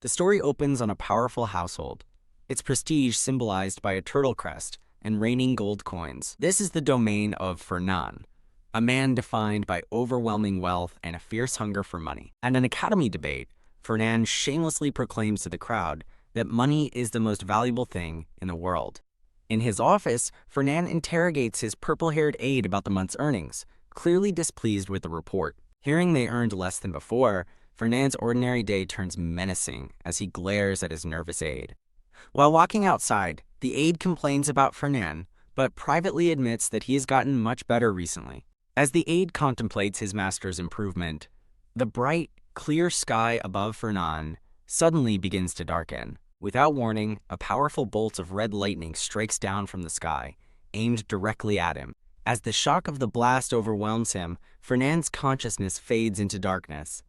The story opens on a powerful household, its prestige symbolized by a turtle crest and raining gold coins. This is the domain of Fernan, a man defined by overwhelming wealth and a fierce hunger for money. At an academy debate, Fernan shamelessly proclaims to the crowd that money is the most valuable thing in the world. In his office, Fernan interrogates his purple-haired aide about the month's earnings, clearly displeased with the report. Hearing they earned less than before, Fernand's ordinary day turns menacing as he glares at his nervous aide. While walking outside, the aide complains about Fernand, but privately admits that he has gotten much better recently. As the aide contemplates his master's improvement, the bright, clear sky above Fernand suddenly begins to darken. Without warning, a powerful bolt of red lightning strikes down from the sky, aimed directly at him. As the shock of the blast overwhelms him, Fernand's consciousness fades into darkness.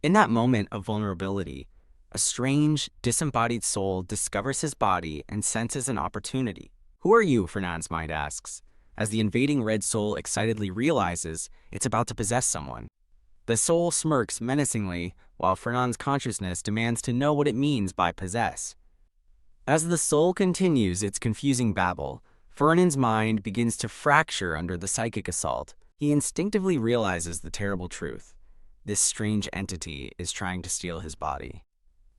In that moment of vulnerability, a strange, disembodied soul discovers his body and senses an opportunity. "Who are you?" Fernand's mind asks, as the invading red soul excitedly realizes it's about to possess someone. The soul smirks menacingly, while Fernand's consciousness demands to know what it means by possess. As the soul continues its confusing babble, Fernand's mind begins to fracture under the psychic assault. He instinctively realizes the terrible truth. This strange entity is trying to steal his body.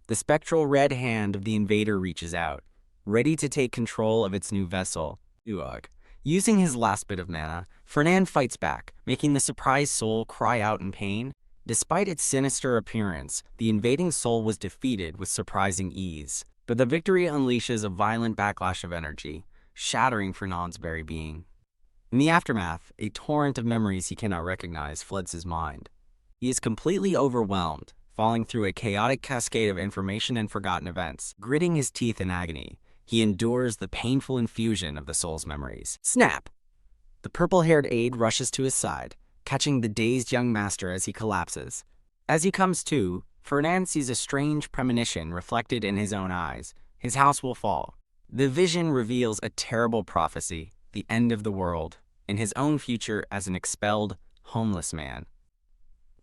The spectral red hand of the invader reaches out, ready to take control of its new vessel, Uog. Using his last bit of mana, Fernand fights back, making the surprised soul cry out in pain. Despite its sinister appearance, the invading soul was defeated with surprising ease. But the victory unleashes a violent backlash of energy, shattering Fernand's very being. In the aftermath, a torrent of memories he cannot recognize floods his mind. He is completely overwhelmed, falling through a chaotic cascade of information and forgotten events. Gritting his teeth in agony, he endures the painful infusion of the soul's memories. Snap! The purple-haired aide rushes to his side, catching the dazed young master as he collapses. As he comes to, Fernand sees a strange premonition reflected in his own eyes. His house will fall. The vision reveals a terrible prophecy, the end of the world, and his own future as an expelled, homeless man.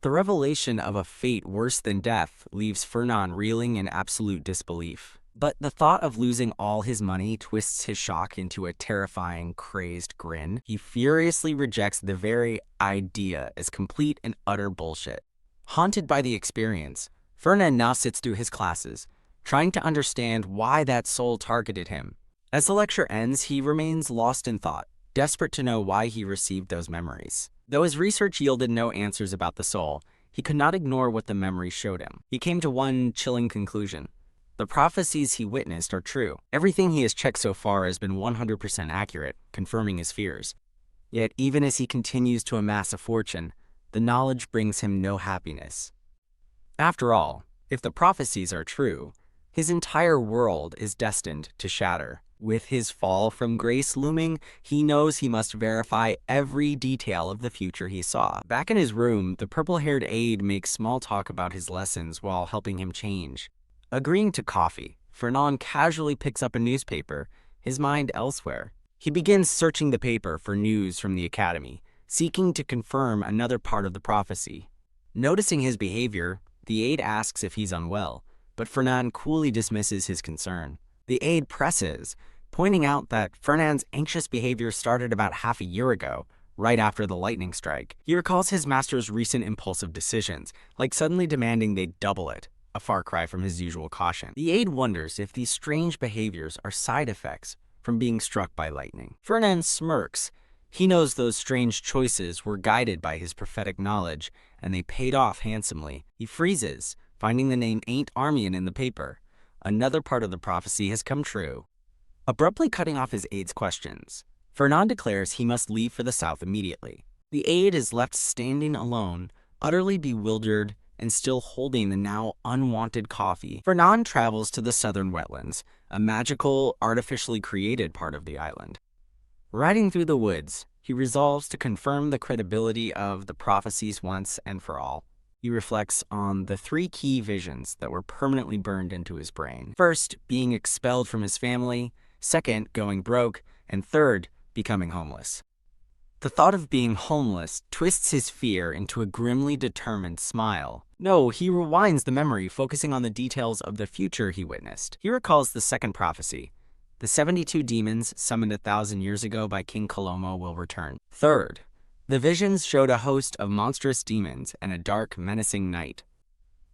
The revelation of a fate worse than death leaves Fernand reeling in absolute disbelief. But the thought of losing all his money twists his shock into a terrifying, crazed grin. He furiously rejects the very idea as complete and utter bullshit. Haunted by the experience, Fernand now sits through his classes, trying to understand why that soul targeted him. As the lecture ends, he remains lost in thought, desperate to know why he received those memories. Though his research yielded no answers about the soul, he could not ignore what the memories showed him. He came to one chilling conclusion. The prophecies he witnessed are true. Everything he has checked so far has been 100% accurate, confirming his fears. Yet even as he continues to amass a fortune, the knowledge brings him no happiness. After all, if the prophecies are true, his entire world is destined to shatter. With his fall from grace looming, he knows he must verify every detail of the future he saw. Back in his room, the purple-haired aide makes small talk about his lessons while helping him change. Agreeing to coffee, Fernand casually picks up a newspaper, his mind elsewhere. He begins searching the paper for news from the academy, seeking to confirm another part of the prophecy. Noticing his behavior, the aide asks if he's unwell, but Fernand coolly dismisses his concern. The aide presses, pointing out that Fernand's anxious behavior started about half a year ago, right after the lightning strike. He recalls his master's recent impulsive decisions, like suddenly demanding they double it, a far cry from his usual caution. The aide wonders if these strange behaviors are side effects from being struck by lightning. Fernand smirks. He knows those strange choices were guided by his prophetic knowledge, and they paid off handsomely. He freezes, finding the name Ain't Armian in the paper. Another part of the prophecy has come true. Abruptly cutting off his aide's questions, Fernand declares he must leave for the south immediately. The aide is left standing alone, utterly bewildered and still holding the now unwanted coffee. Fernand travels to the southern wetlands, a magical, artificially created part of the island. Riding through the woods, he resolves to confirm the credibility of the prophecies once and for all. He reflects on the three key visions that were permanently burned into his brain. First, being expelled from his family. Second, going broke. And third, becoming homeless. The thought of being homeless twists his fear into a grimly determined smile. No, he rewinds the memory, focusing on the details of the future he witnessed. He recalls the second prophecy. The 72 demons summoned 1,000 years ago by King Kolomo will return. Third, the visions showed a host of monstrous demons and a dark, menacing night.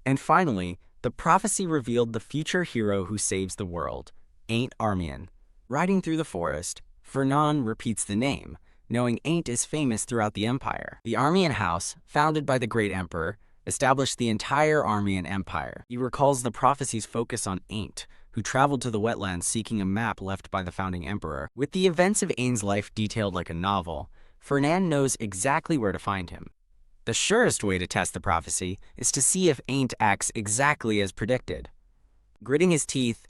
And finally, the prophecy revealed the future hero who saves the world, Ain't Armian. Riding through the forest, Fernand repeats the name, knowing Ain't is famous throughout the empire. The Armian house, founded by the great emperor, established the entire Armian empire. He recalls the prophecy's focus on Ain't, who traveled to the wetlands seeking a map left by the founding emperor. With the events of Ain's life detailed like a novel, Fernand knows exactly where to find him. The surest way to test the prophecy is to see if Ain't acts exactly as predicted. Gritting his teeth,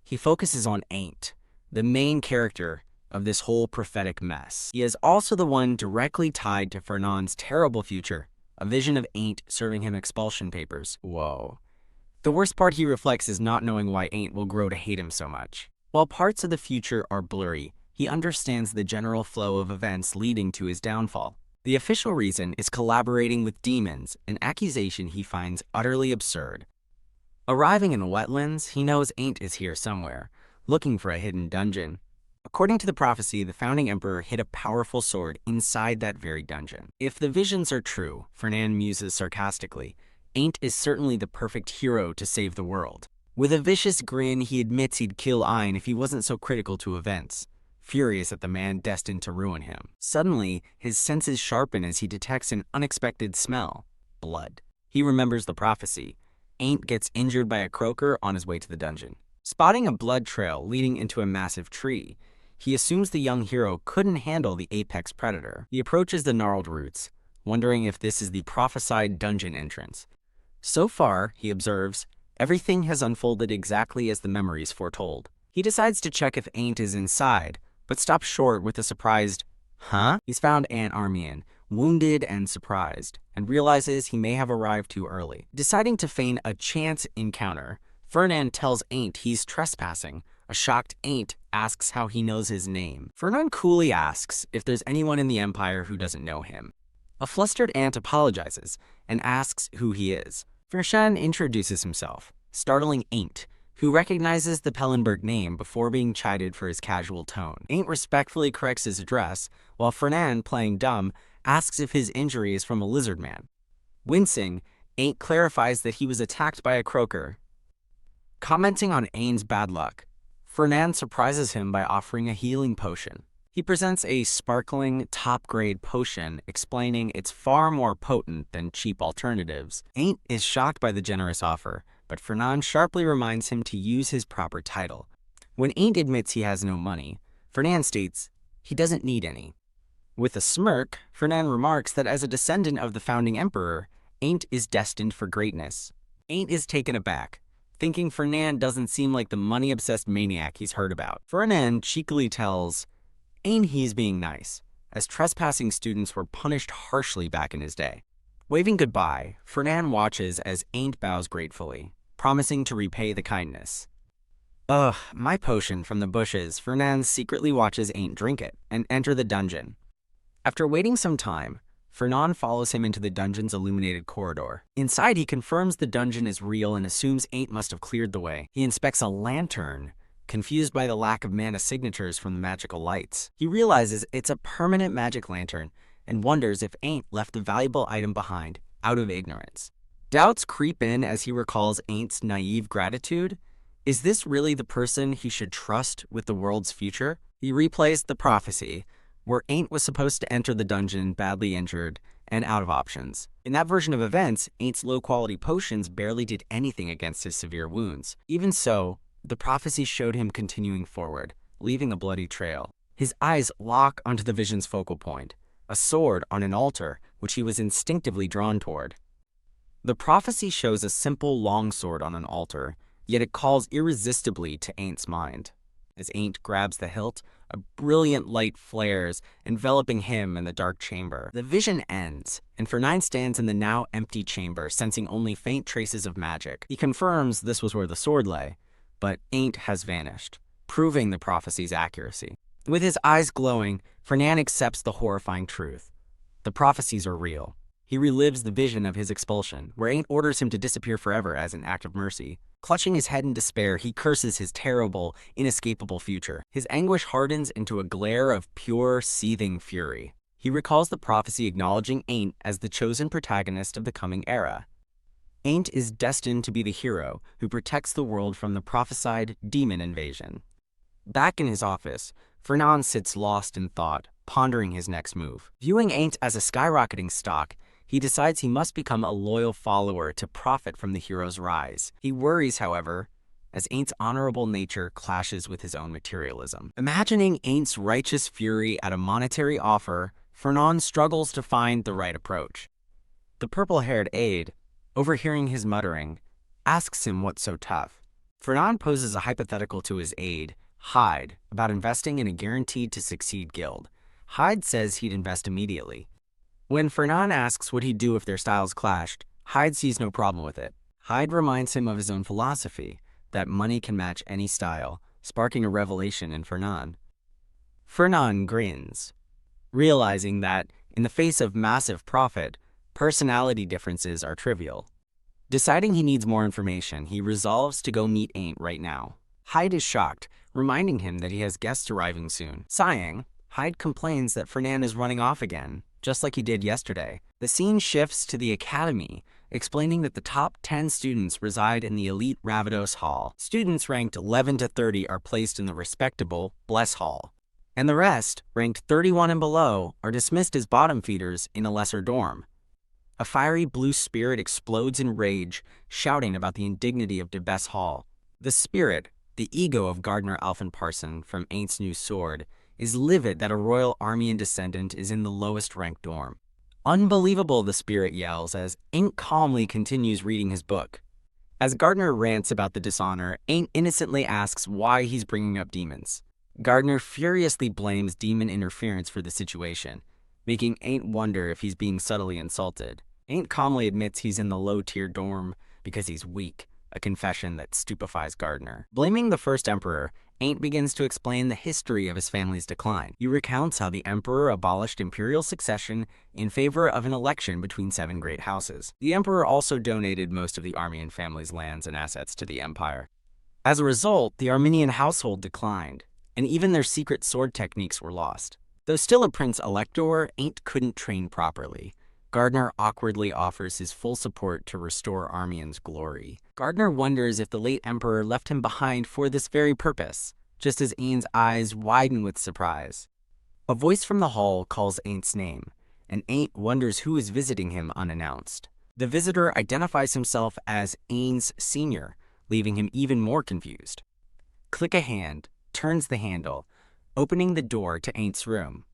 he focuses on Ain't, the main character of this whole prophetic mess. He is also the one directly tied to Fernand's terrible future, a vision of Ain't serving him expulsion papers. Whoa. The worst part he reflects is not knowing why Ain't will grow to hate him so much. While parts of the future are blurry, he understands the general flow of events leading to his downfall. The official reason is collaborating with demons, an accusation he finds utterly absurd. Arriving in the wetlands, he knows Ain't is here somewhere, looking for a hidden dungeon. According to the prophecy, the founding emperor hid a powerful sword inside that very dungeon. If the visions are true, Fernand muses sarcastically, Ain't is certainly the perfect hero to save the world. With a vicious grin, he admits he'd kill Ein if he wasn't so critical to events, furious at the man destined to ruin him. Suddenly, his senses sharpen as he detects an unexpected smell: blood. He remembers the prophecy. Ain't gets injured by a croaker on his way to the dungeon. Spotting a blood trail leading into a massive tree, he assumes the young hero couldn't handle the apex predator. He approaches the gnarled roots, wondering if this is the prophesied dungeon entrance. So far, he observes, everything has unfolded exactly as the memories foretold. He decides to check if Ain't is inside, but stops short with a surprised, "Huh?" He's found Aunt Armian, wounded and surprised, and realizes he may have arrived too early. Deciding to feign a chance encounter, Fernand tells Ain't he's trespassing. A shocked Ain't asks how he knows his name. Fernand coolly asks if there's anyone in the Empire who doesn't know him. A flustered Aunt apologizes and asks who he is. Fernand introduces himself, startling Ain't, who recognizes the Pellenberg name before being chided for his casual tone. Ain't respectfully corrects his address, while Fernand, playing dumb, asks if his injury is from a lizard man. Wincing, Ain't clarifies that he was attacked by a croaker. Commenting on Ain's bad luck, Fernand surprises him by offering a healing potion. He presents a sparkling, top-grade potion, explaining it's far more potent than cheap alternatives. Ain't is shocked by the generous offer, but Fernand sharply reminds him to use his proper title. When Ain't admits he has no money, Fernand states he doesn't need any. With a smirk, Fernand remarks that as a descendant of the founding emperor, Ain't is destined for greatness. Ain't is taken aback, thinking Fernand doesn't seem like the money-obsessed maniac he's heard about. Fernand cheekily tells Ain't he's being nice, as trespassing students were punished harshly back in his day. Waving goodbye, Fernand watches as Ain't bows gratefully, promising to repay the kindness. "Ugh, my potion," from the bushes. Fernand secretly watches Ain't drink it and enter the dungeon. After waiting some time, Fernand follows him into the dungeon's illuminated corridor. Inside, he confirms the dungeon is real and assumes Ain't must have cleared the way. He inspects a lantern, confused by the lack of mana signatures from the magical lights. He realizes it's a permanent magic lantern and wonders if Ain't left the valuable item behind out of ignorance. Doubts creep in as he recalls Ain't's naive gratitude. Is this really the person he should trust with the world's future? He replays the prophecy, where Ain't was supposed to enter the dungeon badly injured and out of options. In that version of events, Ain't's low-quality potions barely did anything against his severe wounds. Even so, the prophecy showed him continuing forward, leaving a bloody trail. His eyes lock onto the vision's focal point, a sword on an altar, which he was instinctively drawn toward. The prophecy shows a simple long sword on an altar, yet it calls irresistibly to Ain't's mind. As Ain't grabs the hilt, a brilliant light flares, enveloping him in the dark chamber. The vision ends, and Fernand stands in the now empty chamber, sensing only faint traces of magic. He confirms this was where the sword lay, but Ain't has vanished, proving the prophecy's accuracy. With his eyes glowing, Fernan accepts the horrifying truth. The prophecies are real. He relives the vision of his expulsion, where Ain't orders him to disappear forever as an act of mercy. Clutching his head in despair, he curses his terrible, inescapable future. His anguish hardens into a glare of pure, seething fury. He recalls the prophecy acknowledging Ain't as the chosen protagonist of the coming era. Ain't is destined to be the hero who protects the world from the prophesied demon invasion. Back in his office, Fernan sits lost in thought, pondering his next move. Viewing Ain't as a skyrocketing stock, he decides he must become a loyal follower to profit from the hero's rise. He worries, however, as Ain't's honorable nature clashes with his own materialism. Imagining Ain't's righteous fury at a monetary offer, Fernan struggles to find the right approach. The purple-haired aide, overhearing his muttering, asks him what's so tough. Fernan poses a hypothetical to his aide, Hyde, about investing in a guaranteed-to-succeed guild. Hyde says he'd invest immediately. When Fernan asks what he'd do if their styles clashed, Hyde sees no problem with it. Hyde reminds him of his own philosophy, that money can match any style, sparking a revelation in Fernan. Fernan grins, realizing that, in the face of massive profit, personality differences are trivial. Deciding he needs more information, he resolves to go meet Ain't right now. Hyde is shocked, reminding him that he has guests arriving soon. Sighing, Hyde complains that Fernan is running off again, just like he did yesterday. The scene shifts to the academy, explaining that the top 10 students reside in the elite Ravados Hall. Students ranked 11 to 30 are placed in the respectable Bless Hall, and the rest, ranked 31 and below, are dismissed as bottom feeders in a lesser dorm. A fiery blue spirit explodes in rage, shouting about the indignity of Debess Hall. The spirit, the ego of Gardner Alphen Parson from Ain't's new sword, is livid that a royal Armian descendant is in the lowest ranked dorm. Unbelievable, the spirit yells as Ain't calmly continues reading his book. As Gardner rants about the dishonor, Ain't innocently asks why he's bringing up demons. Gardner furiously blames demon interference for the situation, making Ain't wonder if he's being subtly insulted. Ain't calmly admits he's in the low-tier dorm because he's weak, a confession that stupefies Gardner. Blaming the first emperor, Ain't begins to explain the history of his family's decline. He recounts how the emperor abolished imperial succession in favor of an election between 7 great houses. The emperor also donated most of the Armian family's lands and assets to the empire. As a result, the Armenian household declined, and even their secret sword techniques were lost. Though still a prince elector, Ain't couldn't train properly. Gardner awkwardly offers his full support to restore Armian's glory. Gardner wonders if the late emperor left him behind for this very purpose, just as Ain's eyes widen with surprise. A voice from the hall calls Ain's name, and Ain't wonders who is visiting him unannounced. The visitor identifies himself as Ain's senior, leaving him even more confused. Click a hand, turns the handle, opening the door to Ain's room.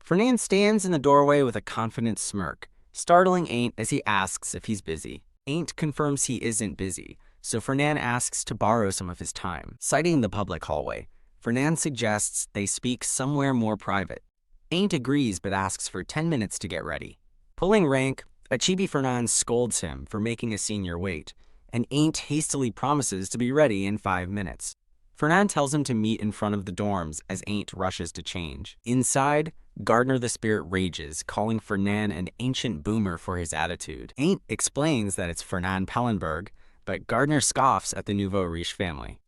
Fernan stands in the doorway with a confident smirk, startling Ain't as he asks if he's busy. Ain't confirms he isn't busy, so Fernan asks to borrow some of his time. Citing the public hallway, Fernan suggests they speak somewhere more private. Ain't agrees but asks for 10 minutes to get ready. Pulling rank, a chibi Fernan scolds him for making a senior wait, and Ain't hastily promises to be ready in 5 minutes. Fernan tells him to meet in front of the dorms as Ain't rushes to change. Inside, Gardner the Spirit rages, calling Fernan an ancient boomer for his attitude. Ain't explains that it's Fernan Pallenberg, but Gardner scoffs at the nouveau riche family.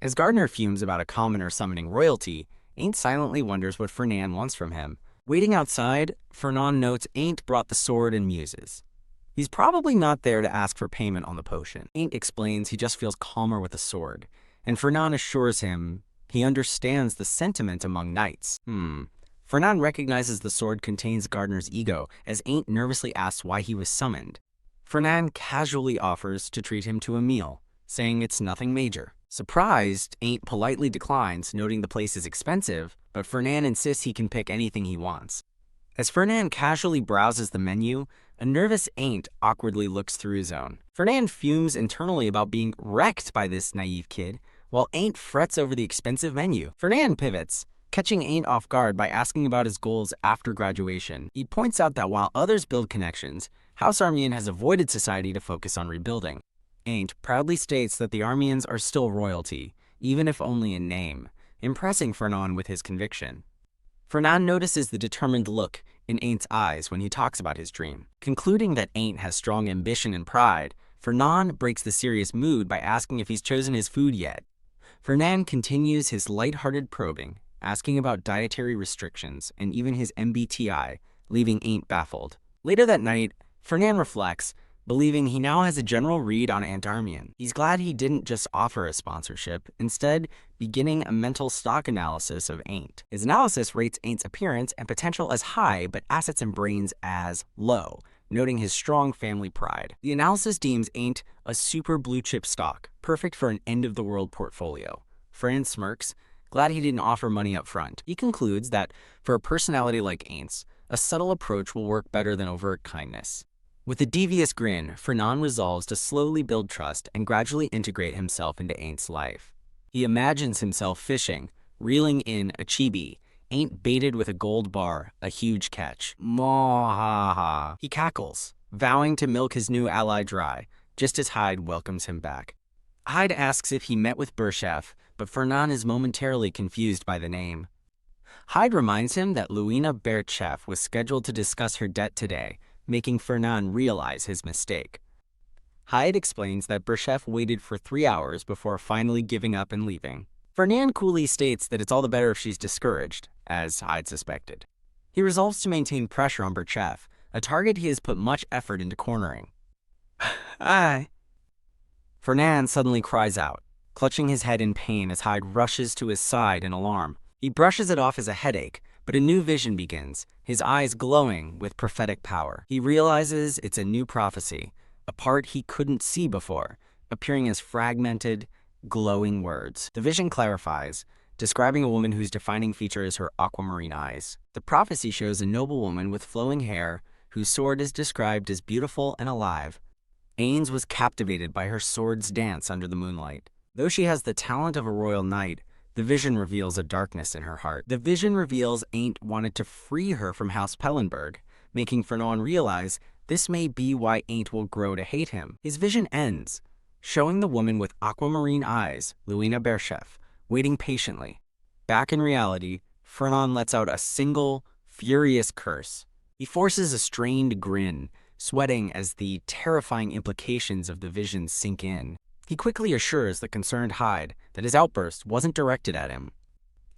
As Gardner fumes about a commoner summoning royalty, Ain't silently wonders what Fernan wants from him. Waiting outside, Fernan notes Ain't brought the sword and muses. He's probably not there to ask for payment on the potion. Ain't explains he just feels calmer with the sword, and Fernan assures him he understands the sentiment among knights. Fernan recognizes the sword contains Gardner's ego, as Ain't nervously asks why he was summoned. Fernan casually offers to treat him to a meal, saying it's nothing major. Surprised, Ain't politely declines, noting the place is expensive, but Fernan insists he can pick anything he wants. As Fernan casually browses the menu, a nervous Ain't awkwardly looks through his own. Fernan fumes internally about being wrecked by this naive kid, while Ain't frets over the expensive menu. Fernan pivots, catching Ain't off guard by asking about his goals after graduation. He points out that while others build connections, House Armian has avoided society to focus on rebuilding. Ain't proudly states that the Armians are still royalty, even if only in name, impressing Fernand with his conviction. Fernand notices the determined look in Aint's eyes when he talks about his dream. Concluding that Aint has strong ambition and pride, Fernand breaks the serious mood by asking if he's chosen his food yet. Fernand continues his lighthearted probing, asking about dietary restrictions and even his MBTI, leaving Aint baffled. Later that night, Fernand reflects, believing he now has a general read on Andarmian. He's glad he didn't just offer a sponsorship, instead beginning a mental stock analysis of Aint. His analysis rates Aint's appearance and potential as high, but assets and brains as low, noting his strong family pride. The analysis deems Aint a super blue chip stock, perfect for an end-of-the-world portfolio. Fernand smirks, glad he didn't offer money up front. He concludes that for a personality like Aint's, a subtle approach will work better than overt kindness. With a devious grin, Fernand resolves to slowly build trust and gradually integrate himself into Aint's life. He imagines himself fishing, reeling in a chibi, Aint baited with a gold bar, a huge catch. Mwahaha. He cackles, vowing to milk his new ally dry, just as Hyde welcomes him back. Hyde asks if he met with Berchef, but Fernand is momentarily confused by the name. Hyde reminds him that Luina Berchef was scheduled to discuss her debt today, making Fernand realize his mistake. Hyde explains that Berchef waited for 3 hours before finally giving up and leaving. Fernand coolly states that it's all the better if she's discouraged, as Hyde suspected. He resolves to maintain pressure on Berchef, a target he has put much effort into cornering. Aye. Fernand suddenly cries out, clutching his head in pain as Hyde rushes to his side in alarm. He brushes it off as a headache, but a new vision begins, his eyes glowing with prophetic power. He realizes it's a new prophecy, a part he couldn't see before, appearing as fragmented, glowing words. The vision clarifies, describing a woman whose defining feature is her aquamarine eyes. The prophecy shows a noble woman with flowing hair, whose sword is described as beautiful and alive. Ains was captivated by her sword's dance under the moonlight. Though she has the talent of a royal knight, the vision reveals a darkness in her heart. The vision reveals Aint wanted to free her from House Pellenberg, making Fernand realize this may be why Aint will grow to hate him. His vision ends, showing the woman with aquamarine eyes, Luina Berchef, waiting patiently. Back in reality, Fernand lets out a single, furious curse. He forces a strained grin, sweating as the terrifying implications of the vision sink in. He quickly assures the concerned Hyde that his outburst wasn't directed at him.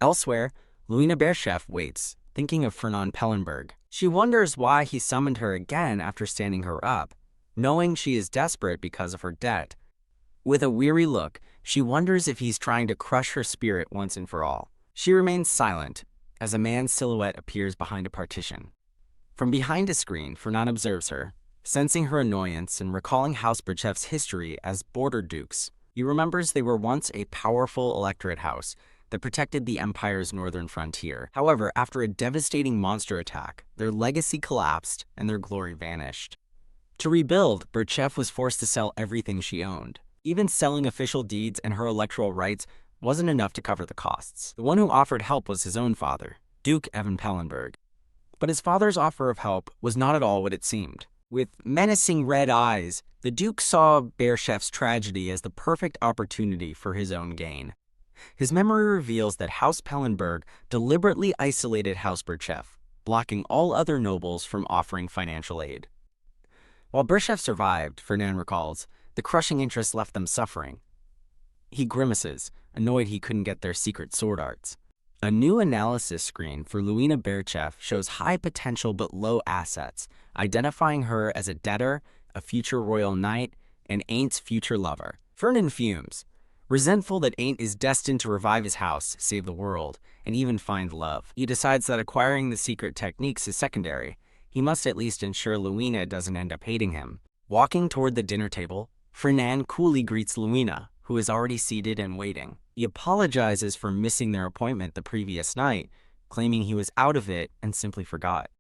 Elsewhere, Luina Berchef waits, thinking of Fernand Pellenberg. She wonders why he summoned her again after standing her up, knowing she is desperate because of her debt. With a weary look, she wonders if he's trying to crush her spirit once and for all. She remains silent as a man's silhouette appears behind a partition. From behind a screen, Fernand observes her, sensing her annoyance and recalling House Berchef's history as border dukes. He remembers they were once a powerful electorate house that protected the empire's northern frontier. However, after a devastating monster attack, their legacy collapsed and their glory vanished. To rebuild, Berchef was forced to sell everything she owned. Even selling official deeds and her electoral rights wasn't enough to cover the costs. The one who offered help was his own father, Duke Evan Pellenberg. But his father's offer of help was not at all what it seemed. With menacing red eyes, the Duke saw Berchef's tragedy as the perfect opportunity for his own gain. His memory reveals that House Pellenberg deliberately isolated House Berchef, blocking all other nobles from offering financial aid. While Berchef survived, Fernand recalls, the crushing interest left them suffering. He grimaces, annoyed he couldn't get their secret sword arts. A new analysis screen for Luina Berchef shows high potential but low assets, identifying her as a debtor, a future royal knight, and Aint's future lover. Fernand fumes, resentful that Aint is destined to revive his house, save the world, and even find love. He decides that acquiring the secret techniques is secondary. He must at least ensure Luina doesn't end up hating him. Walking toward the dinner table, Fernand coolly greets Luina, who is already seated and waiting. He apologizes for missing their appointment the previous night, claiming he was out of it and simply forgot.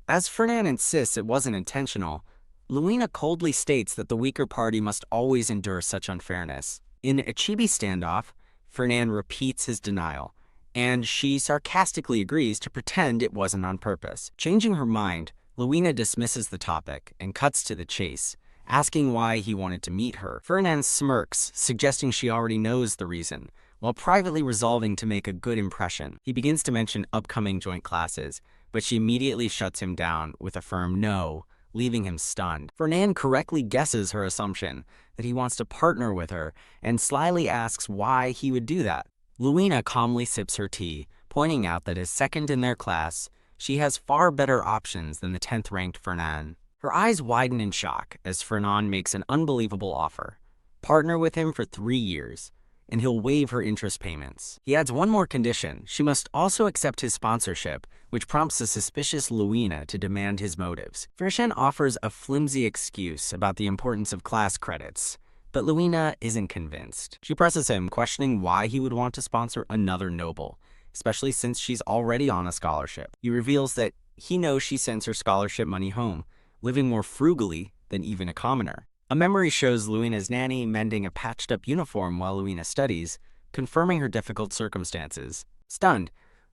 As Fernand insists it wasn't intentional, Luina coldly states that the weaker party must always endure such unfairness. In a chibi standoff, Fernand repeats his denial, and she sarcastically agrees to pretend it wasn't on purpose. Changing her mind, Luina dismisses the topic and cuts to the chase, asking why he wanted to meet her. Fernand smirks, suggesting she already knows the reason, while privately resolving to make a good impression. He begins to mention upcoming joint classes, but she immediately shuts him down with a firm no, leaving him stunned. Fernan correctly guesses her assumption that he wants to partner with her and slyly asks why he would do that. Luina calmly sips her tea, pointing out that as second in their class, she has far better options than the 10th-ranked Fernan. Her eyes widen in shock as Fernan makes an unbelievable offer. Partner with him for 3 years, and he'll waive her interest payments. He adds one more condition. She must also accept his sponsorship, which prompts the suspicious Luina to demand his motives. Fernan offers a flimsy excuse about the importance of class credits, but Luina isn't convinced. She presses him, questioning why he would want to sponsor another noble, especially since she's already on a scholarship. He reveals that he knows she sends her scholarship money home, living more frugally than even a commoner. A memory shows Luina's nanny mending a patched-up uniform while Luina studies, confirming her difficult circumstances. Stunned,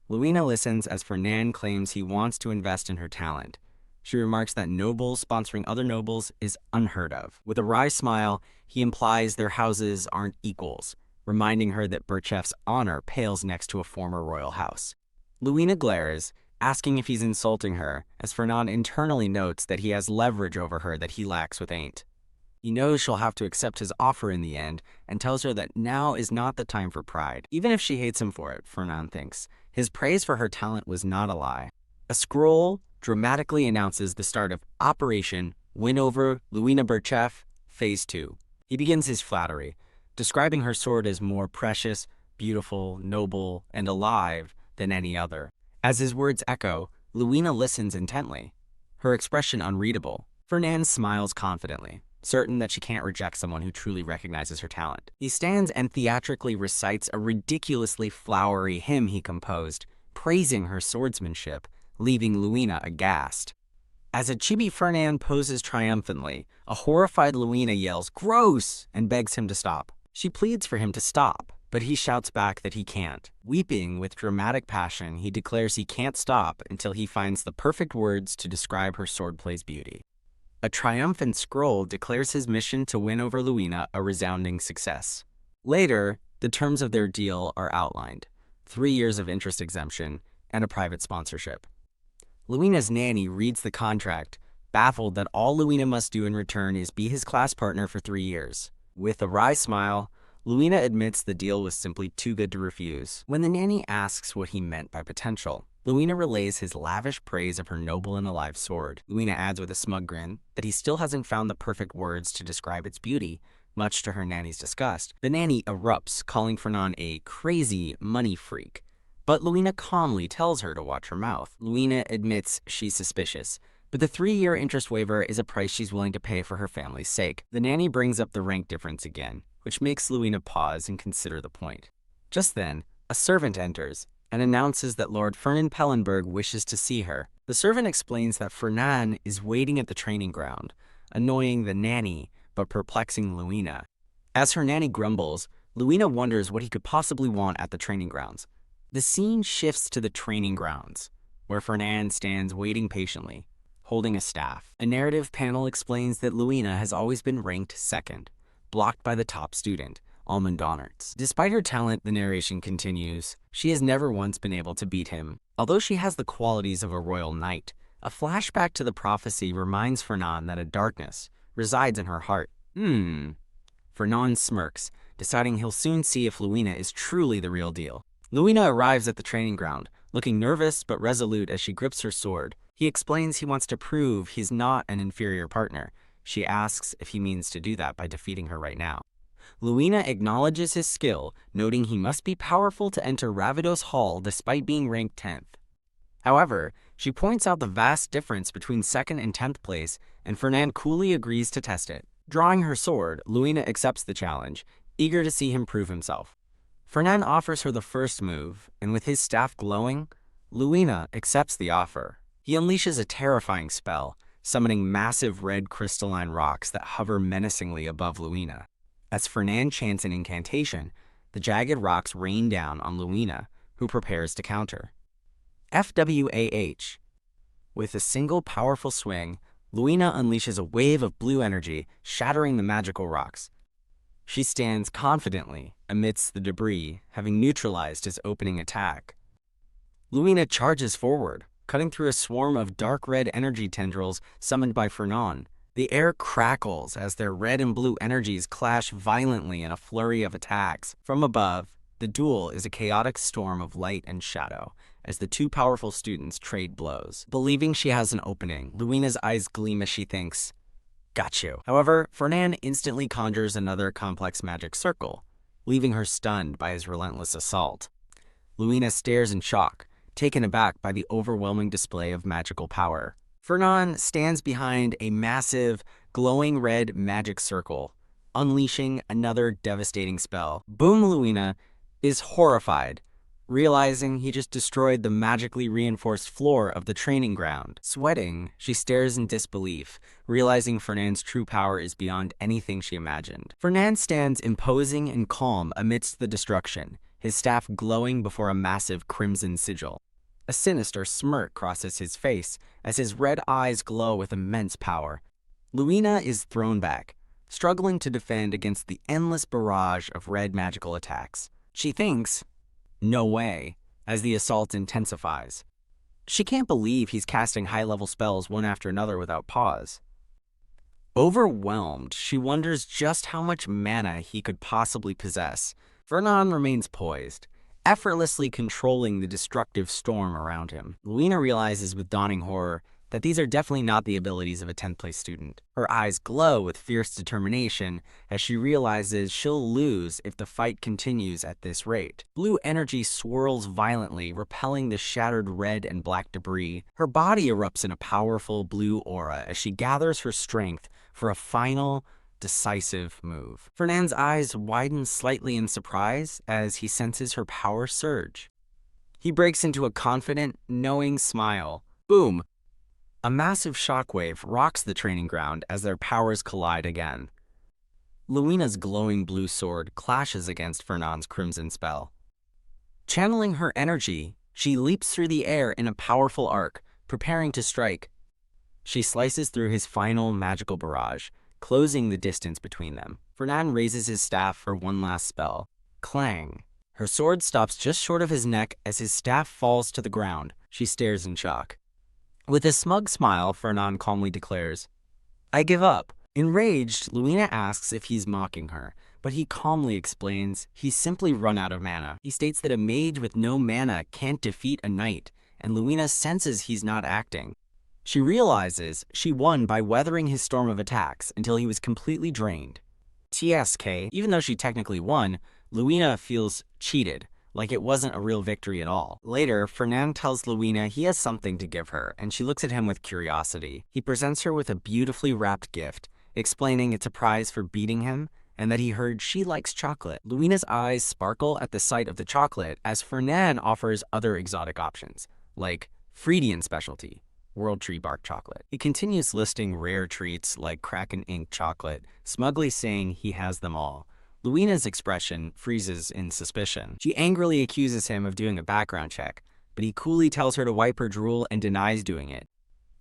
Luina listens as Fernan claims he wants to invest in her talent. She remarks that nobles sponsoring other nobles is unheard of. With a wry smile, he implies their houses aren't equals, reminding her that Berchev's honor pales next to a former royal house. Luina glares, asking if he's insulting her, as Fernan internally notes that he has leverage over her that he lacks with Ain't. He knows she'll have to accept his offer in the end and tells her that now is not the time for pride. Even if she hates him for it, Fernan thinks, his praise for her talent was not a lie. A scroll dramatically announces the start of Operation Win Over Luina Berchev, Phase 2. He begins his flattery, describing her sword as more precious, beautiful, noble, and alive than any other. As his words echo, Luina listens intently, her expression unreadable. Fernan smiles confidently, certain that she can't reject someone who truly recognizes her talent. He stands and theatrically recites a ridiculously flowery hymn he composed, praising her swordsmanship, leaving Luina aghast. As a chibi Fernan poses triumphantly, a horrified Luina yells, "Gross!" and begs him to stop. She pleads for him to stop, but he shouts back that he can't. Weeping with dramatic passion, he declares he can't stop until he finds the perfect words to describe her swordplay's beauty. A triumphant scroll declares his mission to win over Luina a resounding success. Later, the terms of their deal are outlined: 3 years of interest exemption and a private sponsorship. Luina's nanny reads the contract, baffled that all Luina must do in return is be his class partner for 3 years. With a wry smile, Luina admits the deal was simply too good to refuse. When the nanny asks what he meant by potential, Luina relays his lavish praise of her noble and alive sword. Luina adds with a smug grin that he still hasn't found the perfect words to describe its beauty, much to her nanny's disgust. The nanny erupts, calling Fernan a crazy money freak, but Luina calmly tells her to watch her mouth. Luina admits she's suspicious, but the 3-year interest waiver is a price she's willing to pay for her family's sake. The nanny brings up the rank difference again, which makes Luina pause and consider the point. Just then, a servant enters and announces that Lord Fernan Pellenberg wishes to see her. The servant explains that Fernan is waiting at the training ground, annoying the nanny but perplexing Luina. As her nanny grumbles, Luina wonders what he could possibly want at the training grounds. The scene shifts to the training grounds, where Fernan stands waiting patiently, holding a staff. A narrative panel explains that Luina has always been ranked second, blocked by the top student, Almond Donnerts. Despite her talent, the narration continues, she has never once been able to beat him. Although she has the qualities of a royal knight, a flashback to the prophecy reminds Fernan that a darkness resides in her heart. Fernan smirks, deciding he'll soon see if Luina is truly the real deal. Luina arrives at the training ground, looking nervous but resolute as she grips her sword. He explains he wants to prove he's not an inferior partner. She asks if he means to do that by defeating her right now. Luina acknowledges his skill, noting he must be powerful to enter Ravidos Hall despite being ranked 10th. However, she points out the vast difference between 2nd and 10th place, and Fernan coolly agrees to test it. Drawing her sword, Luina accepts the challenge, eager to see him prove himself. Fernan offers her the first move, and with his staff glowing, Luina accepts the offer. He unleashes a terrifying spell, summoning massive red crystalline rocks that hover menacingly above Luina. As Fernan chants an incantation, the jagged rocks rain down on Luina, who prepares to counter. FWAH. With a single powerful swing, Luina unleashes a wave of blue energy, shattering the magical rocks. She stands confidently amidst the debris, having neutralized his opening attack. Luina charges forward, cutting through a swarm of dark red energy tendrils summoned by Fernand. The air crackles as their red and blue energies clash violently in a flurry of attacks. From above, the duel is a chaotic storm of light and shadow as the two powerful students trade blows. Believing she has an opening, Luina's eyes gleam as she thinks, "Got you." However, Fernand instantly conjures another complex magic circle, leaving her stunned by his relentless assault. Luina stares in shock, taken aback by the overwhelming display of magical power. Fernand stands behind a massive, glowing red magic circle, unleashing another devastating spell. Boom Luina is horrified, realizing he just destroyed the magically reinforced floor of the training ground. Sweating, she stares in disbelief, realizing Fernand's true power is beyond anything she imagined. Fernand stands imposing and calm amidst the destruction, his staff glowing before a massive crimson sigil. A sinister smirk crosses his face as his red eyes glow with immense power. Luina is thrown back, struggling to defend against the endless barrage of red magical attacks. She thinks, "No way," as the assault intensifies. She can't believe he's casting high-level spells one after another without pause. Overwhelmed, she wonders just how much mana he could possibly possess. Fernand remains poised, effortlessly controlling the destructive storm around him. Luina realizes with dawning horror that these are definitely not the abilities of a 10th place student. Her eyes glow with fierce determination as she realizes she'll lose if the fight continues at this rate. Blue energy swirls violently, repelling the shattered red and black debris. Her body erupts in a powerful blue aura as she gathers her strength for a final, decisive move. Fernand's eyes widen slightly in surprise as he senses her power surge. He breaks into a confident, knowing smile. Boom! A massive shockwave rocks the training ground as their powers collide again. Luina's glowing blue sword clashes against Fernand's crimson spell. Channeling her energy, she leaps through the air in a powerful arc, preparing to strike. She slices through his final magical barrage, closing the distance between them. Fernand raises his staff for one last spell. Clang! Her sword stops just short of his neck as his staff falls to the ground. She stares in shock. With a smug smile, Fernand calmly declares, "I give up." Enraged, Luina asks if he's mocking her, but he calmly explains he's simply run out of mana. He states that a mage with no mana can't defeat a knight, and Luina senses he's not acting. She realizes she won by weathering his storm of attacks until he was completely drained. TSK, even though she technically won, Luina feels cheated, like it wasn't a real victory at all. Later, Fernand tells Luina he has something to give her, and she looks at him with curiosity. He presents her with a beautifully wrapped gift, explaining it's a prize for beating him, and that he heard she likes chocolate. Luina's eyes sparkle at the sight of the chocolate as Fernand offers other exotic options, like Freudian specialty, World Tree Bark chocolate. He continues listing rare treats like crack and ink chocolate, smugly saying he has them all. Luina's expression freezes in suspicion. She angrily accuses him of doing a background check, but he coolly tells her to wipe her drool and denies doing it.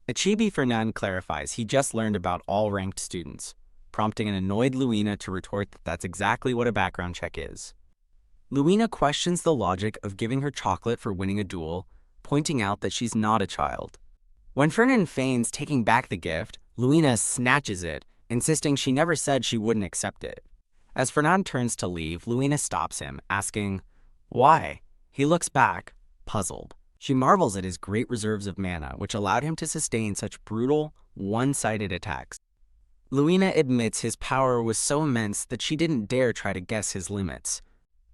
A chibi Fernand clarifies he just learned about all ranked students, prompting an annoyed Luina to retort that that's exactly what a background check is. Luina questions the logic of giving her chocolate for winning a duel, pointing out that she's not a child. When Fernand feigns taking back the gift, Luina snatches it, insisting she never said she wouldn't accept it. As Fernand turns to leave, Luina stops him, asking, "Why?" He looks back, puzzled. She marvels at his great reserves of mana, which allowed him to sustain such brutal, one-sided attacks. Luina admits his power was so immense that she didn't dare try to guess his limits.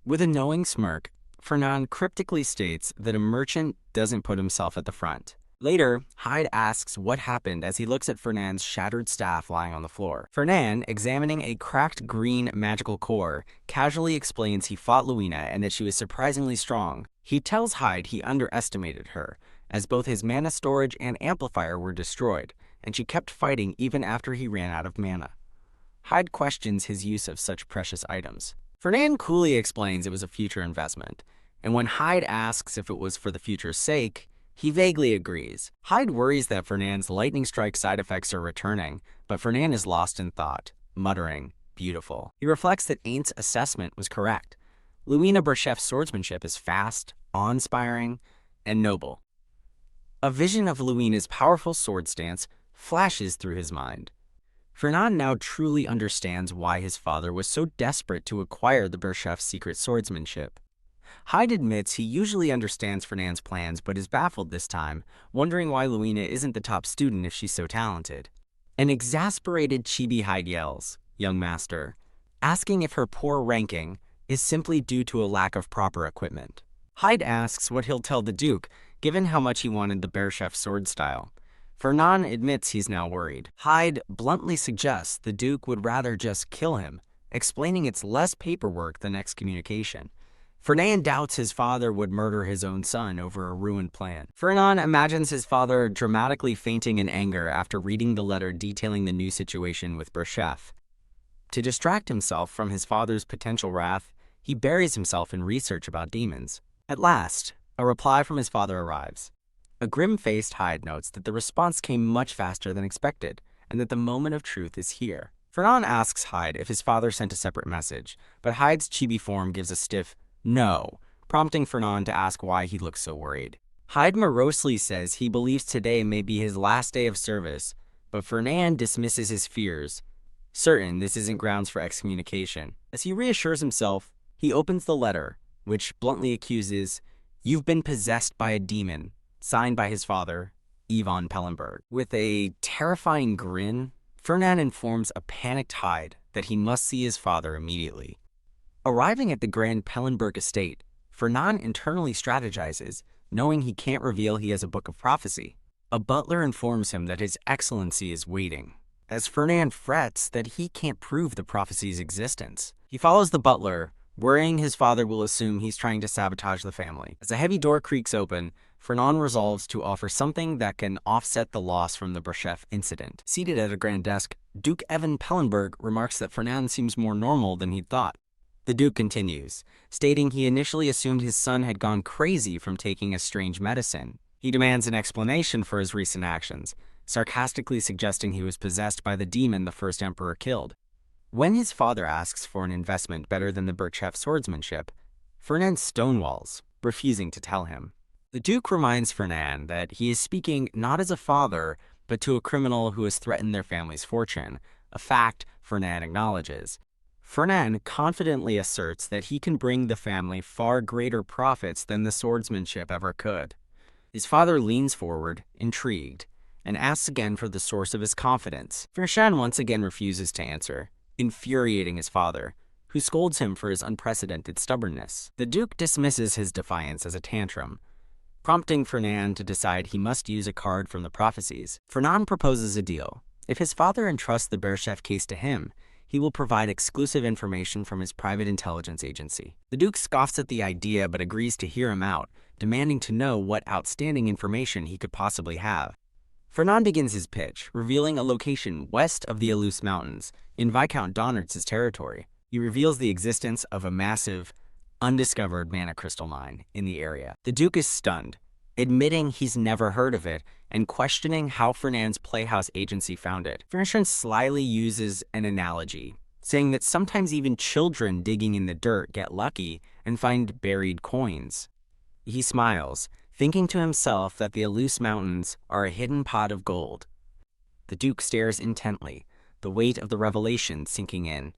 With a knowing smirk, Fernand cryptically states that a merchant doesn't put himself at the front. Later, Hyde asks what happened as he looks at Fernand's shattered staff lying on the floor. Fernand, examining a cracked green magical core, casually explains he fought Luina and that she was surprisingly strong. He tells Hyde he underestimated her, as both his mana storage and amplifier were destroyed, and she kept fighting even after he ran out of mana. Hyde questions his use of such precious items. Fernand coolly explains it was a future investment, and when Hyde asks if it was for the future's sake, he vaguely agrees. Hyde worries that Fernand's lightning strike side effects are returning, but Fernand is lost in thought, muttering, beautiful. He reflects that Ain's assessment was correct. Luina Berchef's swordsmanship is fast, awe-inspiring, and noble. A vision of Luina's powerful sword stance flashes through his mind. Fernand now truly understands why his father was so desperate to acquire the Berchef's secret swordsmanship. Hyde admits he usually understands Fernand's plans but is baffled this time, wondering why Luina isn't the top student if she's so talented. An exasperated Chibi Hyde yells, "Young master," asking if her poor ranking is simply due to a lack of proper equipment. Hyde asks what he'll tell the Duke, given how much he wanted the Berchef's sword style. Fernand admits he's now worried. Hyde bluntly suggests the Duke would rather just kill him, explaining it's less paperwork than excommunication. Fernand doubts his father would murder his own son over a ruined plan. Fernand imagines his father dramatically fainting in anger after reading the letter detailing the new situation with Berchef. To distract himself from his father's potential wrath, he buries himself in research about demons. At last, a reply from his father arrives. A grim-faced Hyde notes that the response came much faster than expected, and that the moment of truth is here. Fernand asks Hyde if his father sent a separate message, but Hyde's chibi form gives a stiff "no," prompting Fernand to ask why he looks so worried. Hyde morosely says he believes today may be his last day of service, but Fernand dismisses his fears, certain this isn't grounds for excommunication. As he reassures himself, he opens the letter, which bluntly accuses, "You've been possessed by a demon," signed by his father, Ivan Pellenberg. With a terrifying grin, Fernand informs a panicked Hyde that he must see his father immediately. Arriving at the Grand Pellenberg estate, Fernand internally strategizes, knowing he can't reveal he has a book of prophecy. A butler informs him that His Excellency is waiting, as Fernand frets that he can't prove the prophecy's existence. He follows the butler, worrying his father will assume he's trying to sabotage the family. As a heavy door creaks open, Fernand resolves to offer something that can offset the loss from the Berchef incident. Seated at a grand desk, Duke Evan Pellenberg remarks that Fernand seems more normal than he'd thought. The Duke continues, stating he initially assumed his son had gone crazy from taking a strange medicine. He demands an explanation for his recent actions, sarcastically suggesting he was possessed by the demon the first emperor killed. When his father asks for an investment better than the Berchef swordsmanship, Fernand stonewalls, refusing to tell him. The Duke reminds Fernand that he is speaking not as a father, but to a criminal who has threatened their family's fortune, a fact Fernand acknowledges. Fernand confidently asserts that he can bring the family far greater profits than the swordsmanship ever could. His father leans forward, intrigued, and asks again for the source of his confidence. Fernand once again refuses to answer, infuriating his father, who scolds him for his unprecedented stubbornness. The Duke dismisses his defiance as a tantrum, prompting Fernand to decide he must use a card from the prophecies. Fernand proposes a deal. If his father entrusts the Berchef case to him, he will provide exclusive information from his private intelligence agency. The Duke scoffs at the idea but agrees to hear him out, demanding to know what outstanding information he could possibly have. Fernand begins his pitch, revealing a location west of the Alus Mountains, in Viscount Donnert's territory. He reveals the existence of a massive, undiscovered mana crystal mine in the area. The Duke is stunned, admitting he's never heard of it and questioning how Fernand's Playhouse agency found it. Fernand slyly uses an analogy, saying that sometimes even children digging in the dirt get lucky and find buried coins. He smiles, thinking to himself that the Alus Mountains are a hidden pot of gold. The Duke stares intently, the weight of the revelation sinking in.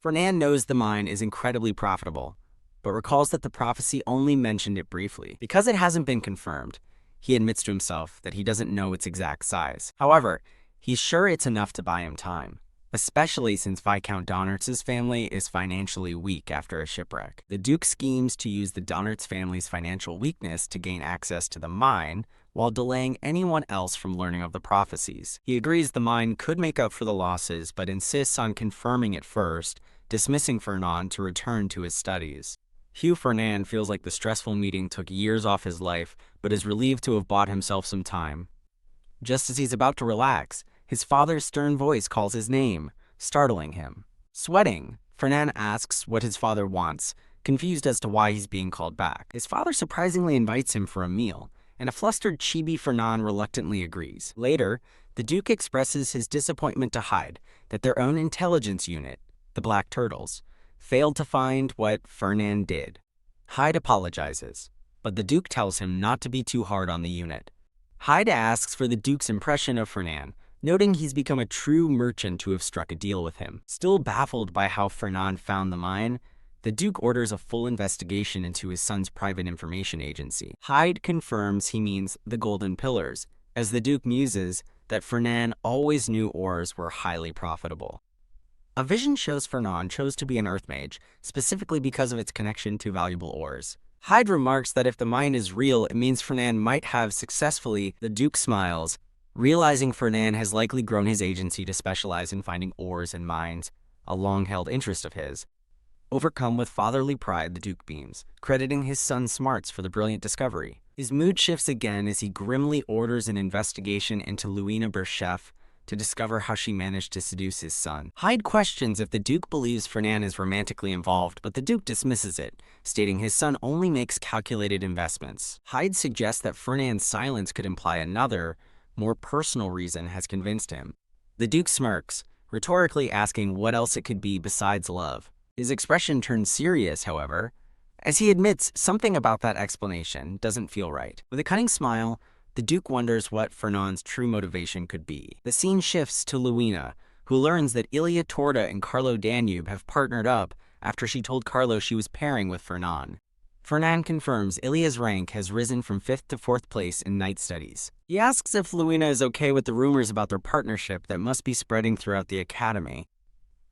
Fernand knows the mine is incredibly profitable, but recalls that the prophecy only mentioned it briefly. Because it hasn't been confirmed, he admits to himself that he doesn't know its exact size. However, he's sure it's enough to buy him time, especially since Viscount Donnert's family is financially weak after a shipwreck. The Duke schemes to use the Donnert's family's financial weakness to gain access to the mine, while delaying anyone else from learning of the prophecies. He agrees the mine could make up for the losses, but insists on confirming it first, dismissing Fernand to return to his studies. Hugh Fernand feels like the stressful meeting took years off his life, but is relieved to have bought himself some time. Just as he's about to relax, his father's stern voice calls his name, startling him. Sweating, Fernand asks what his father wants, confused as to why he's being called back. His father surprisingly invites him for a meal, and a flustered chibi Fernand reluctantly agrees. Later, the Duke expresses his disappointment to Hyde that their own intelligence unit, the Black Turtles, failed to find what Fernan did. Hyde apologizes, but the Duke tells him not to be too hard on the unit. Hyde asks for the Duke's impression of Fernan, noting he's become a true merchant to have struck a deal with him. Still baffled by how Fernan found the mine, the Duke orders a full investigation into his son's private information agency. Hyde confirms he means the Golden Pillars, as the Duke muses that Fernan always knew ores were highly profitable. A vision shows Fernan chose to be an Earth Mage, specifically because of its connection to valuable ores. Hyde remarks that if the mine is real, it means Fernan might have successfully. The Duke smiles, realizing Fernan has likely grown his agency to specialize in finding ores and mines, a long-held interest of his. Overcome with fatherly pride, the Duke beams, crediting his son's smarts for the brilliant discovery. His mood shifts again as he grimly orders an investigation into Luina Berchef to discover how she managed to seduce his son. Hyde questions if the Duke believes Fernan is romantically involved, but the Duke dismisses it, stating his son only makes calculated investments. Hyde suggests that Fernan's silence could imply another, more personal reason has convinced him. The Duke smirks, rhetorically asking what else it could be besides love. His expression turns serious, however, as he admits something about that explanation doesn't feel right. With a cunning smile, the Duke wonders what Fernan's true motivation could be. The scene shifts to Luina, who learns that Ilya Torda and Carlo Danube have partnered up after she told Carlo she was pairing with Fernan. Fernan confirms Ilya's rank has risen from 5th to 4th place in night studies. He asks if Luina is okay with the rumors about their partnership that must be spreading throughout the academy.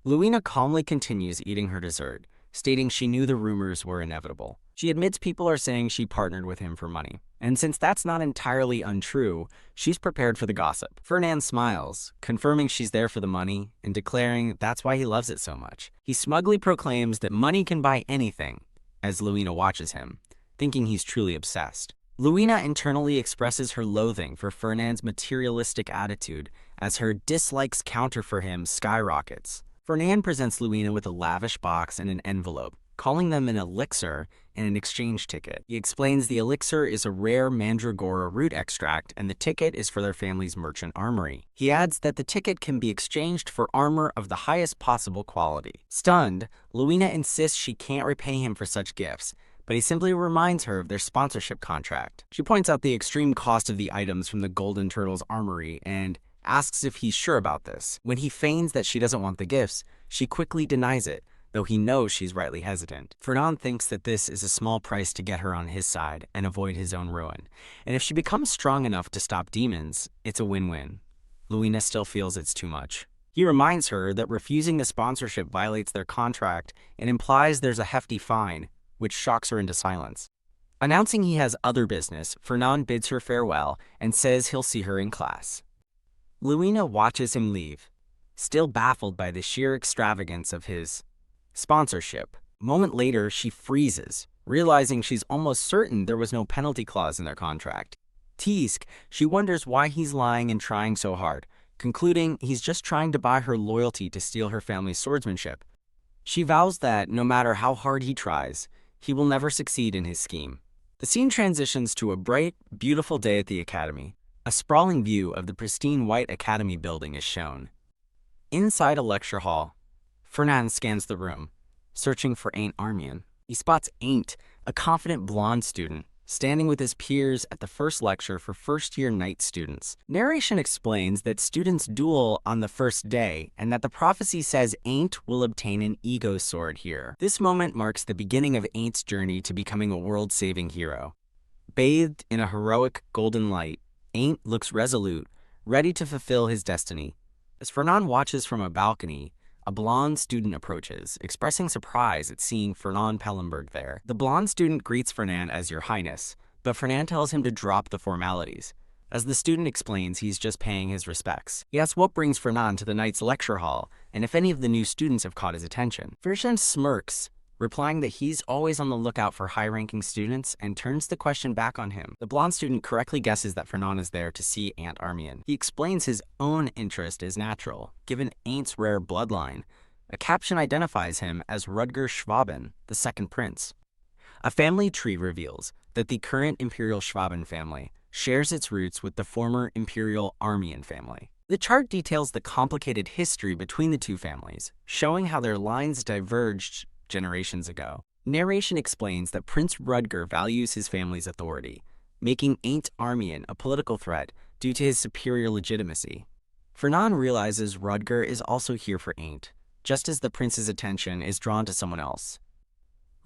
Luina calmly continues eating her dessert, stating she knew the rumors were inevitable. She admits people are saying she partnered with him for money, and since that's not entirely untrue, she's prepared for the gossip. Fernan smiles, confirming she's there for the money and declaring that's why he loves it so much. He smugly proclaims that money can buy anything, as Luina watches him, thinking he's truly obsessed. Luina internally expresses her loathing for Fernan's materialistic attitude as her dislikes counter for him skyrockets. Fernan presents Luina with a lavish box and an envelope, calling them an elixir and an exchange ticket. He explains the elixir is a rare mandragora root extract and the ticket is for their family's merchant armory. He adds that the ticket can be exchanged for armor of the highest possible quality. Stunned, Luina insists she can't repay him for such gifts, but he simply reminds her of their sponsorship contract. She points out the extreme cost of the items from the Golden Turtle's armory and asks if he's sure about this. When he feigns that she doesn't want the gifts, she quickly denies it, though he knows she's rightly hesitant. Fernan thinks that this is a small price to get her on his side and avoid his own ruin, and if she becomes strong enough to stop demons, it's a win-win. Luina still feels it's too much. He reminds her that refusing the sponsorship violates their contract and implies there's a hefty fine, which shocks her into silence. Announcing he has other business, Fernan bids her farewell and says he'll see her in class. Luina watches him leave, still baffled by the sheer extravagance of his sponsorship. A moment later, she freezes, realizing she's almost certain there was no penalty clause in their contract. Teased, she wonders why he's lying and trying so hard, concluding he's just trying to buy her loyalty to steal her family's swordsmanship. She vows that, no matter how hard he tries, he will never succeed in his scheme. The scene transitions to a bright, beautiful day at the academy. A sprawling view of the pristine white academy building is shown. Inside a lecture hall, Fernan scans the room, searching for Ain't Armian. He spots Ain't, a confident blonde student, standing with his peers at the first lecture for first-year night students. Narration explains that students duel on the first day and that the prophecy says Ain't will obtain an ego sword here. This moment marks the beginning of Ain't's journey to becoming a world-saving hero. Bathed in a heroic golden light, Ain't looks resolute, ready to fulfill his destiny. As Fernan watches from a balcony, a blonde student approaches, expressing surprise at seeing Fernan Pellenberg there. The blonde student greets Fernan as Your Highness, but Fernan tells him to drop the formalities. As the student explains, he's just paying his respects. He asks what brings Fernan to the night's lecture hall, and if any of the new students have caught his attention. Fernan smirks, replying that he's always on the lookout for high-ranking students and turns the question back on him. The blonde student correctly guesses that Fernan is there to see Aunt Armian. He explains his own interest is natural, given Ain't's rare bloodline. A caption identifies him as Rudger Schwaben, the second prince. A family tree reveals that the current Imperial Schwaben family shares its roots with the former Imperial Armian family. The chart details the complicated history between the two families, showing how their lines diverged generations ago. Narration explains that Prince Rutger values his family's authority, making Ain't Armian a political threat due to his superior legitimacy. Fernan realizes Rutger is also here for Ain't, just as the prince's attention is drawn to someone else.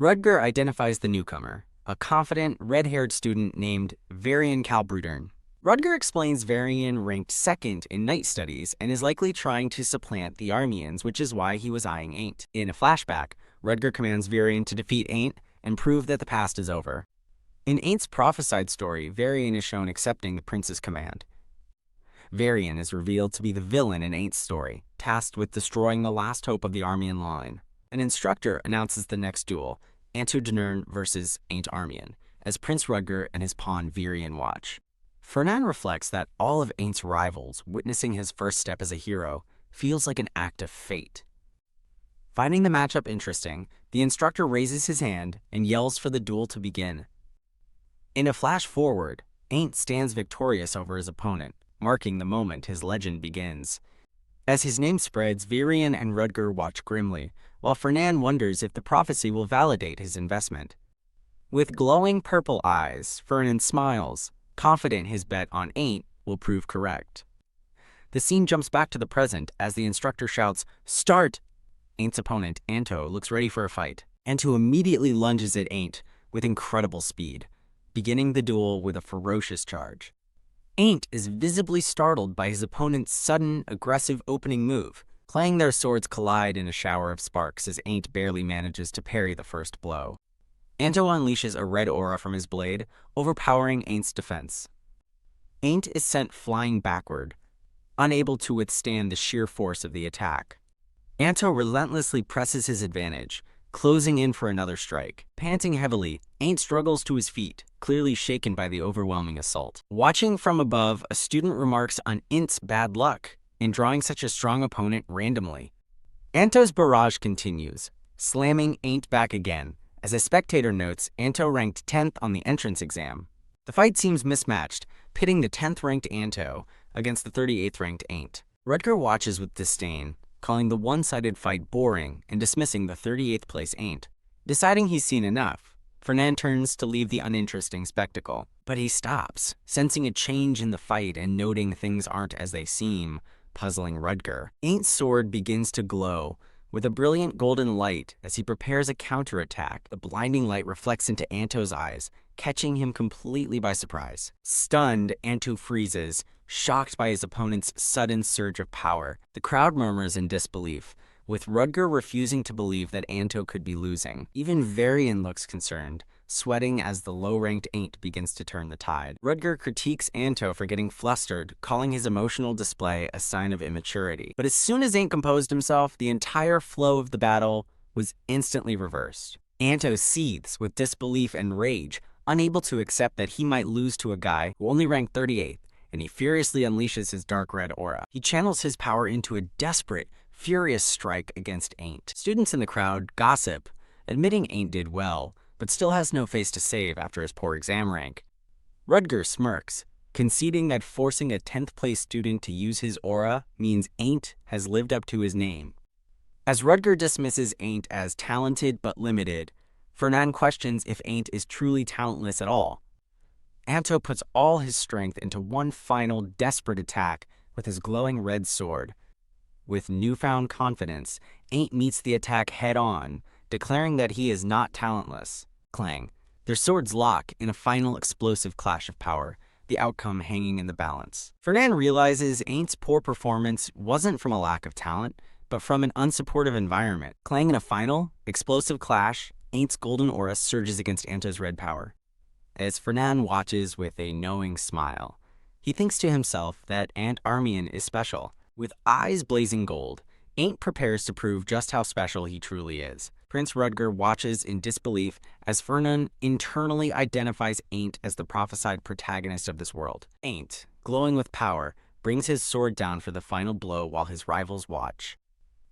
Rutger identifies the newcomer, a confident, red-haired student named Varian Kalbrudern. Rutger explains Varian ranked second in night studies and is likely trying to supplant the Armians, which is why he was eyeing Ain't. In a flashback, Rutger commands Varian to defeat Ain't and prove that the past is over. In Ain't's prophesied story, Varian is shown accepting the prince's command. Varian is revealed to be the villain in Ain't's story, tasked with destroying the last hope of the Armian line. An instructor announces the next duel, Anto Dnern versus Ain't Armian, as Prince Rutger and his pawn Varian watch. Fernan reflects that all of Ain't's rivals witnessing his first step as a hero feels like an act of fate. Finding the matchup interesting, the instructor raises his hand and yells for the duel to begin. In a flash forward, Ain't stands victorious over his opponent, marking the moment his legend begins. As his name spreads, Varian and Rutger watch grimly, while Fernan wonders if the prophecy will validate his investment. With glowing purple eyes, Fernan smiles, confident his bet on Ain't will prove correct. The scene jumps back to the present as the instructor shouts, "Start!" Ain't's opponent, Anto, looks ready for a fight. Anto immediately lunges at Ain't with incredible speed, beginning the duel with a ferocious charge. Ain't is visibly startled by his opponent's sudden, aggressive opening move. Playing their swords collide in a shower of sparks as Ain't barely manages to parry the first blow. Anto unleashes a red aura from his blade, overpowering Ain't's defense. Ain't is sent flying backward, unable to withstand the sheer force of the attack. Anto relentlessly presses his advantage, closing in for another strike. Panting heavily, Ain't struggles to his feet, clearly shaken by the overwhelming assault. Watching from above, a student remarks on Ain't's bad luck in drawing such a strong opponent randomly. Anto's barrage continues, slamming Ain't back again. As a spectator notes, Anto ranked 10th on the entrance exam. The fight seems mismatched, pitting the 10th-ranked Anto against the 38th-ranked Ain't. Rutger watches with disdain, calling the one-sided fight boring and dismissing the 38th-place Ain't. Deciding he's seen enough, Fernan turns to leave the uninteresting spectacle. But he stops, sensing a change in the fight and noting things aren't as they seem, puzzling Rutger. Ain't's sword begins to glow, with a brilliant golden light as he prepares a counterattack. The blinding light reflects into Anto's eyes, catching him completely by surprise. Stunned, Anto freezes, shocked by his opponent's sudden surge of power. The crowd murmurs in disbelief, with Rutger refusing to believe that Anto could be losing. Even Varian looks concerned, sweating as the low-ranked Ain't begins to turn the tide. Rutger critiques Anto for getting flustered, calling his emotional display a sign of immaturity. But as soon as Ain't composed himself, the entire flow of the battle was instantly reversed. Anto seethes with disbelief and rage, unable to accept that he might lose to a guy who only ranked 38th, and he furiously unleashes his dark red aura. He channels his power into a desperate, furious strike against Ain't. Students in the crowd gossip, admitting Ain't did well, but still has no face to save after his poor exam rank. Rutger smirks, conceding that forcing a 10th-place student to use his aura means Ain't has lived up to his name. As Rutger dismisses Ain't as talented but limited, Fernan questions if Ain't is truly talentless at all. Anto puts all his strength into one final, desperate attack with his glowing red sword. With newfound confidence, Ain't meets the attack head-on, declaring that he is not talentless. Clang. Their swords lock in a final explosive clash of power, the outcome hanging in the balance. Fernan realizes Ain't's poor performance wasn't from a lack of talent, but from an unsupportive environment. Clang in a final, explosive clash, Ain't's golden aura surges against Anto's red power. As Fernan watches with a knowing smile, he thinks to himself that Ain't Armian is special. With eyes blazing gold, Ain't prepares to prove just how special he truly is. Prince Rutger watches in disbelief as Fernan internally identifies Ain't as the prophesied protagonist of this world. Ain't, glowing with power, brings his sword down for the final blow while his rivals watch.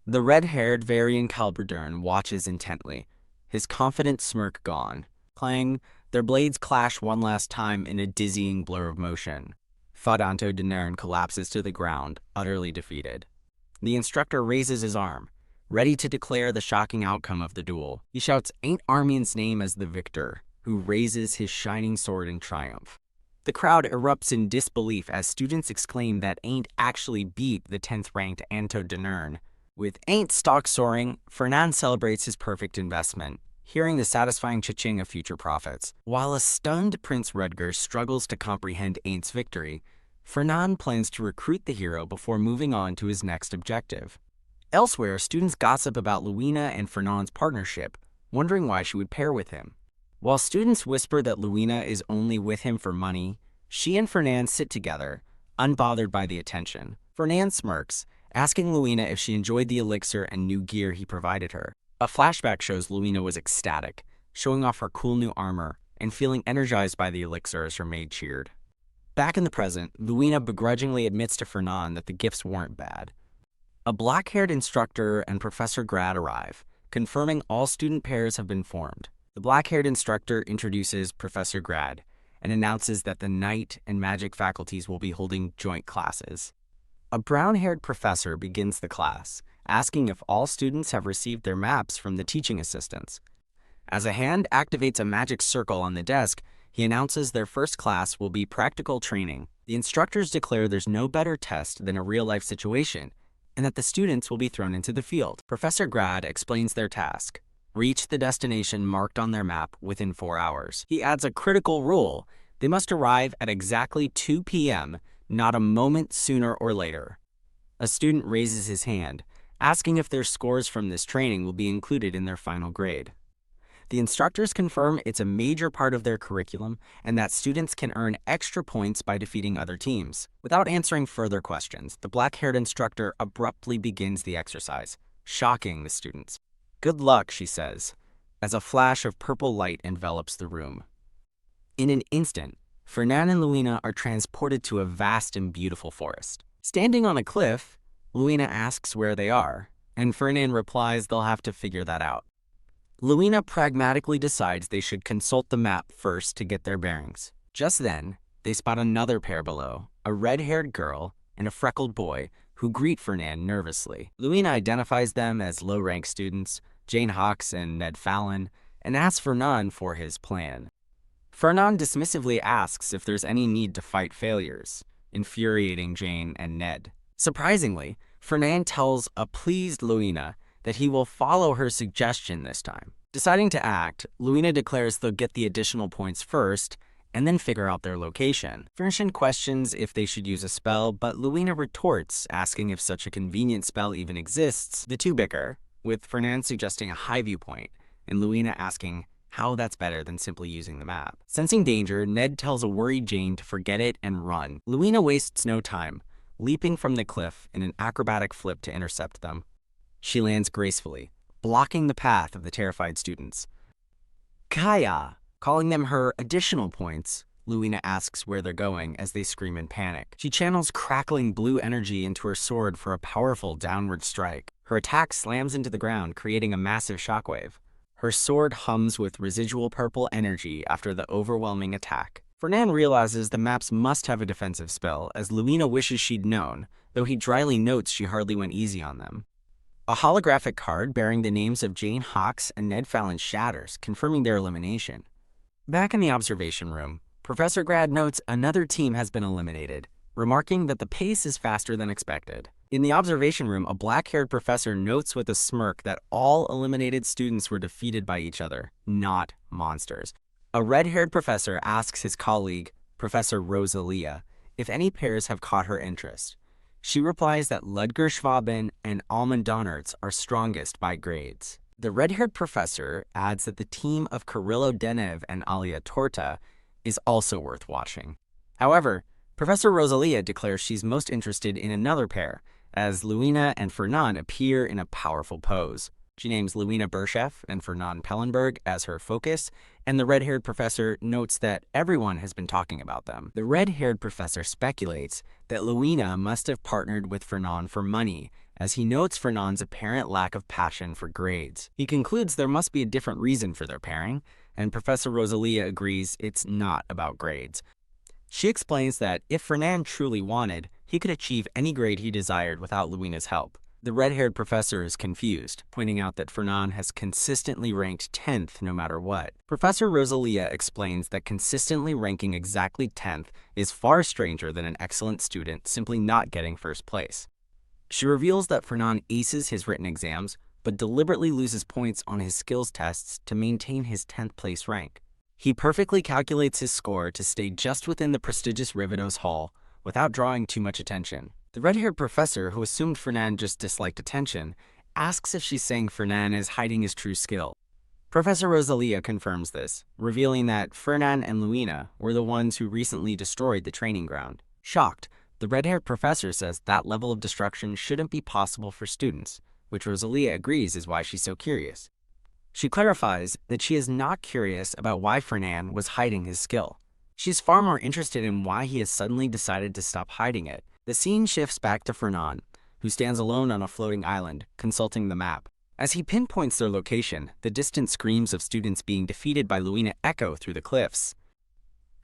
The red-haired Varian Kalbrudern watches intently, his confident smirk gone. Clang, their blades clash one last time in a dizzying blur of motion. Fadanto Denern collapses to the ground, utterly defeated. The instructor raises his arm, ready to declare the shocking outcome of the duel. He shouts Ain't Armin's name as the victor, who raises his shining sword in triumph. The crowd erupts in disbelief as students exclaim that Ain't actually beat the 10th-ranked Anto Denern. With Ain't stock soaring, Fernand celebrates his perfect investment, hearing the satisfying cha-ching of future profits. While a stunned Prince Rudger struggles to comprehend Aint's victory, Fernand plans to recruit the hero before moving on to his next objective. Elsewhere, students gossip about Luina and Fernand's partnership, wondering why she would pair with him. While students whisper that Luina is only with him for money, she and Fernand sit together, unbothered by the attention. Fernand smirks, asking Luina if she enjoyed the elixir and new gear he provided her. A flashback shows Luina was ecstatic, showing off her cool new armor and feeling energized by the elixir as her maid cheered. Back in the present, Luina begrudgingly admits to Fernand that the gifts weren't bad. A black-haired instructor and Professor Grad arrive, confirming all student pairs have been formed. The black-haired instructor introduces Professor Grad and announces that the Night and Magic faculties will be holding joint classes. A brown-haired professor begins the class, asking if all students have received their maps from the teaching assistants. As a hand activates a magic circle on the desk, he announces their first class will be practical training. The instructors declare there's no better test than a real-life situation, and that the students will be thrown into the field. Professor Grad explains their task: reach the destination marked on their map within 4 hours. He adds a critical rule: they must arrive at exactly 2 p.m., not a moment sooner or later. A student raises his hand, asking if their scores from this training will be included in their final grade. The instructors confirm it's a major part of their curriculum and that students can earn extra points by defeating other teams. Without answering further questions, the black-haired instructor abruptly begins the exercise, shocking the students. Good luck, she says, as a flash of purple light envelops the room. In an instant, Fernand and Luina are transported to a vast and beautiful forest. Standing on a cliff, Luina asks where they are, and Fernand replies they'll have to figure that out. Luina pragmatically decides they should consult the map first to get their bearings. Just then, they spot another pair below, a red-haired girl and a freckled boy, who greet Fernand nervously. Luina identifies them as low-rank students, Jane Hawks and Ned Fallon, and asks Fernand for his plan. Fernand dismissively asks if there's any need to fight failures, infuriating Jane and Ned. Surprisingly, Fernand tells a pleased Luina that he will follow her suggestion this time. Deciding to act, Luina declares they'll get the additional points first and then figure out their location. Fernand questions if they should use a spell, but Luina retorts, asking if such a convenient spell even exists. The two bicker, with Fernand suggesting a high viewpoint, and Luina asking how that's better than simply using the map. Sensing danger, Ned tells a worried Jane to forget it and run. Luina wastes no time, leaping from the cliff in an acrobatic flip to intercept them. She lands gracefully, blocking the path of the terrified students. Kaya! Calling them her additional points, Luina asks where they're going as they scream in panic. She channels crackling blue energy into her sword for a powerful downward strike. Her attack slams into the ground, creating a massive shockwave. Her sword hums with residual purple energy after the overwhelming attack. Fernand realizes the maps must have a defensive spell, as Luina wishes she'd known, though he dryly notes she hardly went easy on them. A holographic card bearing the names of Jane Hawks and Ned Fallon shatters, confirming their elimination. Back in the observation room, Professor Grad notes another team has been eliminated, remarking that the pace is faster than expected. In the observation room, a black-haired professor notes with a smirk that all eliminated students were defeated by each other, not monsters. A red-haired professor asks his colleague, Professor Rosalia, if any pairs have caught her interest. She replies that Ludger Schwaben and Almond Donnerts are strongest by grades. The red-haired professor adds that the team of Kirillo Denev and Alia Torta is also worth watching. However, Professor Rosalia declares she's most interested in another pair, as Luina and Fernand appear in a powerful pose. She names Luina Berchef and Fernand Pellenberg as her focus, and the red-haired professor notes that everyone has been talking about them. The red-haired professor speculates that Luina must have partnered with Fernand for money, as he notes Fernand's apparent lack of passion for grades. He concludes there must be a different reason for their pairing, and Professor Rosalia agrees it's not about grades. She explains that if Fernand truly wanted, he could achieve any grade he desired without Luina's help. The red-haired professor is confused, pointing out that Fernand has consistently ranked 10th no matter what. Professor Rosalia explains that consistently ranking exactly 10th is far stranger than an excellent student simply not getting first place. She reveals that Fernand aces his written exams, but deliberately loses points on his skills tests to maintain his 10th place rank. He perfectly calculates his score to stay just within the prestigious Rividos Hall without drawing too much attention. The red-haired professor, who assumed Fernand just disliked attention, asks if she's saying Fernand is hiding his true skill. Professor Rosalia confirms this, revealing that Fernand and Luina were the ones who recently destroyed the training ground. Shocked, the red-haired professor says that level of destruction shouldn't be possible for students, which Rosalia agrees is why she's so curious. She clarifies that she is not curious about why Fernand was hiding his skill. She's far more interested in why he has suddenly decided to stop hiding it. The scene shifts back to Fernand, who stands alone on a floating island, consulting the map. As he pinpoints their location, the distant screams of students being defeated by Luina echo through the cliffs.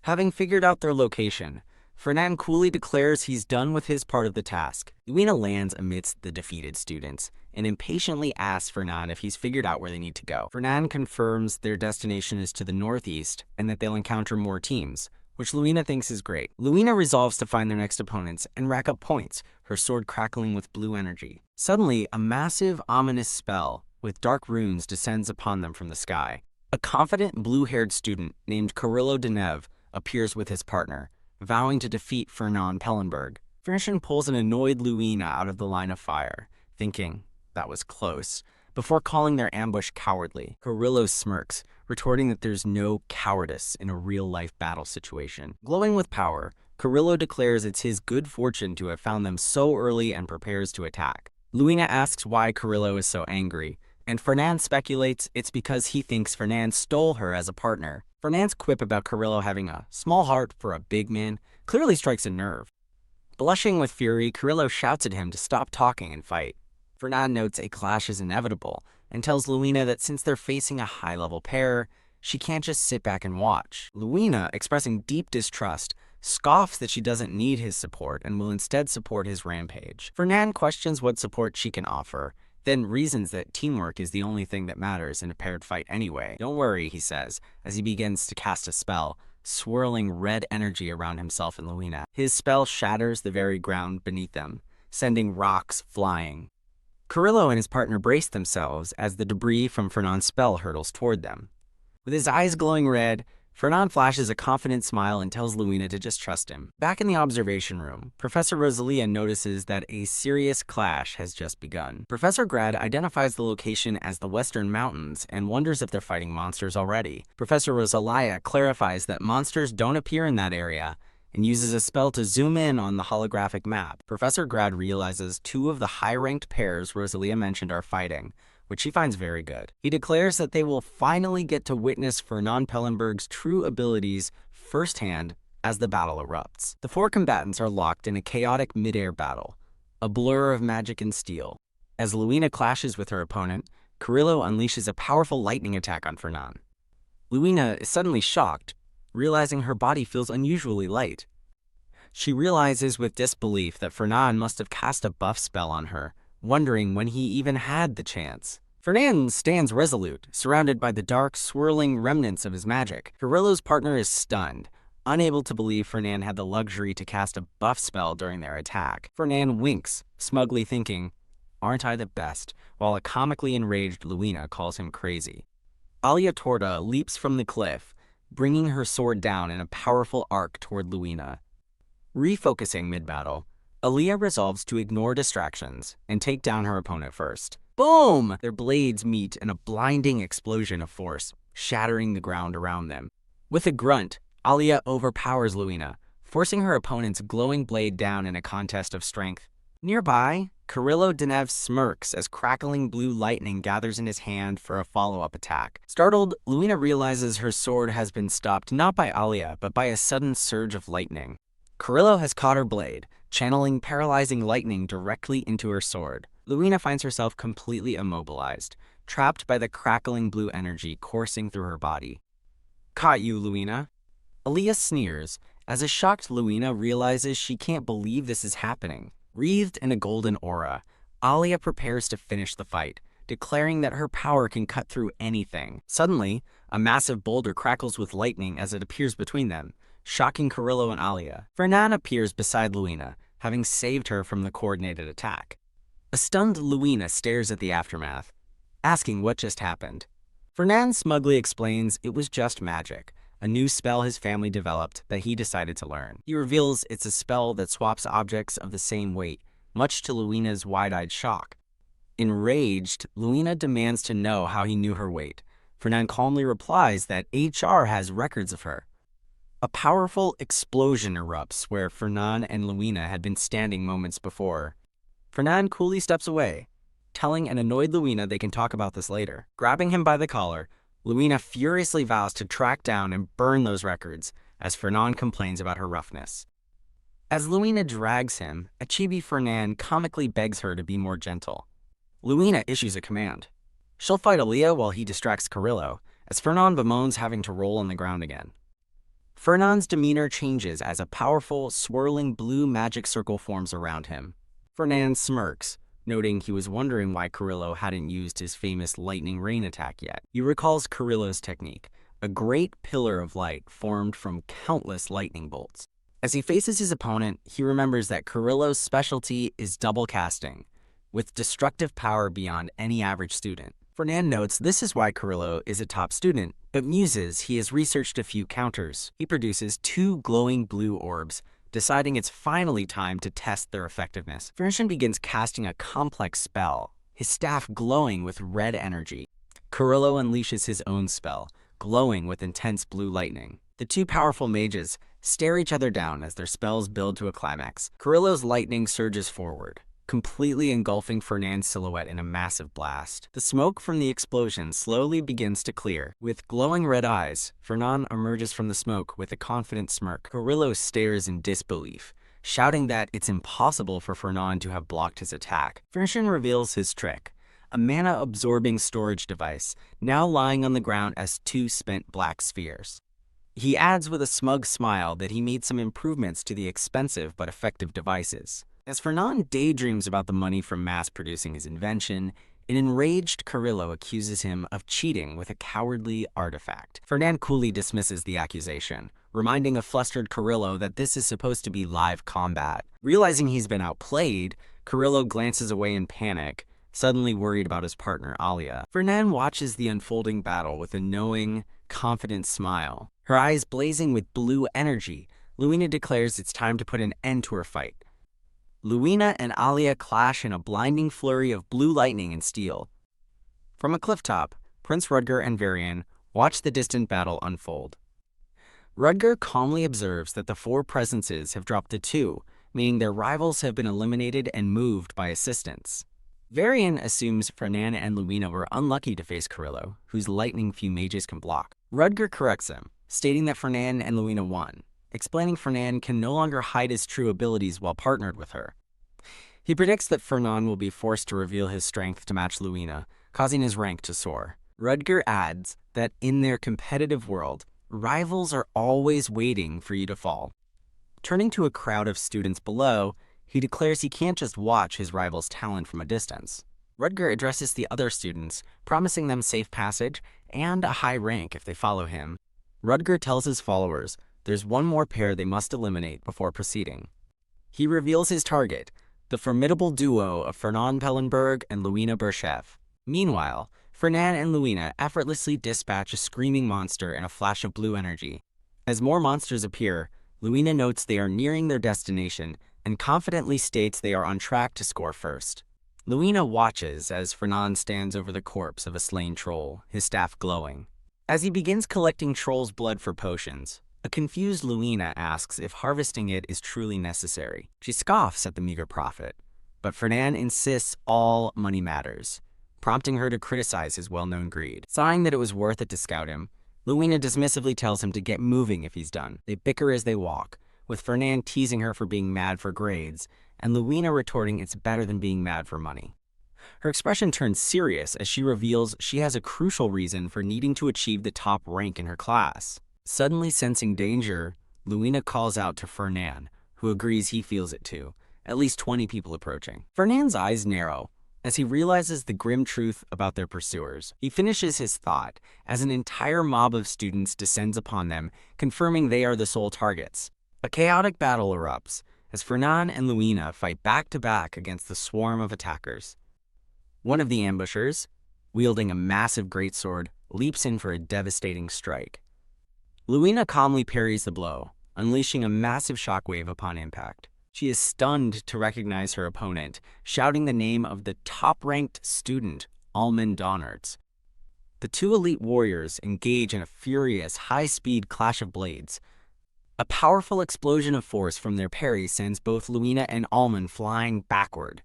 Having figured out their location, Fernand coolly declares he's done with his part of the task. Luina lands amidst the defeated students and impatiently asks Fernand if he's figured out where they need to go. Fernand confirms their destination is to the northeast and that they'll encounter more teams, which Luina thinks is great. Luina resolves to find their next opponents and rack up points, her sword crackling with blue energy. Suddenly, a massive, ominous spell with dark runes descends upon them from the sky. A confident, blue-haired student named Carrillo Deneuve appears with his partner, vowing to defeat Fernand Pellenberg. Fernand pulls an annoyed Luina out of the line of fire, thinking that was close, before calling their ambush cowardly. Carrillo smirks, retorting that there's no cowardice in a real-life battle situation. Glowing with power, Carrillo declares it's his good fortune to have found them so early and prepares to attack. Luina asks why Carrillo is so angry, and Fernand speculates it's because he thinks Fernand stole her as a partner. Fernand's quip about Carrillo having a small heart for a big man clearly strikes a nerve. Blushing with fury, Carrillo shouts at him to stop talking and fight. Fernand notes a clash is inevitable and tells Luina that since they're facing a high-level pair, she can't just sit back and watch. Luina, expressing deep distrust, scoffs that she doesn't need his support and will instead support his rampage. Fernand questions what support she can offer, then reasons that teamwork is the only thing that matters in a paired fight anyway. Don't worry, he says, as he begins to cast a spell, swirling red energy around himself and Luina. His spell shatters the very ground beneath them, sending rocks flying. Carrillo and his partner brace themselves as the debris from Fernand's spell hurtles toward them. With his eyes glowing red, Fernand flashes a confident smile and tells Luina to just trust him. Back in the observation room, Professor Rosalia notices that a serious clash has just begun. Professor Grad identifies the location as the Western Mountains and wonders if they're fighting monsters already. Professor Rosalia clarifies that monsters don't appear in that area and uses a spell to zoom in on the holographic map. Professor Grad realizes two of the high-ranked pairs Rosalia mentioned are fighting, which he finds very good. He declares that they will finally get to witness Fernand Pellenberg's true abilities firsthand as the battle erupts. The four combatants are locked in a chaotic mid-air battle, a blur of magic and steel. As Luina clashes with her opponent, Carrillo unleashes a powerful lightning attack on Fernand. Luina is suddenly shocked, realizing her body feels unusually light. She realizes with disbelief that Fernand must have cast a buff spell on her, wondering when he even had the chance. Fernand stands resolute, surrounded by the dark, swirling remnants of his magic. Carrillo's partner is stunned, unable to believe Fernand had the luxury to cast a buff spell during their attack. Fernand winks, smugly thinking, "Aren't I the best?" while a comically enraged Luina calls him crazy. Alia Torta leaps from the cliff, bringing her sword down in a powerful arc toward Luina. Refocusing mid-battle, Alia resolves to ignore distractions and take down her opponent first. Boom! Their blades meet in a blinding explosion of force, shattering the ground around them. With a grunt, Alia overpowers Luina, forcing her opponent's glowing blade down in a contest of strength. Nearby, Carrillo Deneuve smirks as crackling blue lightning gathers in his hand for a follow-up attack. Startled, Luina realizes her sword has been stopped not by Alia, but by a sudden surge of lightning. Carrillo has caught her blade, channeling paralyzing lightning directly into her sword. Luina finds herself completely immobilized, trapped by the crackling blue energy coursing through her body. "Caught you, Luina." Alia sneers as a shocked Luina realizes she can't believe this is happening. Wreathed in a golden aura, Alia prepares to finish the fight, declaring that her power can cut through anything. Suddenly, a massive boulder crackles with lightning as it appears between them, shocking Carrillo and Alia. Fernan appears beside Luina, having saved her from the coordinated attack. A stunned Luina stares at the aftermath, asking what just happened. Fernan smugly explains it was just magic, a new spell his family developed that he decided to learn. He reveals it's a spell that swaps objects of the same weight, much to Luina's wide-eyed shock. Enraged, Luina demands to know how he knew her weight. Fernan calmly replies that HR has records of her. A powerful explosion erupts where Fernan and Luina had been standing moments before. Fernan coolly steps away, telling an annoyed Luina they can talk about this later. Grabbing him by the collar, Luina furiously vows to track down and burn those records, as Fernan complains about her roughness. As Luina drags him, a chibi Fernan comically begs her to be more gentle. Luina issues a command. She'll fight Alia while he distracts Carrillo, as Fernan bemoans having to roll on the ground again. Fernan's demeanor changes as a powerful, swirling blue magic circle forms around him. Fernan smirks, noting he was wondering why Carrillo hadn't used his famous lightning rain attack yet. He recalls Carrillo's technique, a great pillar of light formed from countless lightning bolts. As he faces his opponent, he remembers that Carrillo's specialty is double casting, with destructive power beyond any average student. Fernan notes this is why Carrillo is a top student, but muses he has researched a few counters. He produces 2 glowing blue orbs, deciding it's finally time to test their effectiveness. Fernan begins casting a complex spell, his staff glowing with red energy. Carrillo unleashes his own spell, glowing with intense blue lightning. The 2 powerful mages stare each other down as their spells build to a climax. Carrillo's lightning surges forward, completely engulfing Fernan's silhouette in a massive blast. The smoke from the explosion slowly begins to clear. With glowing red eyes, Fernan emerges from the smoke with a confident smirk. Carrillo stares in disbelief, shouting that it's impossible for Fernan to have blocked his attack. Fernan reveals his trick, a mana-absorbing storage device, now lying on the ground as 2 spent black spheres. He adds with a smug smile that he made some improvements to the expensive but effective devices. As Fernan daydreams about the money from mass-producing his invention, an enraged Carrillo accuses him of cheating with a cowardly artifact. Fernan coolly dismisses the accusation, reminding a flustered Carrillo that this is supposed to be live combat. Realizing he's been outplayed, Carrillo glances away in panic, suddenly worried about his partner, Alia. Fernan watches the unfolding battle with a knowing, confident smile. Her eyes blazing with blue energy, Luina declares it's time to put an end to her fight. Luina and Alia clash in a blinding flurry of blue lightning and steel. From a clifftop, Prince Rudger and Varian watch the distant battle unfold. Rudger calmly observes that the 4 presences have dropped to 2, meaning their rivals have been eliminated and moved by assistance. Varian assumes Fernan and Luina were unlucky to face Carrillo, whose lightning few mages can block. Rudger corrects him, stating that Fernan and Luina won, explaining Fernan can no longer hide his true abilities while partnered with her. He predicts that Fernan will be forced to reveal his strength to match Luina, causing his rank to soar. Rudger adds that in their competitive world, rivals are always waiting for you to fall. Turning to a crowd of students below, he declares he can't just watch his rival's talent from a distance. Rudger addresses the other students, promising them safe passage and a high rank if they follow him. Rudger tells his followers there's one more pair they must eliminate before proceeding. He reveals his target, the formidable duo of Fernan Pellenberg and Luina Berchev. Meanwhile, Fernan and Luina effortlessly dispatch a screaming monster in a flash of blue energy. As more monsters appear, Luina notes they are nearing their destination and confidently states they are on track to score first. Luina watches as Fernan stands over the corpse of a slain troll, his staff glowing. As he begins collecting troll's blood for potions, a confused Luina asks if harvesting it is truly necessary. She scoffs at the meager profit, but Fernan insists all money matters, prompting her to criticize his well-known greed. Sighing that it was worth it to scout him, Luina dismissively tells him to get moving if he's done. They bicker as they walk, with Fernan teasing her for being mad for grades, and Luina retorting it's better than being mad for money. Her expression turns serious as she reveals she has a crucial reason for needing to achieve the top rank in her class. Suddenly sensing danger, Luina calls out to Fernan, who agrees he feels it too. At least 20 people approaching. Fernan's eyes narrow as he realizes the grim truth about their pursuers. He finishes his thought as an entire mob of students descends upon them, confirming they are the sole targets. A chaotic battle erupts as Fernan and Luina fight back-to-back against the swarm of attackers. One of the ambushers, wielding a massive greatsword, leaps in for a devastating strike. Luina calmly parries the blow, unleashing a massive shockwave upon impact. She is stunned to recognize her opponent, shouting the name of the top-ranked student, Almond Donards. The two elite warriors engage in a furious, high-speed clash of blades. A powerful explosion of force from their parry sends both Luina and Almond flying backward.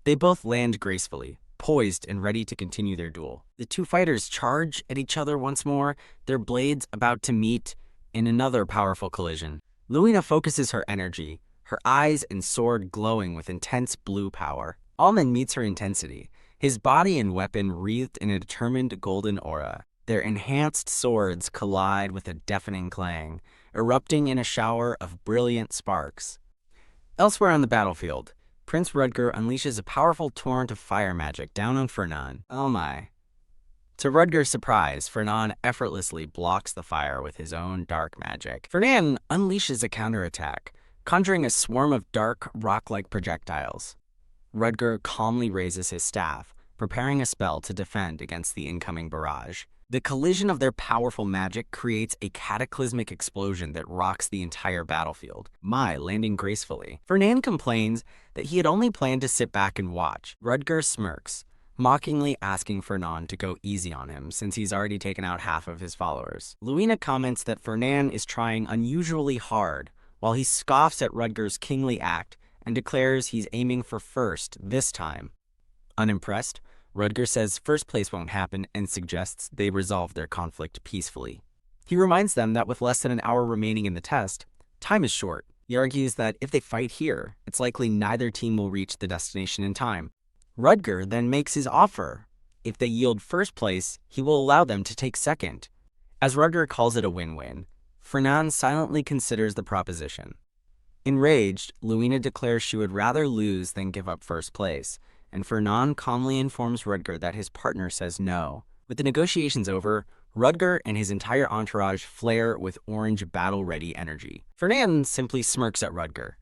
They both land gracefully, poised and ready to continue their duel. The two fighters charge at each other once more, their blades about to meet in another powerful collision. Luina focuses her energy, her eyes and sword glowing with intense blue power. Almond meets her intensity, his body and weapon wreathed in a determined golden aura. Their enhanced swords collide with a deafening clang, erupting in a shower of brilliant sparks. Elsewhere on the battlefield, Prince Rutger unleashes a powerful torrent of fire magic down on Fernan. Oh my. To Rutger's surprise, Fernan effortlessly blocks the fire with his own dark magic. Fernan unleashes a counterattack, conjuring a swarm of dark, rock-like projectiles. Rutger calmly raises his staff, preparing a spell to defend against the incoming barrage. The collision of their powerful magic creates a cataclysmic explosion that rocks the entire battlefield, Mai landing gracefully. Fernan complains that he had only planned to sit back and watch. Rutger smirks, mockingly asking Fernan to go easy on him since he's already taken out half of his followers. Luina comments that Fernan is trying unusually hard, while he scoffs at Rutger's kingly act and declares he's aiming for first this time. Unimpressed, Rutger says first place won't happen and suggests they resolve their conflict peacefully. He reminds them that with less than an hour remaining in the test, time is short. He argues that if they fight here, it's likely neither team will reach the destination in time. Rutger then makes his offer. If they yield first place, he will allow them to take second. As Rutger calls it a win-win, Fernan silently considers the proposition. Enraged, Luina declares she would rather lose than give up first place, and Fernan calmly informs Rutger that his partner says no. With the negotiations over, Rutger and his entire entourage flare with orange battle-ready energy. Fernan simply smirks at Rutger,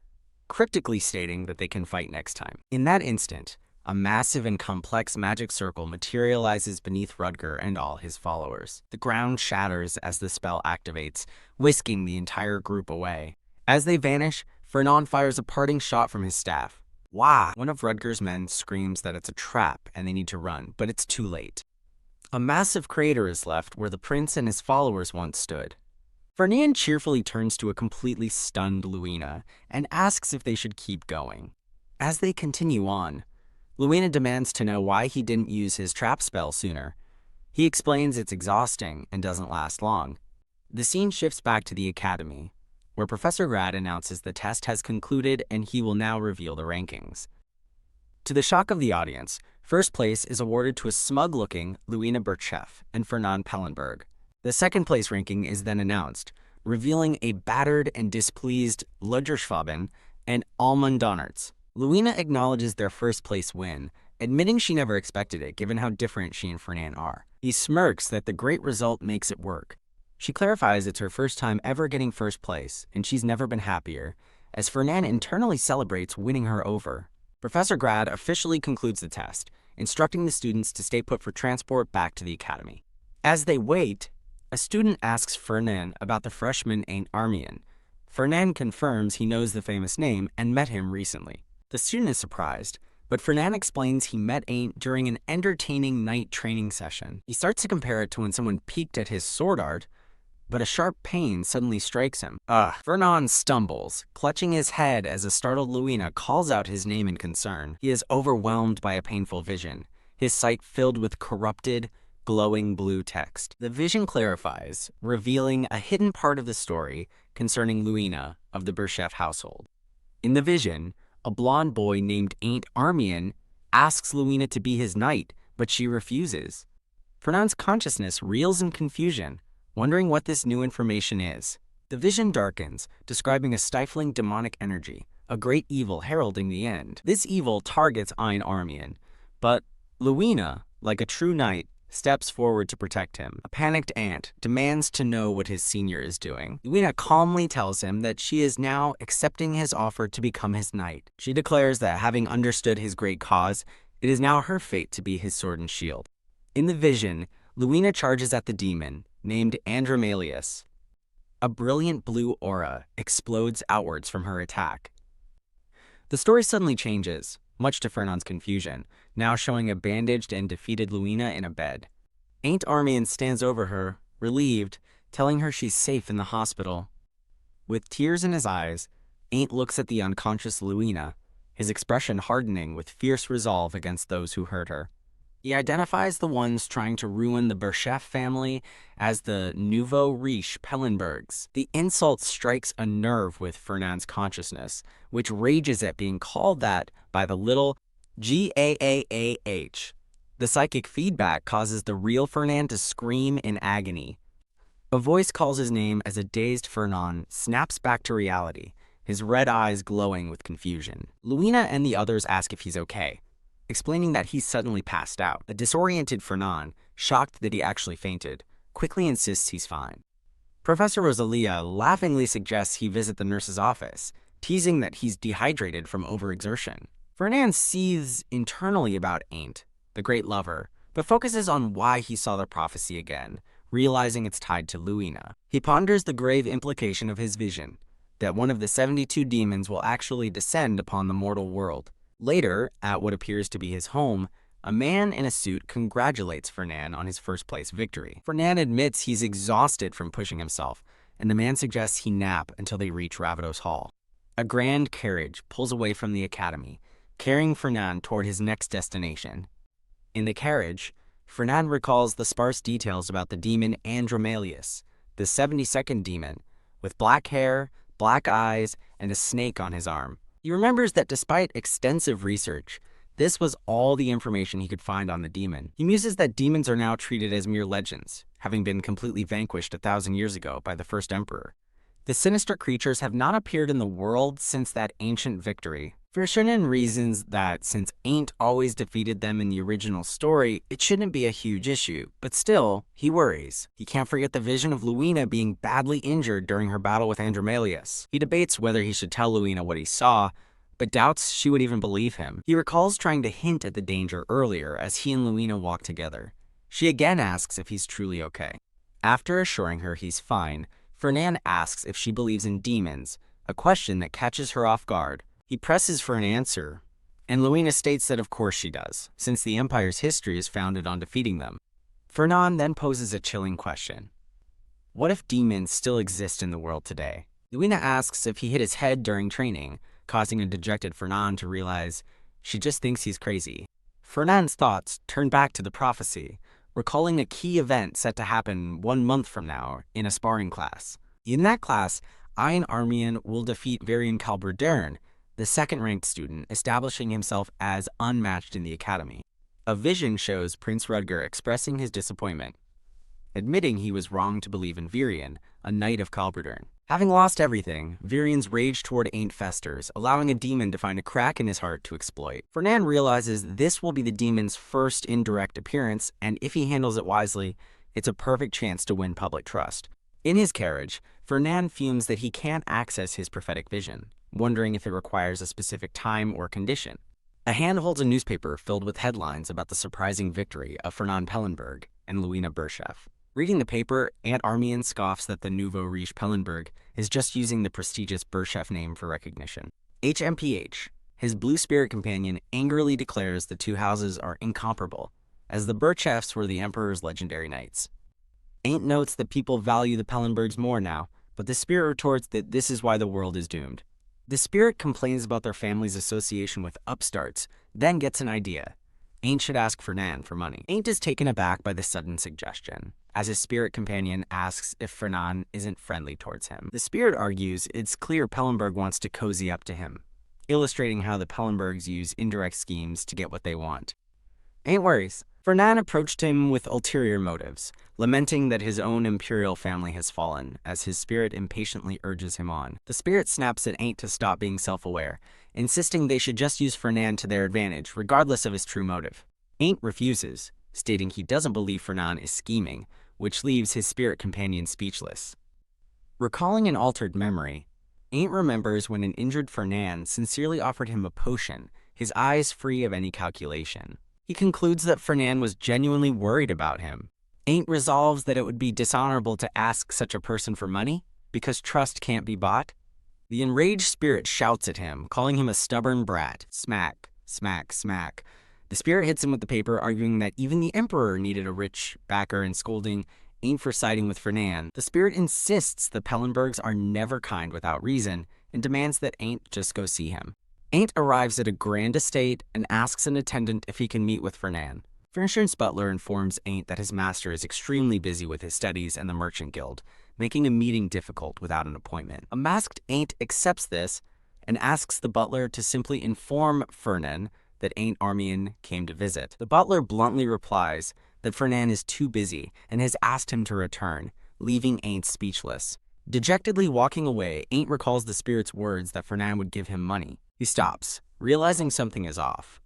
cryptically stating that they can fight next time. In that instant, a massive and complex magic circle materializes beneath Rutger and all his followers. The ground shatters as the spell activates, whisking the entire group away. As they vanish, Fernan fires a parting shot from his staff. Wah! One of Rutger's men screams that it's a trap and they need to run, but it's too late. A massive crater is left where the prince and his followers once stood. Fernan cheerfully turns to a completely stunned Luina and asks if they should keep going. As they continue on, Luina demands to know why he didn't use his trap spell sooner. He explains it's exhausting and doesn't last long. The scene shifts back to the academy, where Professor Grad announces the test has concluded and he will now reveal the rankings. To the shock of the audience, first place is awarded to a smug-looking Luina Berchev and Fernan Pellenberg. The second place ranking is then announced, revealing a battered and displeased Ludgerschwaben and Almond Donards. Luina acknowledges their first place win, admitting she never expected it given how different she and Fernan are. He smirks that the great result makes it work. She clarifies it's her first time ever getting first place, and she's never been happier, as Fernan internally celebrates winning her over. Professor Grad officially concludes the test, instructing the students to stay put for transport back to the academy. As they wait, a student asks Fernan about the freshman Ain't Armian. Fernan confirms he knows the famous name and met him recently. The student is surprised, but Fernan explains he met Ain't during an entertaining night training session. He starts to compare it to when someone peeked at his sword art, but a sharp pain suddenly strikes him. Fernan stumbles, clutching his head as a startled Luina calls out his name in concern. He is overwhelmed by a painful vision, his sight filled with corrupted, glowing blue text. The vision clarifies, revealing a hidden part of the story concerning Luina of the Berchev household. In the vision, a blonde boy named Ain't Armian asks Luina to be his knight, but she refuses. Fernan's consciousness reels in confusion, wondering what this new information is. The vision darkens, describing a stifling demonic energy, a great evil heralding the end. This evil targets Ein Armian, but Luina, like a true knight, steps forward to protect him. A panicked aunt demands to know what his senior is doing. Luina calmly tells him that she is now accepting his offer to become his knight. She declares that having understood his great cause, it is now her fate to be his sword and shield. In the vision, Luina charges at the demon, named Andromalius. A brilliant blue aura explodes outwards from her attack. The story suddenly changes, much to Fernand's confusion, now showing a bandaged and defeated Luina in a bed. Aunt Armian stands over her, relieved, telling her she's safe in the hospital. With tears in his eyes, Aunt looks at the unconscious Luina, his expression hardening with fierce resolve against those who hurt her. He identifies the ones trying to ruin the Berchef family as the nouveau riche Pellenbergs. The insult strikes a nerve with Fernand's consciousness, which rages at being called that by the little Gaah. The psychic feedback causes the real Fernand to scream in agony. A voice calls his name as a dazed Fernand snaps back to reality, his red eyes glowing with confusion. Luina and the others ask if he's okay, explaining that he's suddenly passed out. A disoriented Fernand, shocked that he actually fainted, quickly insists he's fine. Professor Rosalia laughingly suggests he visit the nurse's office, teasing that he's dehydrated from overexertion. Fernand seethes internally about Aunt, the great lover, but focuses on why he saw the prophecy again, realizing it's tied to Luina. He ponders the grave implication of his vision, that one of the 72 demons will actually descend upon the mortal world. Later, at what appears to be his home, a man in a suit congratulates Fernand on his first-place victory. Fernand admits he's exhausted from pushing himself, and the man suggests he nap until they reach Ravados Hall. A grand carriage pulls away from the academy, carrying Fernand toward his next destination. In the carriage, Fernand recalls the sparse details about the demon Andromalius, the 72nd demon, with black hair, black eyes, and a snake on his arm. He remembers that despite extensive research, this was all the information he could find on the demon. He muses that demons are now treated as mere legends, having been completely vanquished 1,000 years ago by the first emperor. The sinister creatures have not appeared in the world since that ancient victory. Fernand reasons that since Aunt always defeated them in the original story, it shouldn't be a huge issue, but still, he worries. He can't forget the vision of Luina being badly injured during her battle with Andromalius. He debates whether he should tell Luina what he saw, but doubts she would even believe him. He recalls trying to hint at the danger earlier as he and Luina walk together. She again asks if he's truly okay. After assuring her he's fine, Fernand asks if she believes in demons, a question that catches her off guard. He presses for an answer, and Luina states that of course she does, since the Empire's history is founded on defeating them. Fernand then poses a chilling question. What if demons still exist in the world today? Luina asks if he hit his head during training, causing a dejected Fernand to realize she just thinks he's crazy. Fernand's thoughts turn back to the prophecy, recalling a key event set to happen 1 month from now in a sparring class. In that class, Ein Armian will defeat Varian Kalberdern, the second-ranked student, establishing himself as unmatched in the academy. A vision shows Prince Rudger expressing his disappointment, admitting he was wrong to believe in Varian, a knight of Kalberdern. Having lost everything, Varian's rage toward Aunt festers, allowing a demon to find a crack in his heart to exploit. Fernand realizes this will be the demon's first indirect appearance, and if he handles it wisely, it's a perfect chance to win public trust. In his carriage, Fernand fumes that he can't access his prophetic vision, wondering if it requires a specific time or condition. A hand holds a newspaper filled with headlines about the surprising victory of Fernand Pellenberg and Luina Berchef. Reading the paper, Aunt Armian scoffs that the nouveau riche Pellenberg is just using the prestigious Berchef name for recognition. HMPH, his blue spirit companion, angrily declares the two houses are incomparable, as the Berchefs were the Emperor's legendary knights. Aunt notes that people value the Pellenbergs more now, but the spirit retorts that this is why the world is doomed. The spirit complains about their family's association with upstarts, then gets an idea. Aunt should ask Fernand for money. Aunt is taken aback by the sudden suggestion, as his spirit companion asks if Fernand isn't friendly towards him. The spirit argues it's clear Pellenberg wants to cozy up to him, illustrating how the Pellenbergs use indirect schemes to get what they want. Aunt worries, Fernan approached him with ulterior motives, lamenting that his own imperial family has fallen, as his spirit impatiently urges him on. The spirit snaps at Ain't to stop being self-aware, insisting they should just use Fernan to their advantage, regardless of his true motive. Ain't refuses, stating he doesn't believe Fernan is scheming, which leaves his spirit companion speechless. Recalling an altered memory, Ain't remembers when an injured Fernan sincerely offered him a potion, his eyes free of any calculation. He concludes that Fernan was genuinely worried about him. Ain't resolves that it would be dishonorable to ask such a person for money, because trust can't be bought. The enraged spirit shouts at him, calling him a stubborn brat. Smack, smack, smack. The spirit hits him with the paper, arguing that even the emperor needed a rich backer and scolding Ain't for siding with Fernan. The spirit insists the Pellenbergs are never kind without reason and demands that Ain't just go see him. Ain't arrives at a grand estate and asks an attendant if he can meet with Fernan. Furnishers' butler informs Ain't that his master is extremely busy with his studies and the merchant guild, making a meeting difficult without an appointment. A masked Ain't accepts this and asks the butler to simply inform Fernan that Ain't Armian came to visit. The butler bluntly replies that Fernan is too busy and has asked him to return, leaving Ain't speechless. Dejectedly walking away, Ain't recalls the spirit's words that Fernan would give him money. He stops, realizing something is off.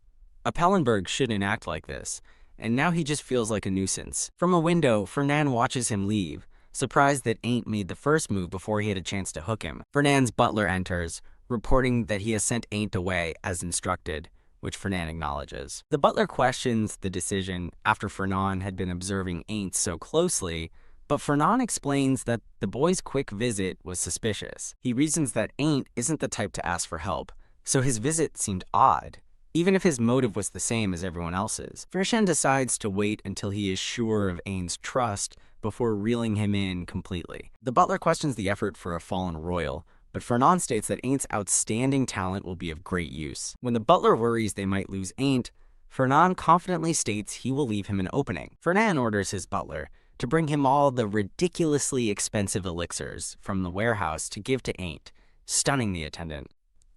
A Pellenberg shouldn't act like this, and now he just feels like a nuisance. From a window, Fernan watches him leave, surprised that Ain't made the first move before he had a chance to hook him. Fernan's butler enters, reporting that he has sent Ain't away as instructed, which Fernan acknowledges. The butler questions the decision after Fernan had been observing Ain't so closely, but Fernan explains that the boy's quick visit was suspicious. He reasons that Ain't isn't the type to ask for help, so his visit seemed odd, even if his motive was the same as everyone else's. Fernan decides to wait until he is sure of Ain's trust before reeling him in completely. The butler questions the effort for a fallen royal, but Fernan states that Ain's outstanding talent will be of great use. When the butler worries they might lose Ain't, Fernan confidently states he will leave him an opening. Fernan orders his butler to bring him all the ridiculously expensive elixirs from the warehouse to give to Ain't, stunning the attendant.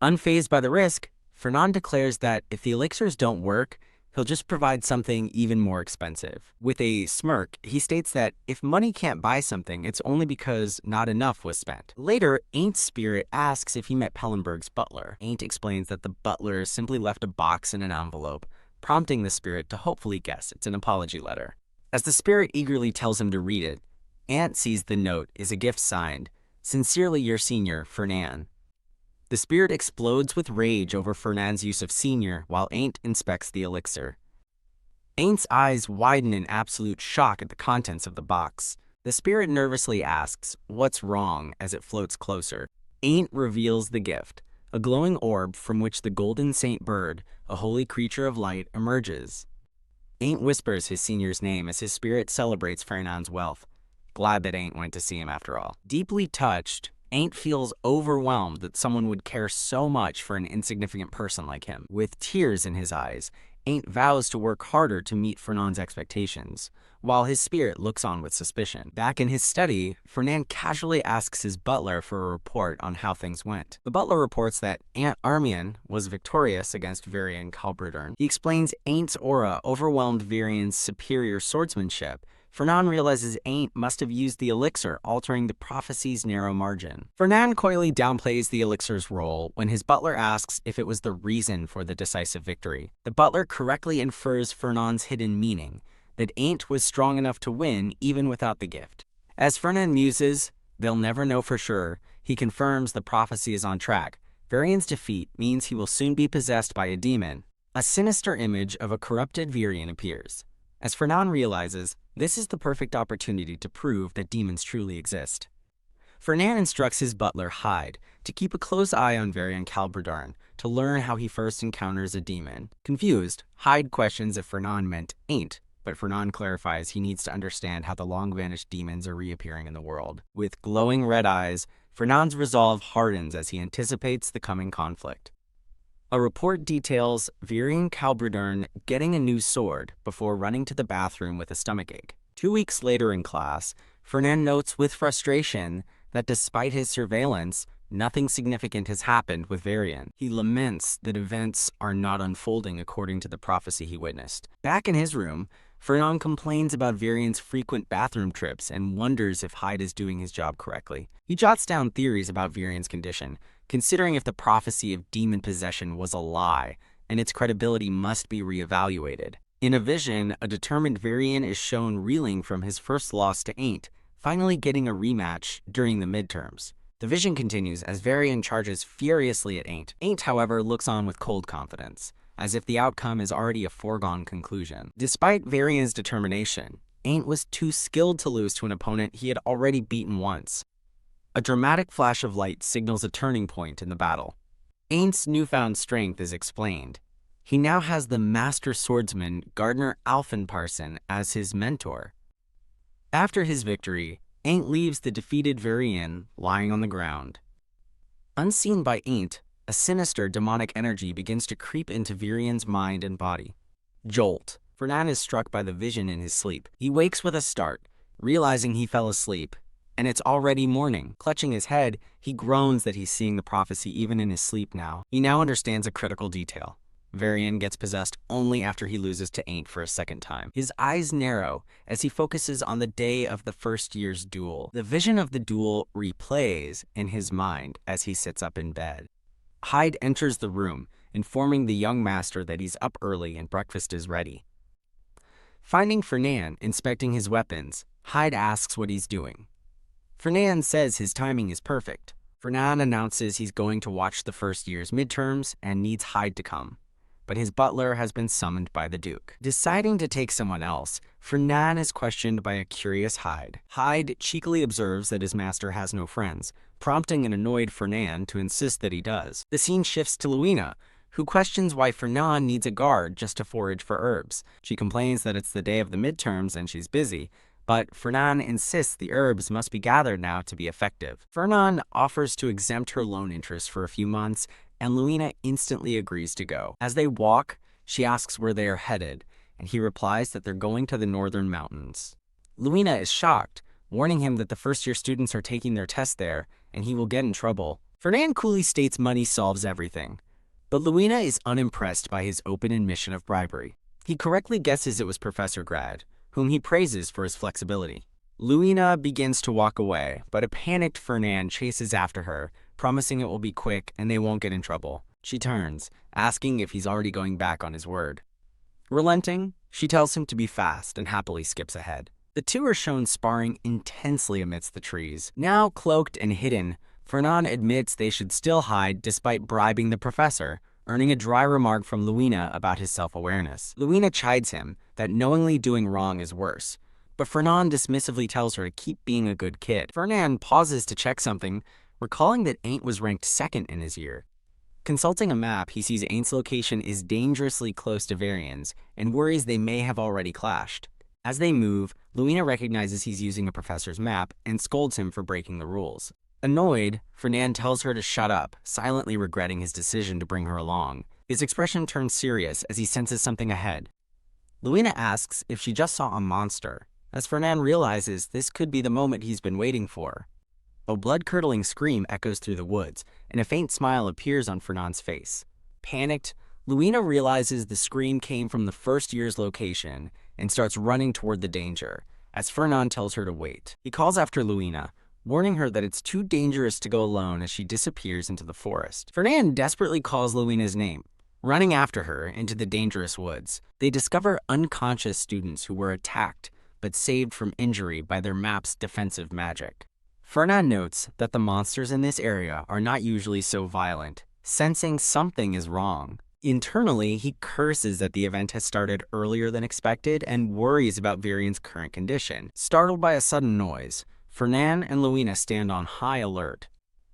Unfazed by the risk, Fernan declares that if the elixirs don't work, he'll just provide something even more expensive. With a smirk, he states that if money can't buy something, it's only because not enough was spent. Later, Aint's spirit asks if he met Pellenberg's butler. Ain't explains that the butler simply left a box in an envelope, prompting the spirit to hopefully guess it's an apology letter. As the spirit eagerly tells him to read it, Ain't sees the note is a gift signed, "Sincerely your senior, Fernan." The spirit explodes with rage over Fernan's use of senior while Ain't inspects the elixir. Aint's eyes widen in absolute shock at the contents of the box. The spirit nervously asks what's wrong as it floats closer. Ain't reveals the gift, a glowing orb from which the golden saint bird, a holy creature of light, emerges. Ain't whispers his senior's name as his spirit celebrates Fernan's wealth, glad that Ain't went to see him after all. Deeply touched, Ain't feels overwhelmed that someone would care so much for an insignificant person like him. With tears in his eyes, Ain't vows to work harder to meet Fernan's expectations, while his spirit looks on with suspicion. Back in his study, Fernan casually asks his butler for a report on how things went. The butler reports that Aunt Armian was victorious against Varian Calberdern. He explains Aint's aura overwhelmed Varian's superior swordsmanship. Fernan realizes Ain't must have used the elixir, altering the prophecy's narrow margin. Fernan coyly downplays the elixir's role when his butler asks if it was the reason for the decisive victory. The butler correctly infers Fernan's hidden meaning, that Ain't was strong enough to win even without the gift. As Fernan muses, they'll never know for sure, he confirms the prophecy is on track. Varian's defeat means he will soon be possessed by a demon. A sinister image of a corrupted Varian appears. As Fernan realizes, this is the perfect opportunity to prove that demons truly exist. Fernan instructs his butler, Hyde, to keep a close eye on Varian Calberdern to learn how he first encounters a demon. Confused, Hyde questions if Fernan meant Ain't, but Fernan clarifies he needs to understand how the long-vanished demons are reappearing in the world. With glowing red eyes, Fernan's resolve hardens as he anticipates the coming conflict. A report details Varian Calberdern getting a new sword before running to the bathroom with a stomachache. 2 weeks later in class, Fernan notes with frustration that despite his surveillance, nothing significant has happened with Varian. He laments that events are not unfolding according to the prophecy he witnessed. Back in his room, Fernand complains about Varian's frequent bathroom trips and wonders if Hyde is doing his job correctly. He jots down theories about Varian's condition, considering if the prophecy of demon possession was a lie, and its credibility must be reevaluated. In a vision, a determined Varian is shown reeling from his first loss to Ain't, finally getting a rematch during the midterms. The vision continues as Varian charges furiously at Ain't. Ain't, however, looks on with cold confidence, as if the outcome is already a foregone conclusion. Despite Varian's determination, Ain't was too skilled to lose to an opponent he had already beaten once. A dramatic flash of light signals a turning point in the battle. Ain't's newfound strength is explained. He now has the master swordsman Gardner Alphenparson as his mentor. After his victory, Ain't leaves the defeated Varian lying on the ground. Unseen by Ain't, a sinister demonic energy begins to creep into Varian's mind and body. Jolt. Fernand is struck by the vision in his sleep. He wakes with a start, realizing he fell asleep, and it's already morning. Clutching his head, he groans that he's seeing the prophecy even in his sleep now. He now understands a critical detail. Varian gets possessed only after he loses to Ain't for a second time. His eyes narrow as he focuses on the day of the first year's duel. The vision of the duel replays in his mind as he sits up in bed. Hyde enters the room, informing the young master that he's up early and breakfast is ready. Finding Fernand inspecting his weapons, Hyde asks what he's doing. Fernand says his timing is perfect. Fernand announces he's going to watch the first year's midterms and needs Hyde to come, but his butler has been summoned by the Duke. Deciding to take someone else, Fernand is questioned by a curious Hyde. Hyde cheekily observes that his master has no friends, prompting an annoyed Fernand to insist that he does. The scene shifts to Luina, who questions why Fernand needs a guard just to forage for herbs. She complains that it's the day of the midterms and she's busy, but Fernand insists the herbs must be gathered now to be effective. Fernand offers to exempt her loan interest for a few months, and Luina instantly agrees to go. As they walk, she asks where they are headed, and he replies that they're going to the northern mountains. Luina is shocked, warning him that the first-year students are taking their test there, and he will get in trouble. Fernand coolly states money solves everything, but Luina is unimpressed by his open admission of bribery. He correctly guesses it was Professor Grad, whom he praises for his flexibility. Luina begins to walk away, but a panicked Fernand chases after her, promising it will be quick and they won't get in trouble. She turns, asking if he's already going back on his word. Relenting, she tells him to be fast and happily skips ahead. The two are shown sparring intensely amidst the trees. Now cloaked and hidden, Fernand admits they should still hide despite bribing the professor, earning a dry remark from Luina about his self-awareness. Luina chides him that knowingly doing wrong is worse, but Fernand dismissively tells her to keep being a good kid. Fernand pauses to check something, recalling that Ain't was ranked second in his year. Consulting a map, he sees Ain't's location is dangerously close to Varian's and worries they may have already clashed. As they move, Luina recognizes he's using a professor's map and scolds him for breaking the rules. Annoyed, Fernand tells her to shut up, silently regretting his decision to bring her along. His expression turns serious as he senses something ahead. Luina asks if she just saw a monster, as Fernand realizes this could be the moment he's been waiting for. A blood-curdling scream echoes through the woods, and a faint smile appears on Fernand's face. Panicked, Luina realizes the scream came from the first year's location and starts running toward the danger, as Fernand tells her to wait. He calls after Luina, warning her that it's too dangerous to go alone as she disappears into the forest. Fernand desperately calls Luina's name, running after her into the dangerous woods. They discover unconscious students who were attacked but saved from injury by their map's defensive magic. Fernand notes that the monsters in this area are not usually so violent, sensing something is wrong. Internally, he curses that the event has started earlier than expected and worries about Varian's current condition. Startled by a sudden noise, Fernand and Luina stand on high alert.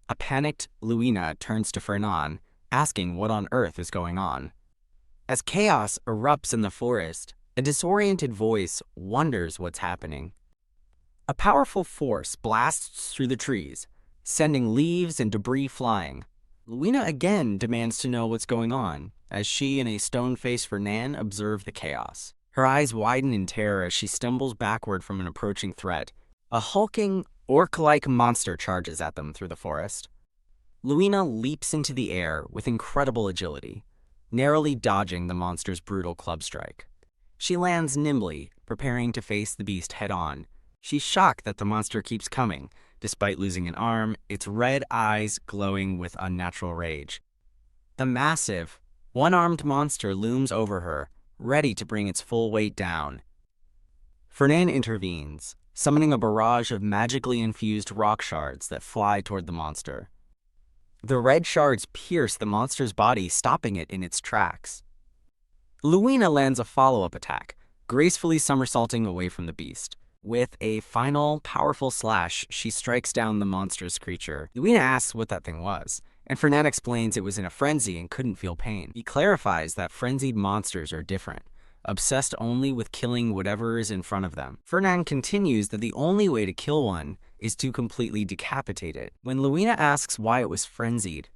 A panicked Luina turns to Fernand, asking what on earth is going on. As chaos erupts in the forest, a disoriented voice wonders what's happening. A powerful force blasts through the trees, sending leaves and debris flying. Luina again demands to know what's going on, as she and a stone-faced Fernand observe the chaos. Her eyes widen in terror as she stumbles backward from an approaching threat. A hulking, orc-like monster charges at them through the forest. Luina leaps into the air with incredible agility, narrowly dodging the monster's brutal club strike. She lands nimbly, preparing to face the beast head-on. She's shocked that the monster keeps coming, despite losing an arm, its red eyes glowing with unnatural rage. The massive, one-armed monster looms over her, ready to bring its full weight down. Fernan intervenes, summoning a barrage of magically infused rock shards that fly toward the monster. The red shards pierce the monster's body, stopping it in its tracks. Luina lands a follow-up attack, gracefully somersaulting away from the beast. With a final, powerful slash, she strikes down the monstrous creature. Luina asks what that thing was, and Fernan explains it was in a frenzy and couldn't feel pain. He clarifies that frenzied monsters are different, obsessed only with killing whatever is in front of them. Fernan continues that the only way to kill one is to completely decapitate it. When Luina asks why it was frenzied,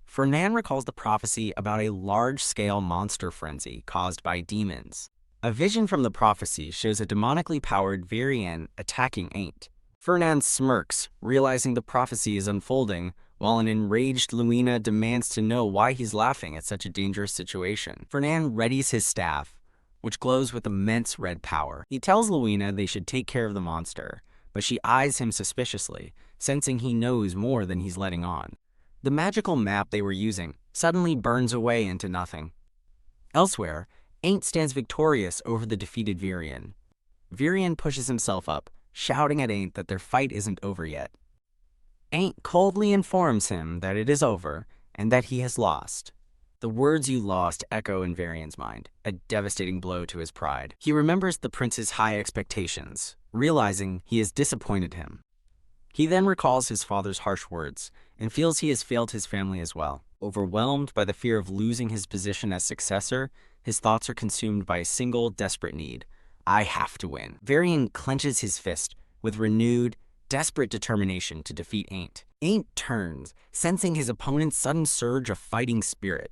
Fernan recalls the prophecy about a large-scale monster frenzy caused by demons. A vision from the prophecy shows a demonically powered Varian attacking Ain't. Fernan smirks, realizing the prophecy is unfolding, while an enraged Luina demands to know why he's laughing at such a dangerous situation. Fernan readies his staff, which glows with immense red power. He tells Luina they should take care of the monster, but she eyes him suspiciously, sensing he knows more than he's letting on. The magical map they were using suddenly burns away into nothing. Elsewhere, Ain't stands victorious over the defeated Varian. Varian pushes himself up, shouting at Ain't that their fight isn't over yet. Ain't coldly informs him that it is over and that he has lost. The words "you lost" echo in Varian's mind, a devastating blow to his pride. He remembers the prince's high expectations, realizing he has disappointed him. He then recalls his father's harsh words and feels he has failed his family as well. Overwhelmed by the fear of losing his position as successor, his thoughts are consumed by a single, desperate need. I have to win. Varian clenches his fist with renewed, desperate determination to defeat Ain't. Ain't turns, sensing his opponent's sudden surge of fighting spirit.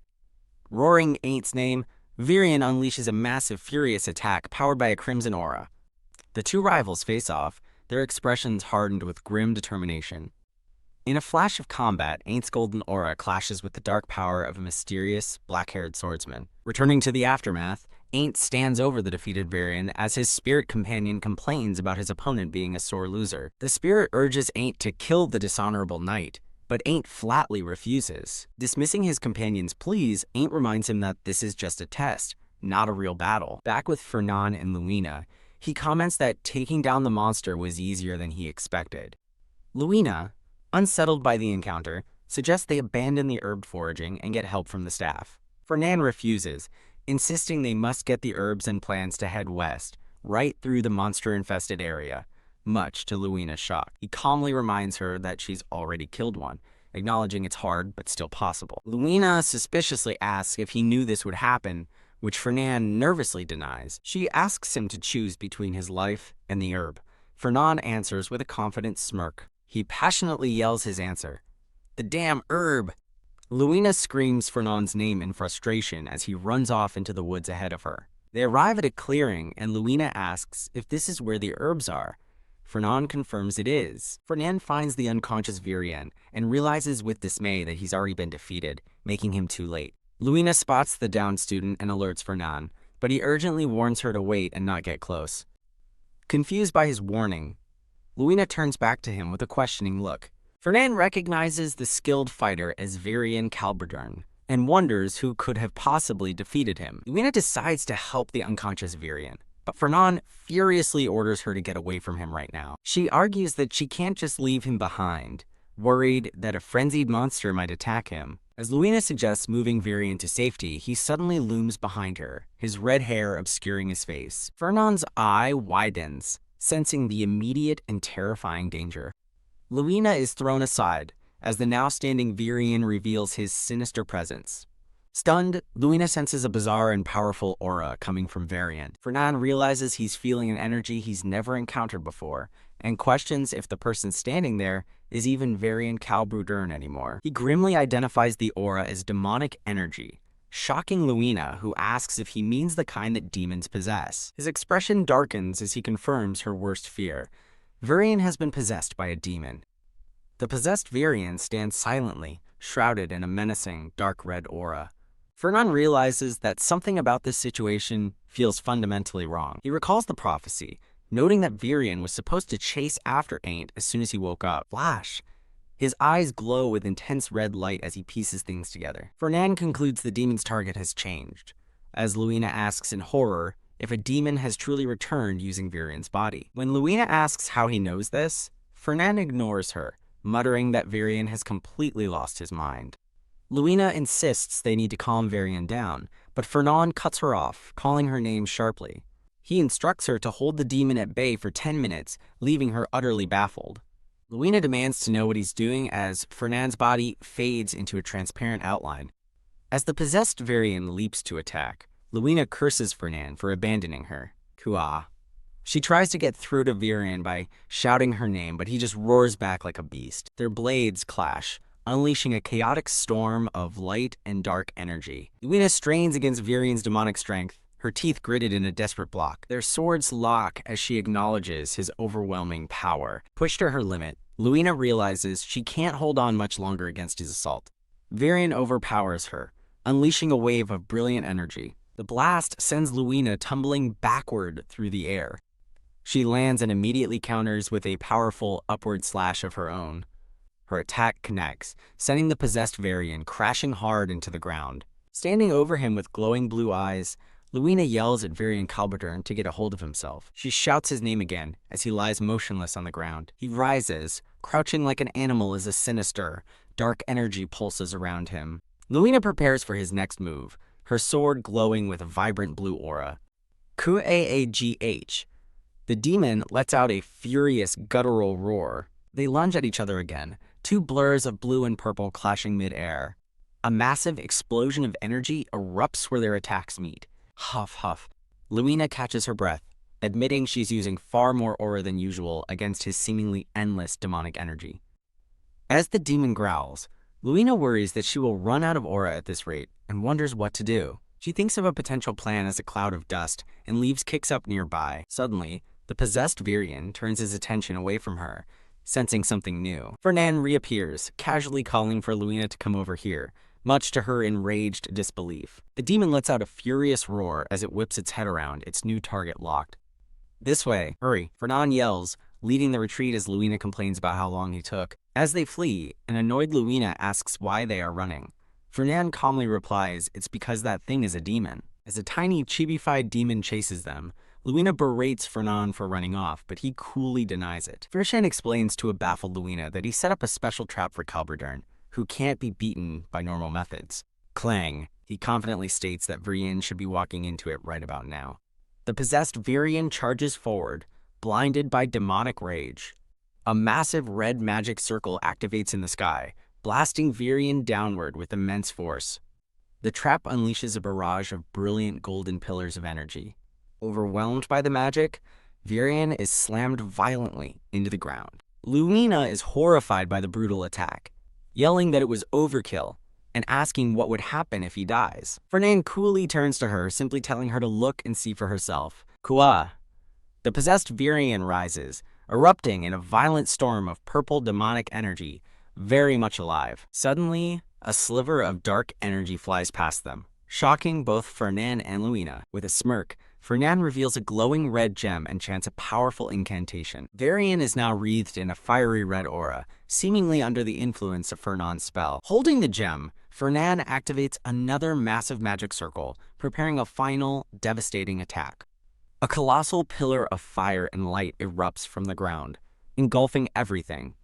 Roaring Ain't's name, Varian unleashes a massive, furious attack powered by a crimson aura. The two rivals face off, their expressions hardened with grim determination. In a flash of combat, Ain't's golden aura clashes with the dark power of a mysterious, black-haired swordsman. Returning to the aftermath, Ain't stands over the defeated Varian as his spirit companion complains about his opponent being a sore loser. The spirit urges Ain't to kill the dishonorable knight, but Ain't flatly refuses. Dismissing his companion's pleas, Ain't reminds him that this is just a test, not a real battle. Back with Fernan and Luina, he comments that taking down the monster was easier than he expected. Luina, unsettled by the encounter, suggests they abandon the herb foraging and get help from the staff. Fernan refuses, insisting they must get the herbs and plans to head west, right through the monster-infested area, much to Luina's shock. He calmly reminds her that she's already killed one, acknowledging it's hard but still possible. Luina suspiciously asks if he knew this would happen, which Fernan nervously denies. She asks him to choose between his life and the herb. Fernan answers with a confident smirk. He passionately yells his answer, "The damn herb!" Luina screams Fernand's name in frustration as he runs off into the woods ahead of her. They arrive at a clearing, and Luina asks if this is where the herbs are. Fernand confirms it is. Fernand finds the unconscious Varian and realizes with dismay that he's already been defeated, making him too late. Luina spots the downed student and alerts Fernand, but he urgently warns her to wait and not get close. Confused by his warning, Luina turns back to him with a questioning look. Fernand recognizes the skilled fighter as Varian Calberdern and wonders who could have possibly defeated him. Luina decides to help the unconscious Varian, but Fernand furiously orders her to get away from him right now. She argues that she can't just leave him behind, worried that a frenzied monster might attack him. As Luina suggests moving Varian to safety, he suddenly looms behind her, his red hair obscuring his face. Fernand's eye widens, sensing the immediate and terrifying danger. Luina is thrown aside as the now standing Varian reveals his sinister presence. Stunned, Luina senses a bizarre and powerful aura coming from Varian. Fernand realizes he's feeling an energy he's never encountered before and questions if the person standing there is even Varian Calberdern anymore. He grimly identifies the aura as demonic energy, shocking Luina, who asks if he means the kind that demons possess. His expression darkens as he confirms her worst fear. Varian has been possessed by a demon. The possessed Varian stands silently, shrouded in a menacing, dark red aura. Fernand realizes that something about this situation feels fundamentally wrong. He recalls the prophecy, noting that Virion was supposed to chase after Ain't as soon as he woke up. Flash! His eyes glow with intense red light as he pieces things together. Fernand concludes the demon's target has changed, as Luina asks in horror if a demon has truly returned using Virion's body. When Luina asks how he knows this, Fernand ignores her, muttering that Virion has completely lost his mind. Luina insists they need to calm Virion down, but Fernand cuts her off, calling her name sharply. He instructs her to hold the demon at bay for 10 minutes, leaving her utterly baffled. Luina demands to know what he's doing as Fernand's body fades into a transparent outline. As the possessed Virion leaps to attack, Luina curses Fernand for abandoning her. Kua. She tries to get through to Virion by shouting her name, but he just roars back like a beast. Their blades clash, unleashing a chaotic storm of light and dark energy. Luina strains against Virion's demonic strength, her teeth gritted in a desperate block. Their swords lock as she acknowledges his overwhelming power. Pushed to her limit, Luina realizes she can't hold on much longer against his assault. Virion overpowers her, unleashing a wave of brilliant energy. The blast sends Luina tumbling backward through the air. She lands and immediately counters with a powerful upward slash of her own. Her attack connects, sending the possessed Virion crashing hard into the ground. Standing over him with glowing blue eyes, Luina yells at Virion Calberdern to get a hold of himself. She shouts his name again as he lies motionless on the ground. He rises, crouching like an animal as a sinister, dark energy pulses around him. Luina prepares for his next move, her sword glowing with a vibrant blue aura. Kuaagh. The demon lets out a furious, guttural roar. They lunge at each other again, two blurs of blue and purple clashing mid-air. A massive explosion of energy erupts where their attacks meet. Huff, huff. Luina catches her breath, admitting she's using far more aura than usual against his seemingly endless demonic energy. As the demon growls, Luina worries that she will run out of aura at this rate and wonders what to do. She thinks of a potential plan as a cloud of dust and leaves kicks up nearby. Suddenly, the possessed Virion turns his attention away from her, sensing something new. Fernand reappears, casually calling for Luina to come over here, much to her enraged disbelief. The demon lets out a furious roar as it whips its head around, its new target locked. This way, hurry, Fernand yells, leading the retreat as Luina complains about how long he took. As they flee, an annoyed Luina asks why they are running. Fernand calmly replies it's because that thing is a demon. As a tiny chibi-fied demon chases them, Luina berates Fernand for running off, but he coolly denies it. Fernand explains to a baffled Luina that he set up a special trap for Calberdern, who can't be beaten by normal methods. Clang. He confidently states that Virion should be walking into it right about now. The possessed Virion charges forward, blinded by demonic rage. A massive red magic circle activates in the sky, blasting Virion downward with immense force. The trap unleashes a barrage of brilliant golden pillars of energy. Overwhelmed by the magic, Virion is slammed violently into the ground. Luina is horrified by the brutal attack, yelling that it was overkill and asking what would happen if he dies. Fernand coolly turns to her, simply telling her to look and see for herself. Kua. The possessed Virion rises, erupting in a violent storm of purple demonic energy, very much alive. Suddenly, a sliver of dark energy flies past them, shocking both Fernand and Luina. With a smirk, Fernand reveals a glowing red gem and chants a powerful incantation. Virion is now wreathed in a fiery red aura, seemingly under the influence of Fernand's spell. Holding the gem, Fernand activates another massive magic circle, preparing a final, devastating attack. A colossal pillar of fire and light erupts from the ground, engulfing everything.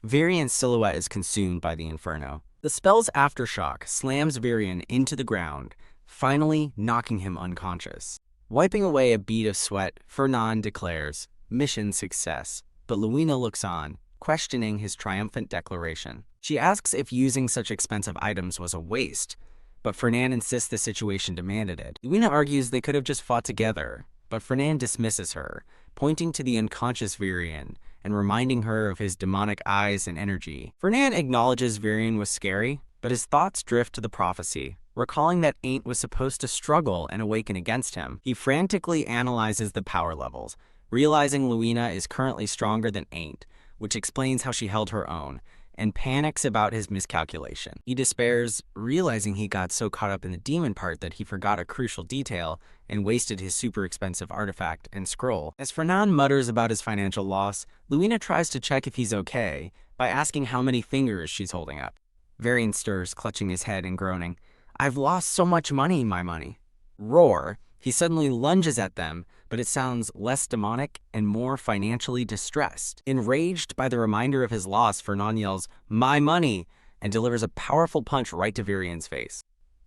Virion's silhouette is consumed by the inferno. The spell's aftershock slams Virion into the ground, finally knocking him unconscious. Wiping away a bead of sweat, Fernand declares, "Mission success," but Luina looks on, questioning his triumphant declaration. She asks if using such expensive items was a waste, but Fernand insists the situation demanded it. Luina argues they could have just fought together, but Fernand dismisses her, pointing to the unconscious Virion and reminding her of his demonic eyes and energy. Fernand acknowledges Virion was scary, but his thoughts drift to the prophecy, recalling that Ain't was supposed to struggle and awaken against him. He frantically analyzes the power levels, realizing Luina is currently stronger than Ain't, which explains how she held her own, and panics about his miscalculation. He despairs, realizing he got so caught up in the demon part that he forgot a crucial detail and wasted his super expensive artifact and scroll. As Fernand mutters about his financial loss, Luina tries to check if he's okay by asking how many fingers she's holding up. Varian stirs, clutching his head and groaning. "I've lost so much money, my money." Roar. He suddenly lunges at them, but it sounds less demonic and more financially distressed. Enraged by the reminder of his loss, Fernand yells, "My money!" and delivers a powerful punch right to Varian's face.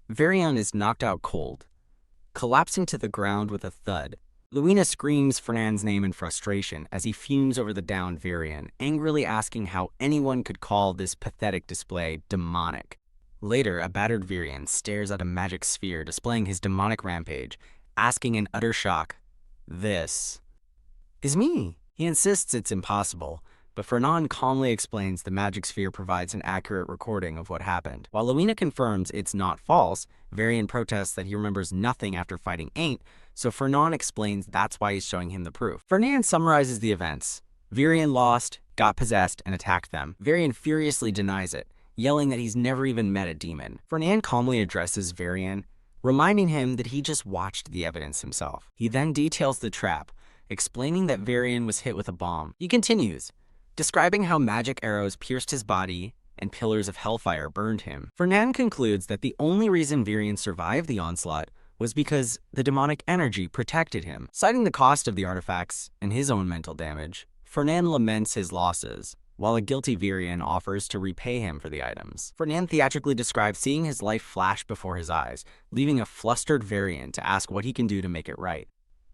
Varian is knocked out cold, collapsing to the ground with a thud. Luina screams Fernand's name in frustration as he fumes over the downed Varian, angrily asking how anyone could call this pathetic display demonic. Later, a battered Varian stares at a magic sphere displaying his demonic rampage, asking in utter shock, "This is me." He insists it's impossible, but Fernand calmly explains the magic sphere provides an accurate recording of what happened. While Luina confirms it's not false, Varian protests that he remembers nothing after fighting Ain't, so Fernand explains that's why he's showing him the proof. Fernand summarizes the events. Varian lost, got possessed, and attacked them. Varian furiously denies it, yelling that he's never even met a demon. Fernand calmly addresses Varian, reminding him that he just watched the evidence himself. He then details the trap, explaining that Varian was hit with a bomb. He continues, describing how magic arrows pierced his body and pillars of hellfire burned him. Fernand concludes that the only reason Varian survived the onslaught was because the demonic energy protected him. Citing the cost of the artifacts and his own mental damage, Fernand laments his losses, while a guilty Varian offers to repay him for the items. Fernand theatrically describes seeing his life flash before his eyes, leaving a flustered Varian to ask what he can do to make it right.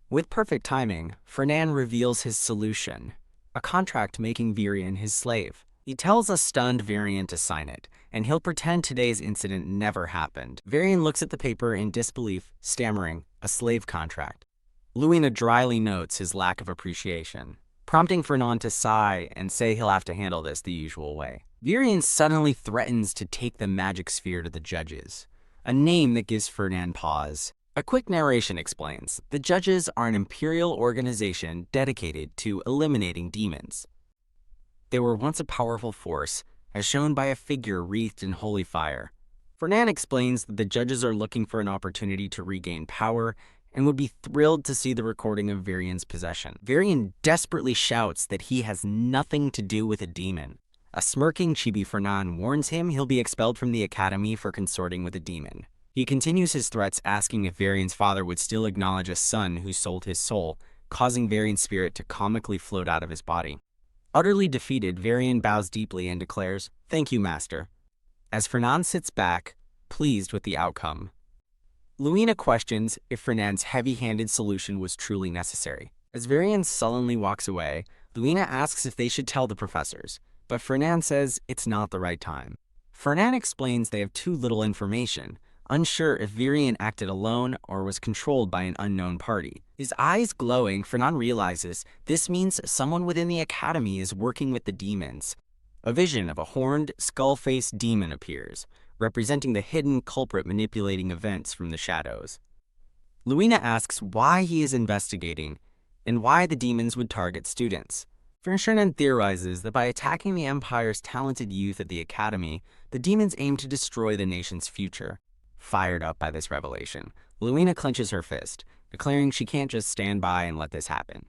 With perfect timing, Fernand reveals his solution, a contract making Varian his slave. He tells a stunned Varian to sign it, and he'll pretend today's incident never happened. Varian looks at the paper in disbelief, stammering, "A slave contract." Luina dryly notes his lack of appreciation, prompting Fernand to sigh and say he'll have to handle this the usual way. Varian suddenly threatens to take the magic sphere to the judges, a name that gives Fernand pause. A quick narration explains, the judges are an imperial organization dedicated to eliminating demons. They were once a powerful force, as shown by a figure wreathed in holy fire. Fernand explains that the judges are looking for an opportunity to regain power and would be thrilled to see the recording of Varian's possession. Varian desperately shouts that he has nothing to do with a demon. A smirking Chibi Fernand warns him he'll be expelled from the academy for consorting with a demon. He continues his threats, asking if Varian's father would still acknowledge a son who sold his soul, causing Varian's spirit to comically float out of his body. Utterly defeated, Varian bows deeply and declares, "Thank you, master," as Fernand sits back, pleased with the outcome. Luina questions if Fernand's heavy-handed solution was truly necessary. As Varian sullenly walks away, Luina asks if they should tell the professors, but Fernand says it's not the right time. Fernand explains they have too little information, unsure if Varian acted alone or was controlled by an unknown party. His eyes glowing, Fernand realizes this means someone within the academy is working with the demons. A vision of a horned, skull-faced demon appears, representing the hidden culprit manipulating events from the shadows. Luina asks why he is investigating and why the demons would target students. Fernand theorizes that by attacking the Empire's talented youth at the academy, the demons aim to destroy the nation's future. Fired up by this revelation, Luina clenches her fist, declaring she can't just stand by and let this happen.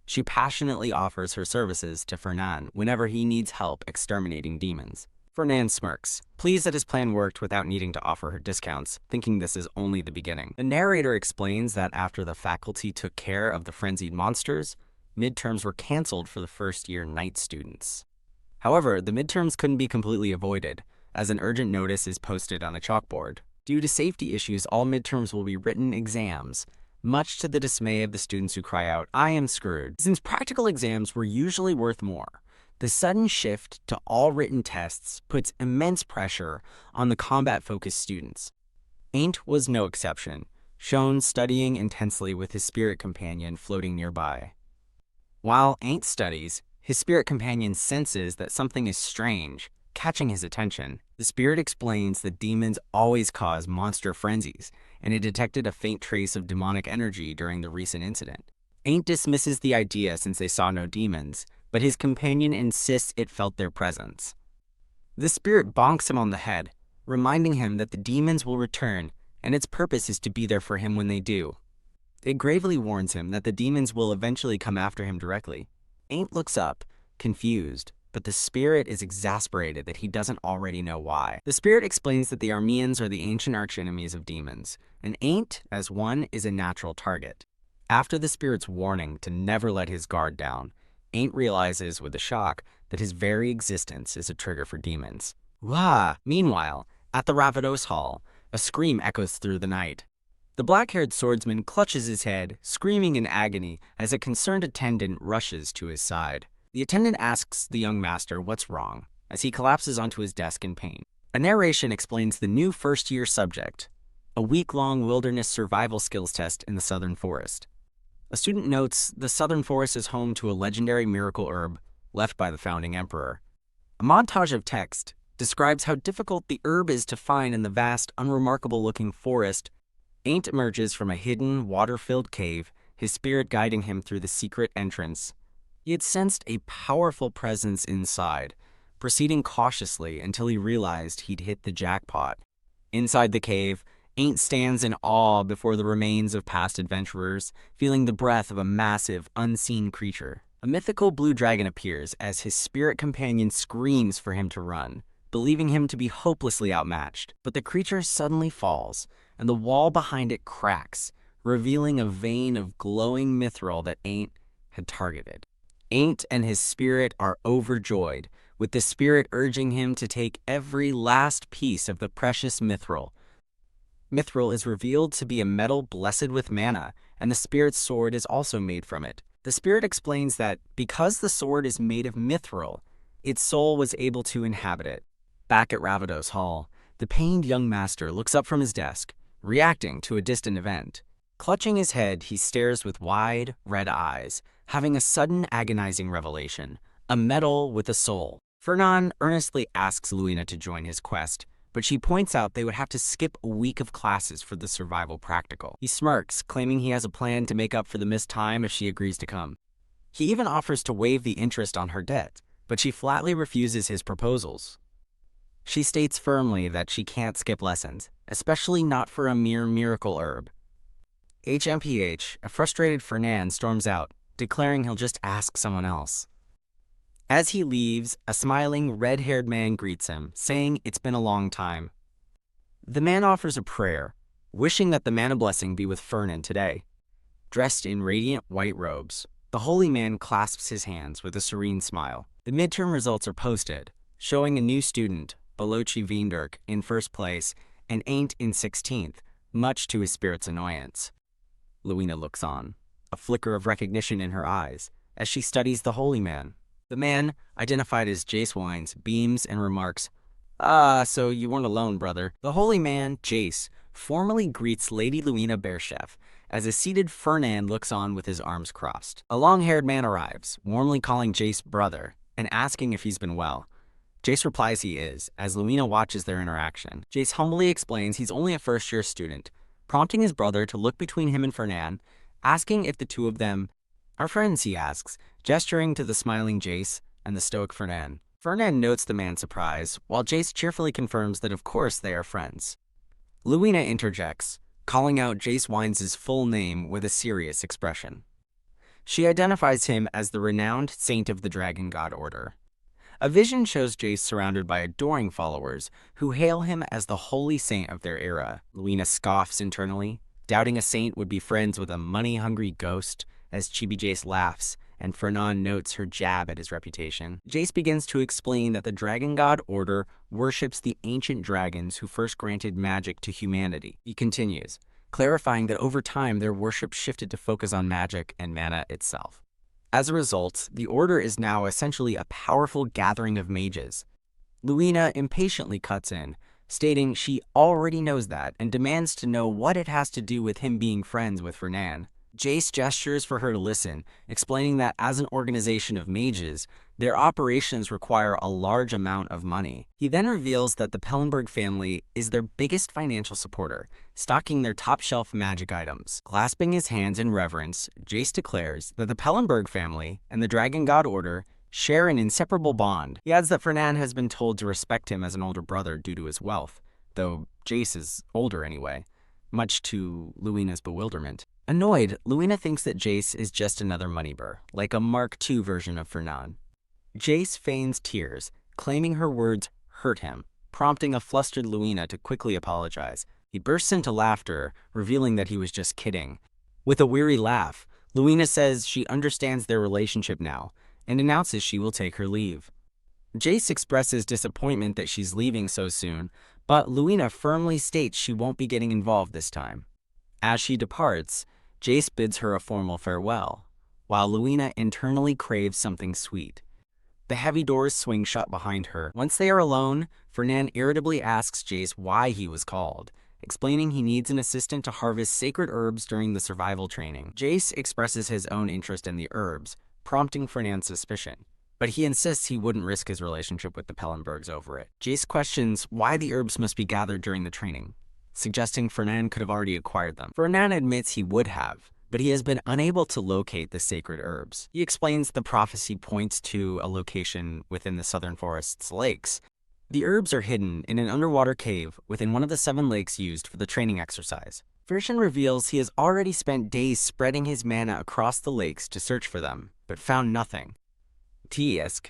She passionately offers her services to Fernand whenever he needs help exterminating demons. Fernand smirks, pleased that his plan worked without needing to offer her discounts, thinking this is only the beginning. The narrator explains that after the faculty took care of the frenzied monsters, midterms were canceled for the first-year night students. However, the midterms couldn't be completely avoided, as an urgent notice is posted on a chalkboard. Due to safety issues, all midterms will be written exams, much to the dismay of the students who cry out, "I am screwed." Since practical exams were usually worth more, the sudden shift to all written tests puts immense pressure on the combat-focused students. Ain't was no exception, shown studying intensely with his spirit companion floating nearby. While Ain't studies, his spirit companion senses that something is strange, catching his attention. The spirit explains that demons always cause monster frenzies, and it detected a faint trace of demonic energy during the recent incident. Ain't dismisses the idea since they saw no demons, but his companion insists it felt their presence. The spirit bonks him on the head, reminding him that the demons will return, and its purpose is to be there for him when they do. It gravely warns him that the demons will eventually come after him directly. Ain't looks up, confused, but the spirit is exasperated that he doesn't already know why. The spirit explains that the Armeans are the ancient archenemies of demons, and Ain't, as one, is a natural target. After the spirit's warning to never let his guard down, Ain't realizes with a shock that his very existence is a trigger for demons. Wah! Meanwhile, at the Ravados Hall, a scream echoes through the night. The black-haired swordsman clutches his head, screaming in agony as a concerned attendant rushes to his side. The attendant asks the young master what's wrong, as he collapses onto his desk in pain. A narration explains the new first-year subject, a week-long wilderness survival skills test in the southern forest. A student notes the southern forest is home to a legendary miracle herb left by the founding emperor. A montage of text describes how difficult the herb is to find in the vast, unremarkable-looking forest. Ain't emerges from a hidden, water-filled cave, his spirit guiding him through the secret entrance. He had sensed a powerful presence inside, proceeding cautiously until he realized he'd hit the jackpot. Inside the cave, Ain't stands in awe before the remains of past adventurers, feeling the breath of a massive, unseen creature. A mythical blue dragon appears as his spirit companion screams for him to run, believing him to be hopelessly outmatched. But the creature suddenly falls, and the wall behind it cracks, revealing a vein of glowing mithril that Ain't had targeted. Ain't and his spirit are overjoyed, with the spirit urging him to take every last piece of the precious mithril. Mithril is revealed to be a metal blessed with mana, and the spirit's sword is also made from it. The spirit explains that because the sword is made of mithril, its soul was able to inhabit it. Back at Ravados Hall, the pained young master looks up from his desk, reacting to a distant event. Clutching his head, he stares with wide, red eyes, having a sudden agonizing revelation, a metal with a soul. Fernan earnestly asks Luina to join his quest, but she points out they would have to skip a week of classes for the survival practical. He smirks, claiming he has a plan to make up for the missed time if she agrees to come. He even offers to waive the interest on her debt, but she flatly refuses his proposals. She states firmly that she can't skip lessons, especially not for a mere miracle herb. HMPH, a frustrated Fernan storms out, declaring he'll just ask someone else. As he leaves, a smiling, red-haired man greets him, saying it's been a long time. The man offers a prayer, wishing that the mana blessing be with Fernan today. Dressed in radiant white robes, the holy man clasps his hands with a serene smile. The midterm results are posted, showing a new student, Balochi Veendirk, in first place, and Ain't in 16th, much to his spirit's annoyance. Luina looks on, a flicker of recognition in her eyes, as she studies the holy man. The man, identified as Jace Wines, beams and remarks, "Ah, so you weren't alone, brother." The holy man, Jace, formally greets Lady Luina Bearchef, as a seated Fernan looks on with his arms crossed. A long-haired man arrives, warmly calling Jace brother, and asking if he's been well. Jace replies he is, as Luina watches their interaction. Jace humbly explains he's only a first-year student, prompting his brother to look between him and Fernan, asking if the two of them are friends, he asks, gesturing to the smiling Jace and the stoic Fernan. Fernan notes the man's surprise, while Jace cheerfully confirms that of course they are friends. Luina interjects, calling out Jace Wines' full name with a serious expression. She identifies him as the renowned saint of the Dragon God Order. A vision shows Jace surrounded by adoring followers who hail him as the holy saint of their era. Luina scoffs internally, doubting a saint would be friends with a money-hungry ghost, as Chibi Jace laughs, and Fernan notes her jab at his reputation. Jace begins to explain that the Dragon God Order worships the ancient dragons who first granted magic to humanity. He continues, clarifying that over time their worship shifted to focus on magic and mana itself. As a result, the Order is now essentially a powerful gathering of mages. Luina impatiently cuts in, stating she already knows that and demands to know what it has to do with him being friends with Fernan. Jace gestures for her to listen, explaining that as an organization of mages, their operations require a large amount of money. He then reveals that the Pellenberg family is their biggest financial supporter, stocking their top-shelf magic items. Clasping his hands in reverence, Jace declares that the Pellenberg family and the Dragon God Order share an inseparable bond. He adds that Fernan has been told to respect him as an older brother due to his wealth, though Jace is older anyway, much to Luina's bewilderment. Annoyed, Luina thinks that Jace is just another moneybur, like a Mark II version of Fernan. Jace feigns tears, claiming her words hurt him, prompting a flustered Luina to quickly apologize. He bursts into laughter, revealing that he was just kidding. With a weary laugh, Luina says she understands their relationship now, and announces she will take her leave. Jace expresses disappointment that she's leaving so soon, but Luina firmly states she won't be getting involved this time. As she departs, Jace bids her a formal farewell, while Luina internally craves something sweet. The heavy doors swing shut behind her. Once they are alone, Fernan irritably asks Jace why he was called, explaining he needs an assistant to harvest sacred herbs during the survival training. Jace expresses his own interest in the herbs, prompting Fernan's suspicion, but he insists he wouldn't risk his relationship with the Pellenbergs over it. Jace questions why the herbs must be gathered during the training, suggesting Fernan could have already acquired them. Fernan admits he would have, but he has been unable to locate the sacred herbs. He explains the prophecy points to a location within the southern forest's lakes. The herbs are hidden in an underwater cave within one of the 7 lakes used for the training exercise. Version reveals he has already spent days spreading his mana across the lakes to search for them, but found nothing. T-isk.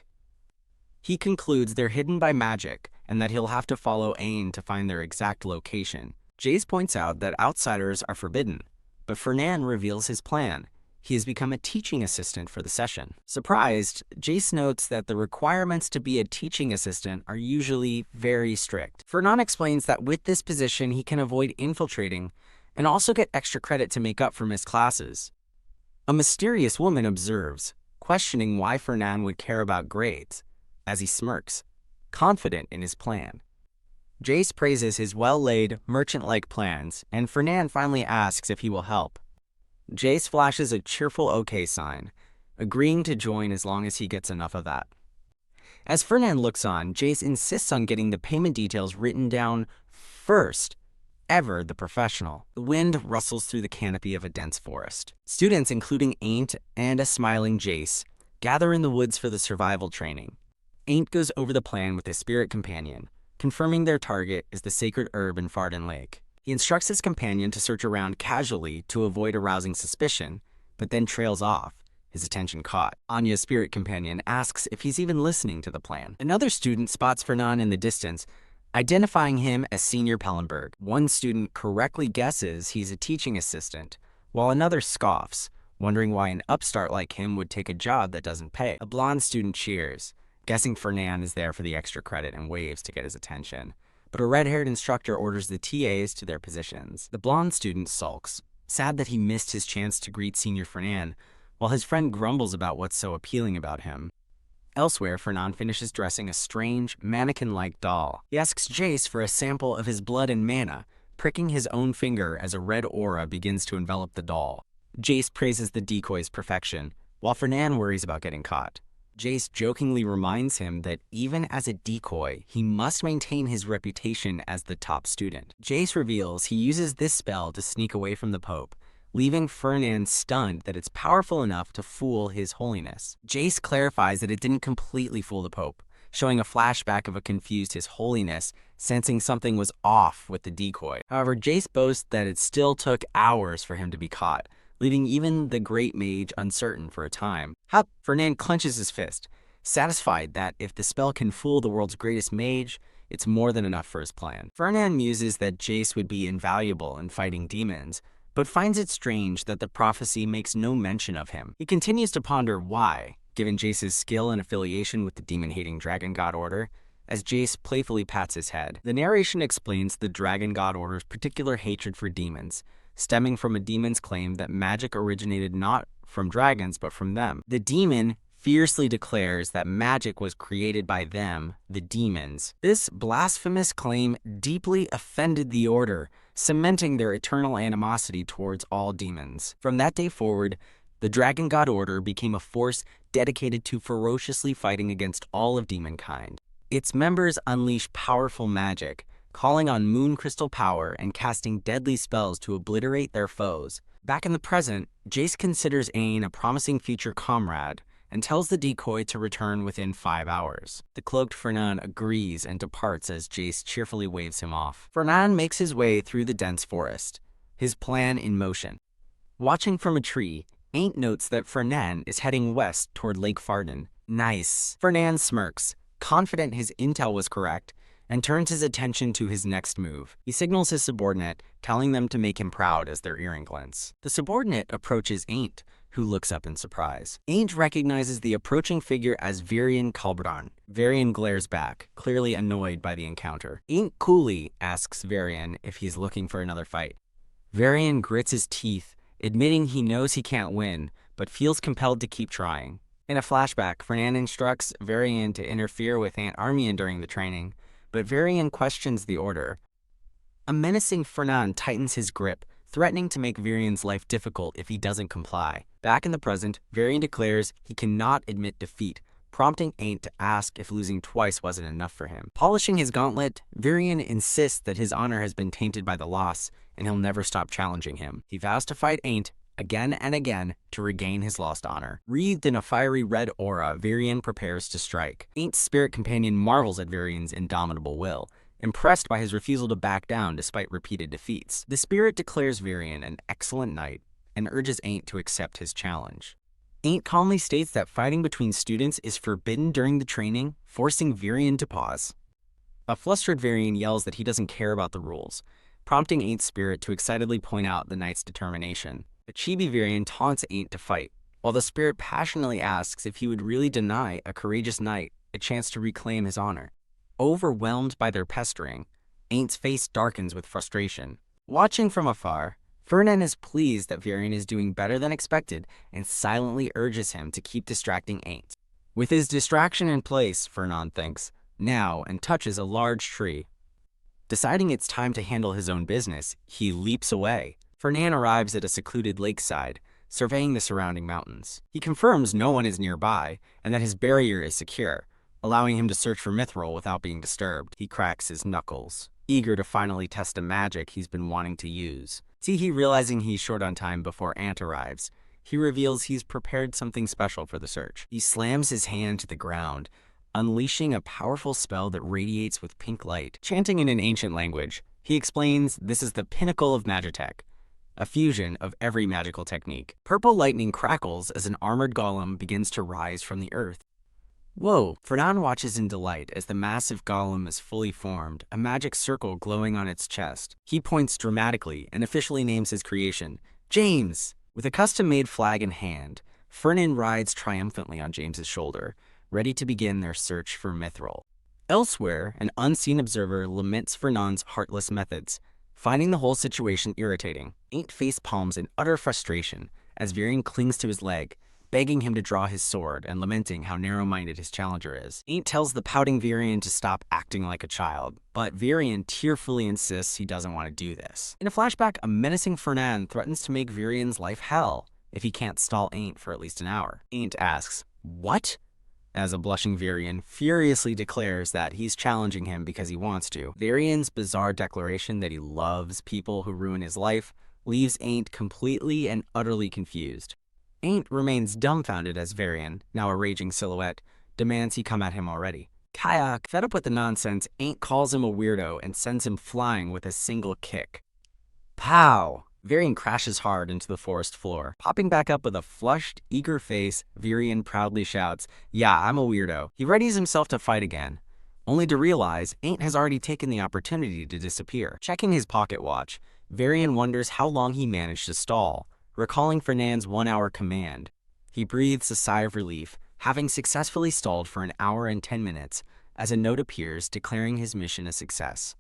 He concludes they're hidden by magic and that he'll have to follow Ain to find their exact location. Jace points out that outsiders are forbidden, but Fernan reveals his plan. He has become a teaching assistant for the session. Surprised, Jace notes that the requirements to be a teaching assistant are usually very strict. Fernan explains that with this position he can avoid infiltrating and also get extra credit to make up for missed classes. A mysterious woman observes, questioning why Fernan would care about grades, as he smirks, confident in his plan. Jace praises his well-laid, merchant-like plans, and Fernan finally asks if he will help. Jace flashes a cheerful OK sign, agreeing to join as long as he gets enough of that. As Fernan looks on, Jace insists on getting the payment details written down first. Ever the professional. The wind rustles through the canopy of a dense forest. Students, including Aint and a smiling Jace, gather in the woods for the survival training. Aint goes over the plan with his spirit companion, confirming their target is the sacred herb in Farden Lake. He instructs his companion to search around casually to avoid arousing suspicion, but then trails off, his attention caught. Anya's spirit companion asks if he's even listening to the plan. Another student spots Fernan in the distance, identifying him as Senior Pellenberg. One student correctly guesses he's a teaching assistant, while another scoffs, wondering why an upstart like him would take a job that doesn't pay. A blonde student cheers, guessing Fernan is there for the extra credit and waves to get his attention. But a red-haired instructor orders the TAs to their positions. The blonde student sulks, sad that he missed his chance to greet Senior Fernan, while his friend grumbles about what's so appealing about him. Elsewhere, Fernan finishes dressing a strange, mannequin-like doll. He asks Jace for a sample of his blood and mana, pricking his own finger as a red aura begins to envelop the doll. Jace praises the decoy's perfection, while Fernan worries about getting caught. Jace jokingly reminds him that even as a decoy, he must maintain his reputation as the top student. Jace reveals he uses this spell to sneak away from the Pope, leaving Fernan stunned that it's powerful enough to fool His Holiness. Jace clarifies that it didn't completely fool the Pope, showing a flashback of a confused His Holiness, sensing something was off with the decoy. However, Jace boasts that it still took hours for him to be caught, leaving even the great mage uncertain for a time. Hup! Fernan clenches his fist, satisfied that if the spell can fool the world's greatest mage, it's more than enough for his plan. Fernan muses that Jace would be invaluable in fighting demons, but finds it strange that the prophecy makes no mention of him. He continues to ponder why, given Jace's skill and affiliation with the demon-hating Dragon God Order, as Jace playfully pats his head. The narration explains the Dragon God Order's particular hatred for demons, stemming from a demon's claim that magic originated not from dragons but from them. The demon fiercely declares that magic was created by them, the demons. This blasphemous claim deeply offended the Order, cementing their eternal animosity towards all demons. From that day forward, the Dragon God Order became a force dedicated to ferociously fighting against all of demonkind. Its members unleash powerful magic, calling on moon crystal power and casting deadly spells to obliterate their foes. Back in the present, Jace considers Ain a promising future comrade, and tells the decoy to return within 5 hours. The cloaked Fernan agrees and departs as Jace cheerfully waves him off. Fernan makes his way through the dense forest, his plan in motion. Watching from a tree, Ain't notes that Fernan is heading west toward Lake Farden. Nice. Fernan smirks, confident his intel was correct, and turns his attention to his next move. He signals his subordinate, telling them to make him proud as their earring glints. The subordinate approaches Ain't, who looks up in surprise. Ain't recognizes the approaching figure as Varian Kalbran. Varian glares back, clearly annoyed by the encounter. Ain't coolly asks Varian if he's looking for another fight. Varian grits his teeth, admitting he knows he can't win, but feels compelled to keep trying. In a flashback, Fernan instructs Varian to interfere with Aunt Armian during the training, but Varian questions the order. A menacing Fernan tightens his grip, threatening to make Varian's life difficult if he doesn't comply. Back in the present, Varian declares he cannot admit defeat, prompting Ain't to ask if losing twice wasn't enough for him. Polishing his gauntlet, Varian insists that his honor has been tainted by the loss, and he'll never stop challenging him. He vows to fight Ain't again and again to regain his lost honor. Wreathed in a fiery red aura, Varian prepares to strike. Ain't's spirit companion marvels at Varian's indomitable will, impressed by his refusal to back down despite repeated defeats. The spirit declares Varian an excellent knight and urges Ain't to accept his challenge. Ain't calmly states that fighting between students is forbidden during the training, forcing Varian to pause. A flustered Varian yells that he doesn't care about the rules, prompting Ain't's spirit to excitedly point out the knight's determination. The chibi Varian taunts Ain't to fight, while the spirit passionately asks if he would really deny a courageous knight a chance to reclaim his honor. Overwhelmed by their pestering, Ain't's face darkens with frustration. Watching from afar, Fernan is pleased that Varian is doing better than expected and silently urges him to keep distracting Ain't. With his distraction in place, Fernan thinks, now, and touches a large tree. Deciding it's time to handle his own business, he leaps away. Fernan arrives at a secluded lakeside, surveying the surrounding mountains. He confirms no one is nearby and that his barrier is secure, allowing him to search for Mithril without being disturbed. He cracks his knuckles, eager to finally test a magic he's been wanting to use. Teehee, realizing he's short on time before Ant arrives, he reveals he's prepared something special for the search. He slams his hand to the ground, unleashing a powerful spell that radiates with pink light. Chanting in an ancient language, he explains this is the pinnacle of Magitech, a fusion of every magical technique. Purple lightning crackles as an armored golem begins to rise from the earth. Whoa! Fernan watches in delight as the massive golem is fully formed, a magic circle glowing on its chest. He points dramatically and officially names his creation, James! With a custom-made flag in hand, Fernan rides triumphantly on James's shoulder, ready to begin their search for Mithril. Elsewhere, an unseen observer laments Fernan's heartless methods, finding the whole situation irritating. Ain't face palms in utter frustration as Varian clings to his leg, begging him to draw his sword and lamenting how narrow-minded his challenger is. Ain't tells the pouting Varian to stop acting like a child, but Varian tearfully insists he doesn't want to do this. In a flashback, a menacing Fernan threatens to make Varian's life hell if he can't stall Ain't for at least an hour. Ain't asks, "What?" as a blushing Varian furiously declares that he's challenging him because he wants to. Varian's bizarre declaration that he loves people who ruin his life leaves Ain't completely and utterly confused. Ain't remains dumbfounded as Varian, now a raging silhouette, demands he come at him already. Kayak, fed up with the nonsense, Ain't calls him a weirdo and sends him flying with a single kick. Pow! Varian crashes hard into the forest floor. Popping back up with a flushed, eager face, Varian proudly shouts, "Yeah, I'm a weirdo." He readies himself to fight again, only to realize Ain't has already taken the opportunity to disappear. Checking his pocket watch, Varian wonders how long he managed to stall. Recalling Fernan's 1-hour command, he breathes a sigh of relief, having successfully stalled for 1 hour and 10 minutes, as a note appears declaring his mission a success.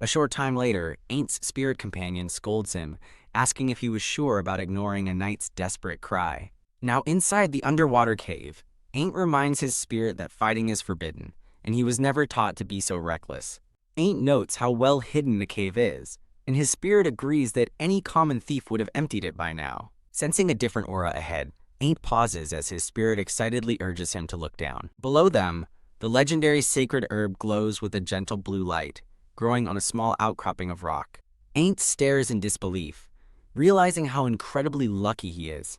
A short time later, Ain't's spirit companion scolds him, asking if he was sure about ignoring a knight's desperate cry. Now inside the underwater cave, Ain't reminds his spirit that fighting is forbidden, and he was never taught to be so reckless. Ain't notes how well hidden the cave is, and his spirit agrees that any common thief would have emptied it by now. Sensing a different aura ahead, Ain't pauses as his spirit excitedly urges him to look down. Below them, the legendary sacred herb glows with a gentle blue light, growing on a small outcropping of rock. Ain't stares in disbelief, realizing how incredibly lucky he is.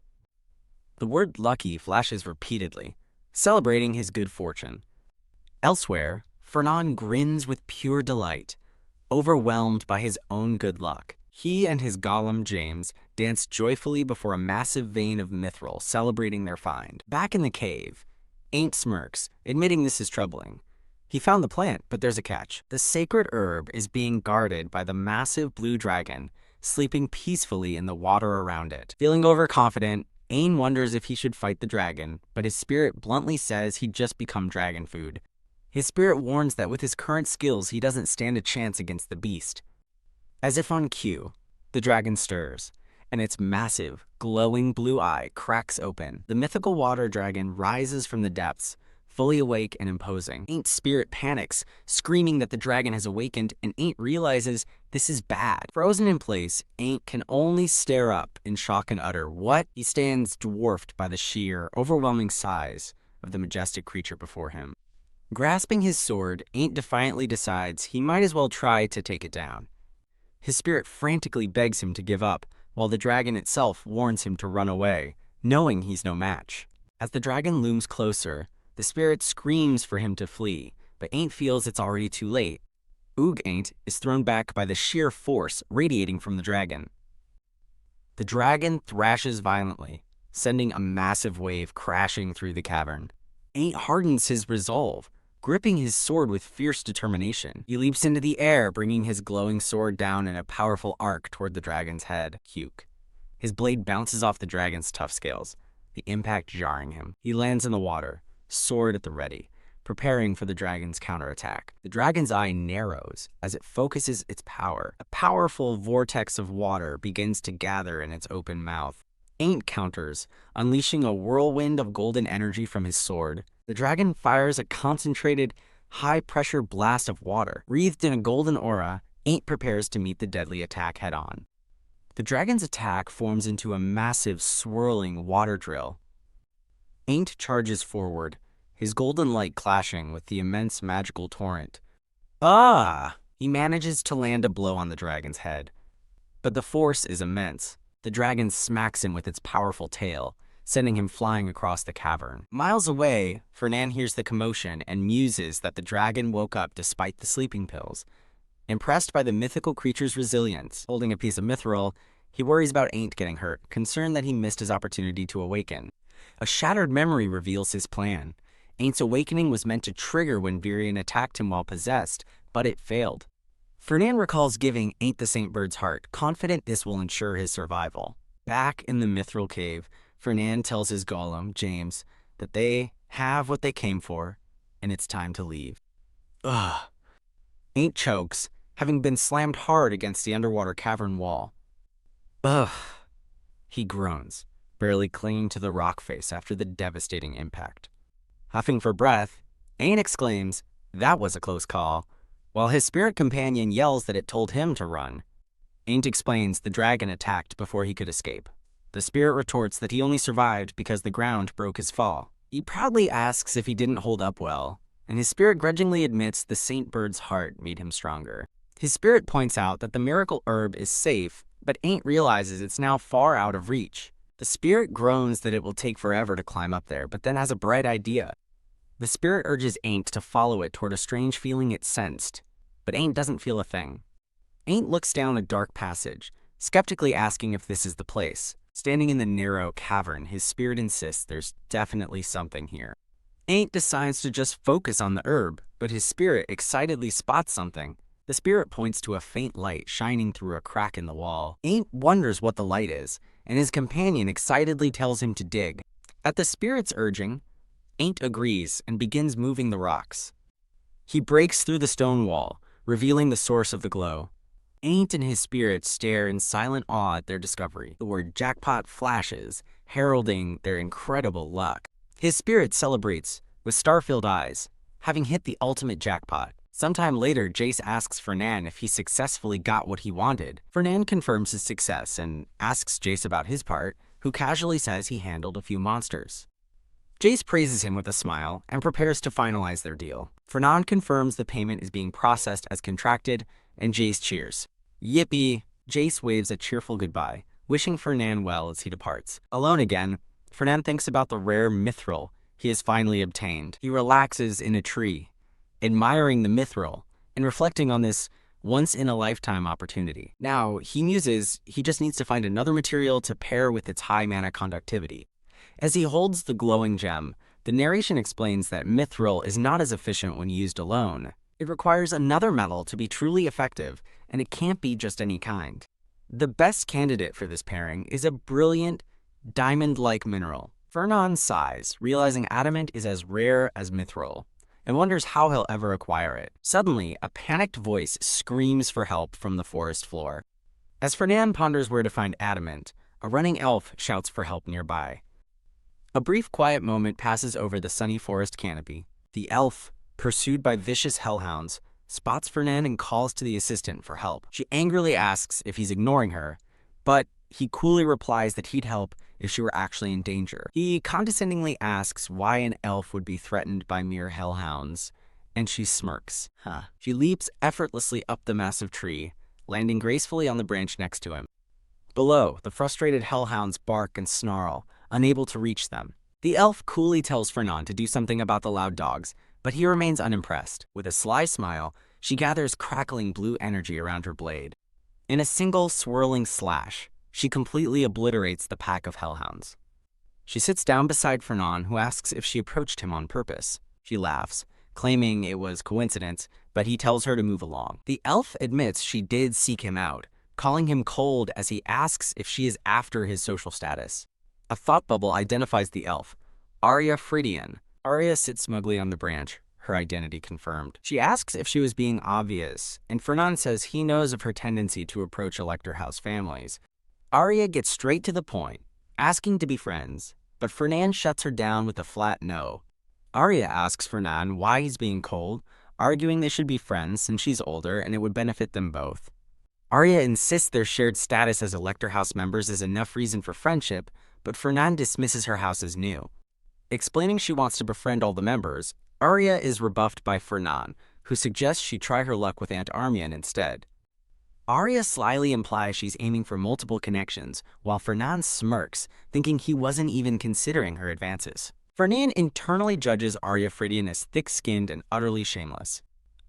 The word lucky flashes repeatedly, celebrating his good fortune. Elsewhere, Fernand grins with pure delight, overwhelmed by his own good luck. He and his golem, James, dance joyfully before a massive vein of mithril, celebrating their find. Back in the cave, Ain't smirks, admitting this is troubling. He found the plant, but there's a catch. The sacred herb is being guarded by the massive blue dragon, sleeping peacefully in the water around it. Feeling overconfident, Ain wonders if he should fight the dragon, but his spirit bluntly says he'd just become dragon food. His spirit warns that with his current skills, he doesn't stand a chance against the beast. As if on cue, the dragon stirs, and its massive, glowing blue eye cracks open. The mythical water dragon rises from the depths, fully awake and imposing. Ain't spirit panics, screaming that the dragon has awakened, and Ain't realizes this is bad. Frozen in place, Ain't can only stare up in shock and utter what? He stands dwarfed by the sheer, overwhelming size of the majestic creature before him. Grasping his sword, Ain't defiantly decides he might as well try to take it down. His spirit frantically begs him to give up, while the dragon itself warns him to run away, knowing he's no match. As the dragon looms closer, the spirit screams for him to flee, but Ain't feels it's already too late. Ain't is thrown back by the sheer force radiating from the dragon. The dragon thrashes violently, sending a massive wave crashing through the cavern. Ain't hardens his resolve, gripping his sword with fierce determination. He leaps into the air, bringing his glowing sword down in a powerful arc toward the dragon's head. Huke. His blade bounces off the dragon's tough scales, the impact jarring him. He lands in the water, sword at the ready, preparing for the dragon's counterattack. The dragon's eye narrows as it focuses its power. A powerful vortex of water begins to gather in its open mouth. Ain't counters, unleashing a whirlwind of golden energy from his sword. The dragon fires a concentrated, high-pressure blast of water. Wreathed in a golden aura, Ain't prepares to meet the deadly attack head-on. The dragon's attack forms into a massive, swirling water drill. Ain't charges forward, his golden light clashing with the immense magical torrent. He manages to land a blow on the dragon's head. But the force is immense. The dragon smacks him with its powerful tail, sending him flying across the cavern. Miles away, Fernand hears the commotion and muses that the dragon woke up despite the sleeping pills. Impressed by the mythical creature's resilience, holding a piece of mithril, he worries about Ain't getting hurt, concerned that he missed his opportunity to awaken. A shattered memory reveals his plan. Ain't's awakening was meant to trigger when Virion attacked him while possessed, but it failed. Fernand recalls giving Ain't the Saint Bird's heart, confident this will ensure his survival. Back in the mithril cave, Fernand tells his golem, James, that they have what they came for, and it's time to leave. Ain't chokes, having been slammed hard against the underwater cavern wall. He groans, barely clinging to the rock face after the devastating impact. Huffing for breath, Ain't exclaims, "That was a close call," while his spirit companion yells that it told him to run. Ain't explains the dragon attacked before he could escape. The spirit retorts that he only survived because the ground broke his fall. He proudly asks if he didn't hold up well, and his spirit grudgingly admits the Saint Bird's heart made him stronger. His spirit points out that the miracle herb is safe, but Ain't realizes it's now far out of reach. The spirit groans that it will take forever to climb up there, but then has a bright idea. The spirit urges Ain't to follow it toward a strange feeling it sensed, but Ain't doesn't feel a thing. Ain't looks down a dark passage, skeptically asking if this is the place. Standing in the narrow cavern, his spirit insists there's definitely something here. Ain't decides to just focus on the herb, but his spirit excitedly spots something. The spirit points to a faint light shining through a crack in the wall. Ain't wonders what the light is, and his companion excitedly tells him to dig. At the spirit's urging, Ain't agrees and begins moving the rocks. He breaks through the stone wall, revealing the source of the glow. Ain't and his spirit stare in silent awe at their discovery. The word jackpot flashes, heralding their incredible luck. His spirit celebrates with star-filled eyes, having hit the ultimate jackpot. Sometime later, Jace asks Fernand if he successfully got what he wanted. Fernand confirms his success and asks Jace about his part, who casually says he handled a few monsters. Jace praises him with a smile and prepares to finalize their deal. Fernand confirms the payment is being processed as contracted, and Jace cheers. Yippee! Jace waves a cheerful goodbye, wishing Fernand well as he departs. Alone again, Fernand thinks about the rare mithril he has finally obtained. He relaxes in a tree, admiring the mithril and reflecting on this once-in-a-lifetime opportunity. Now, he muses he just needs to find another material to pair with its high mana conductivity. As he holds the glowing gem, the narration explains that mithril is not as efficient when used alone. It requires another metal to be truly effective, and it can't be just any kind. The best candidate for this pairing is a brilliant, diamond-like mineral. Fernand sighs, realizing adamant is as rare as mithril, and wonders how he'll ever acquire it. Suddenly, a panicked voice screams for help from the forest floor. As Fernand ponders where to find adamant, a running elf shouts for help nearby. A brief quiet moment passes over the sunny forest canopy. The elf, pursued by vicious hellhounds, spots Fernand and calls to the assistant for help. She angrily asks if he's ignoring her, but he coolly replies that he'd help if she were actually in danger. He condescendingly asks why an elf would be threatened by mere hellhounds, and she smirks. She leaps effortlessly up the massive tree, landing gracefully on the branch next to him. Below, the frustrated hellhounds bark and snarl, unable to reach them. The elf coolly tells Fernand to do something about the loud dogs, but he remains unimpressed. With a sly smile, she gathers crackling blue energy around her blade. In a single swirling slash, she completely obliterates the pack of hellhounds. She sits down beside Fernand, who asks if she approached him on purpose. She laughs, claiming it was coincidence, but he tells her to move along. The elf admits she did seek him out, calling him cold as he asks if she is after his social status. A thought bubble identifies the elf, Arya Fridian. Arya sits smugly on the branch, her identity confirmed. She asks if she was being obvious, and Fernand says he knows of her tendency to approach Elector House families. Arya gets straight to the point, asking to be friends, but Fernand shuts her down with a flat no. Arya asks Fernand why he's being cold, arguing they should be friends since she's older and it would benefit them both. Arya insists their shared status as Elector House members is enough reason for friendship, but Fernand dismisses her house as new. Explaining she wants to befriend all the members, Arya is rebuffed by Fernand, who suggests she try her luck with Aunt Armian instead. Arya slyly implies she's aiming for multiple connections, while Fernand smirks, thinking he wasn't even considering her advances. Fernand internally judges Arya Fridian as thick-skinned and utterly shameless.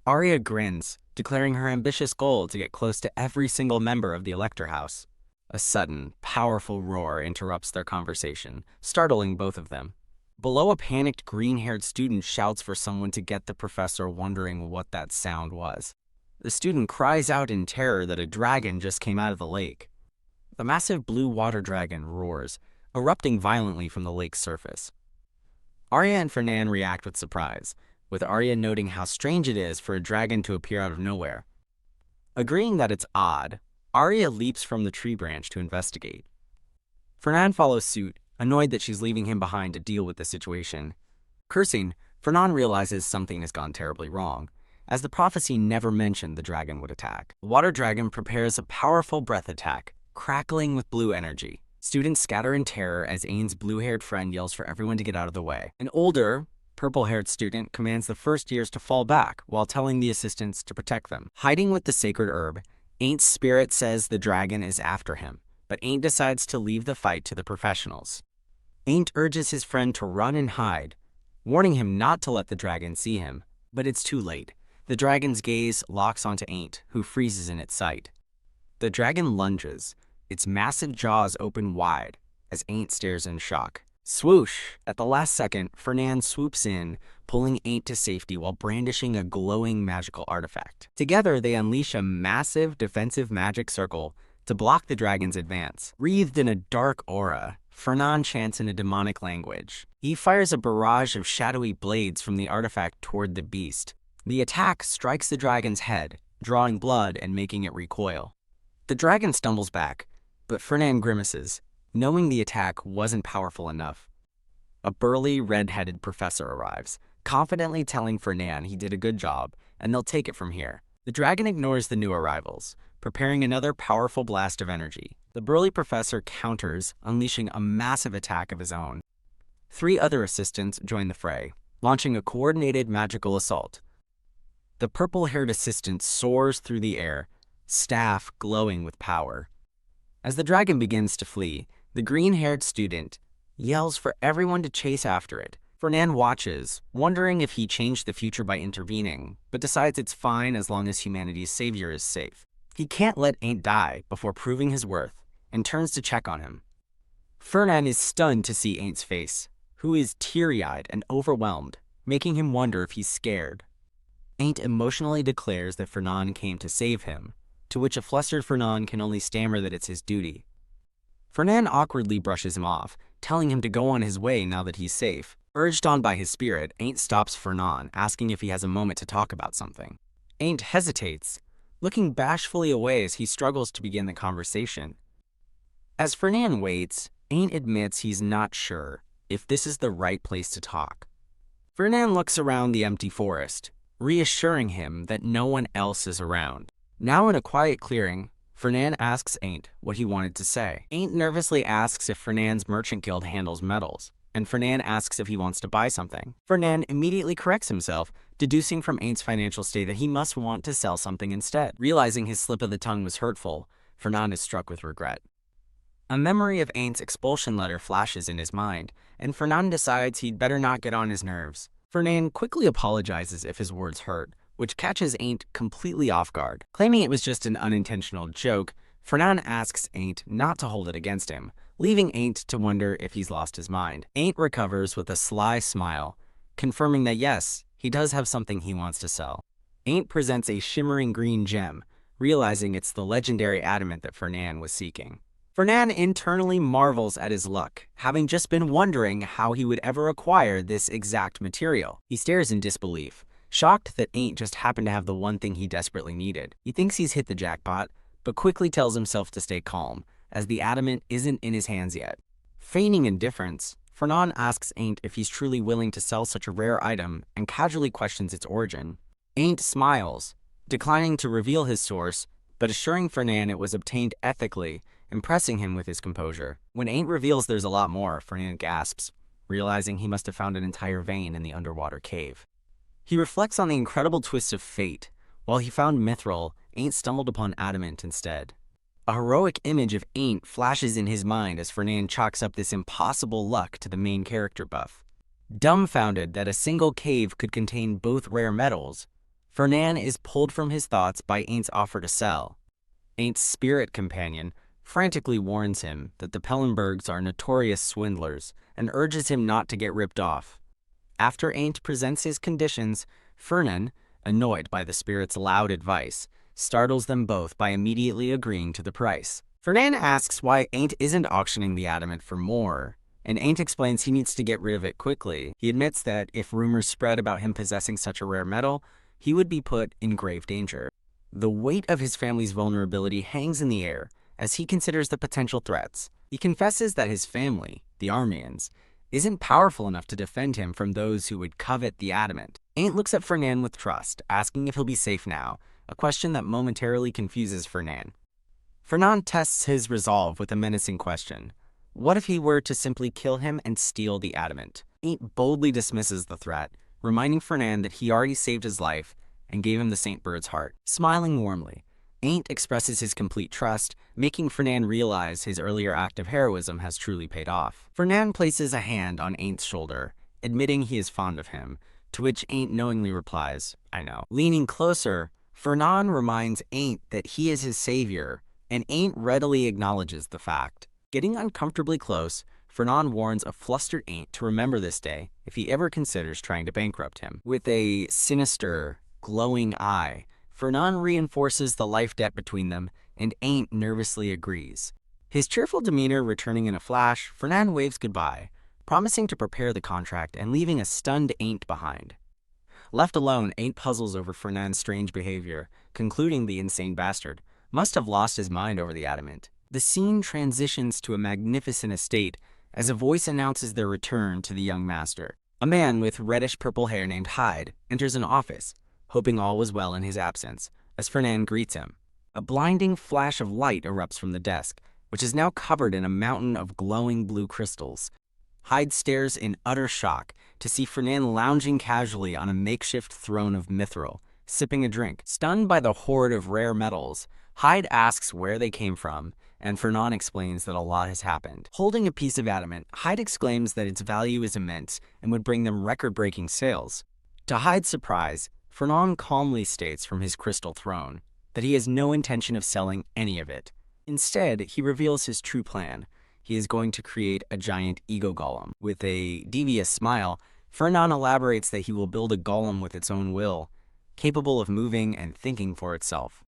Arya grins, declaring her ambitious goal to get close to every single member of the Elector House. A sudden, powerful roar interrupts their conversation, startling both of them. Below, a panicked green-haired student shouts for someone to get the professor, wondering what that sound was. The student cries out in terror that a dragon just came out of the lake. The massive blue water dragon roars, erupting violently from the lake's surface. Arya and Fernand react with surprise, with Arya noting how strange it is for a dragon to appear out of nowhere. Agreeing that it's odd, Arya leaps from the tree branch to investigate. Fernand follows suit, annoyed that she's leaving him behind to deal with the situation. Cursing, Fernand realizes something has gone terribly wrong, as the prophecy never mentioned the dragon would attack. The water dragon prepares a powerful breath attack, crackling with blue energy. Students scatter in terror as Ain's blue-haired friend yells for everyone to get out of the way. An older, purple-haired student commands the first years to fall back while telling the assistants to protect them. Hiding with the sacred herb, Ain's spirit says the dragon is after him, but Aint decides to leave the fight to the professionals. Aint urges his friend to run and hide, warning him not to let the dragon see him, but it's too late. The dragon's gaze locks onto Aint, who freezes in its sight. The dragon lunges, its massive jaws open wide, as Aint stares in shock. Swoosh! At the last second, Fernand swoops in, pulling Aint to safety while brandishing a glowing magical artifact. Together, they unleash a massive defensive magic circle to block the dragon's advance. Wreathed in a dark aura, Fernand chants in a demonic language. He fires a barrage of shadowy blades from the artifact toward the beast. The attack strikes the dragon's head, drawing blood and making it recoil. The dragon stumbles back, but Fernand grimaces, knowing the attack wasn't powerful enough. A burly, red-headed professor arrives, confidently telling Fernand he did a good job, and they'll take it from here. The dragon ignores the new arrivals, preparing another powerful blast of energy. The burly professor counters, unleashing a massive attack of his own. 3 other assistants join the fray, launching a coordinated magical assault. The purple-haired assistant soars through the air, staff glowing with power. As the dragon begins to flee, the green-haired student, yells for everyone to chase after it. Fernan watches, wondering if he changed the future by intervening, but decides it's fine as long as humanity's savior is safe. He can't let Ain't die before proving his worth, and turns to check on him. Fernan is stunned to see Ain't's face, who is teary-eyed and overwhelmed, making him wonder if he's scared. Ain't emotionally declares that Fernan came to save him, to which a flustered Fernan can only stammer that it's his duty. Fernan awkwardly brushes him off, telling him to go on his way now that he's safe. Urged on by his spirit, Ain't stops Fernan, asking if he has a moment to talk about something. Ain't hesitates, looking bashfully away as he struggles to begin the conversation. As Fernan waits, Ain't admits he's not sure if this is the right place to talk. Fernan looks around the empty forest, reassuring him that no one else is around. Now in a quiet clearing, Fernan asks Ain't what he wanted to say. Ain't nervously asks if Fernan's merchant guild handles metals, and Fernan asks if he wants to buy something. Fernan immediately corrects himself, deducing from Ain't's financial state that he must want to sell something instead. Realizing his slip of the tongue was hurtful, Fernan is struck with regret. A memory of Ain't's expulsion letter flashes in his mind, and Fernan decides he'd better not get on his nerves. Fernan quickly apologizes if his words hurt, which catches Ain't completely off guard. Claiming it was just an unintentional joke, Fernan asks Ain't not to hold it against him, leaving Ain't to wonder if he's lost his mind. Ain't recovers with a sly smile, confirming that yes, he does have something he wants to sell. Ain't presents a shimmering green gem, realizing it's the legendary adamant that Fernan was seeking. Fernan internally marvels at his luck, having just been wondering how he would ever acquire this exact material. He stares in disbelief, shocked that Ain't just happened to have the one thing he desperately needed. He thinks he's hit the jackpot, but quickly tells himself to stay calm, as the adamant isn't in his hands yet. Feigning indifference, Fernan asks Ain't if he's truly willing to sell such a rare item and casually questions its origin. Ain't smiles, declining to reveal his source, but assuring Fernan it was obtained ethically, impressing him with his composure. When Ain't reveals there's a lot more, Fernan gasps, realizing he must have found an entire vein in the underwater cave. He reflects on the incredible twist of fate. While he found mithril, Ain't stumbled upon adamant instead. A heroic image of Ain't flashes in his mind as Fernan chalks up this impossible luck to the main character buff. Dumbfounded that a single cave could contain both rare metals, Fernan is pulled from his thoughts by Ain't's offer to sell. Ain't's spirit companion frantically warns him that the Pellenbergs are notorious swindlers and urges him not to get ripped off. After Ain't presents his conditions, Fernan, annoyed by the spirit's loud advice, startles them both by immediately agreeing to the price. Fernan asks why Ain't isn't auctioning the adamant for more, and Ain't explains he needs to get rid of it quickly. He admits that if rumors spread about him possessing such a rare metal, he would be put in grave danger. The weight of his family's vulnerability hangs in the air as he considers the potential threats. He confesses that his family, the Armians, isn't powerful enough to defend him from those who would covet the adamant. Ain't looks at Fernan with trust, asking if he'll be safe now, a question that momentarily confuses Fernan. Fernan tests his resolve with a menacing question. What if he were to simply kill him and steal the adamant? Ain't boldly dismisses the threat, reminding Fernan that he already saved his life and gave him the Saint Bird's heart. Smiling warmly, Ain't expresses his complete trust, making Fernan realize his earlier act of heroism has truly paid off. Fernan places a hand on Ain't's shoulder, admitting he is fond of him, to which Ain't knowingly replies, I know. Leaning closer, Fernan reminds Ain't that he is his savior, and Ain't readily acknowledges the fact. Getting uncomfortably close, Fernan warns a flustered Ain't to remember this day if he ever considers trying to bankrupt him. With a sinister, glowing eye, Fernan reinforces the life debt between them, and Ain't nervously agrees. His cheerful demeanor returning in a flash, Fernan waves goodbye, promising to prepare the contract and leaving a stunned Ain't behind. Left alone, Ain't puzzles over Fernan's strange behavior, concluding the insane bastard must have lost his mind over the adamant. The scene transitions to a magnificent estate as a voice announces their return to the young master. A man with reddish-purple hair named Hyde enters an office, hoping all was well in his absence, as Fernan greets him. A blinding flash of light erupts from the desk, which is now covered in a mountain of glowing blue crystals. Hyde stares in utter shock to see Fernan lounging casually on a makeshift throne of mithril, sipping a drink. Stunned by the horde of rare metals, Hyde asks where they came from, and Fernand explains that a lot has happened. Holding a piece of adamant, Hyde exclaims that its value is immense and would bring them record-breaking sales. To Hyde's surprise, Fernand calmly states from his crystal throne that he has no intention of selling any of it. Instead, he reveals his true plan. He is going to create a giant ego golem. With a devious smile, Fernand elaborates that he will build a golem with its own will, capable of moving and thinking for itself.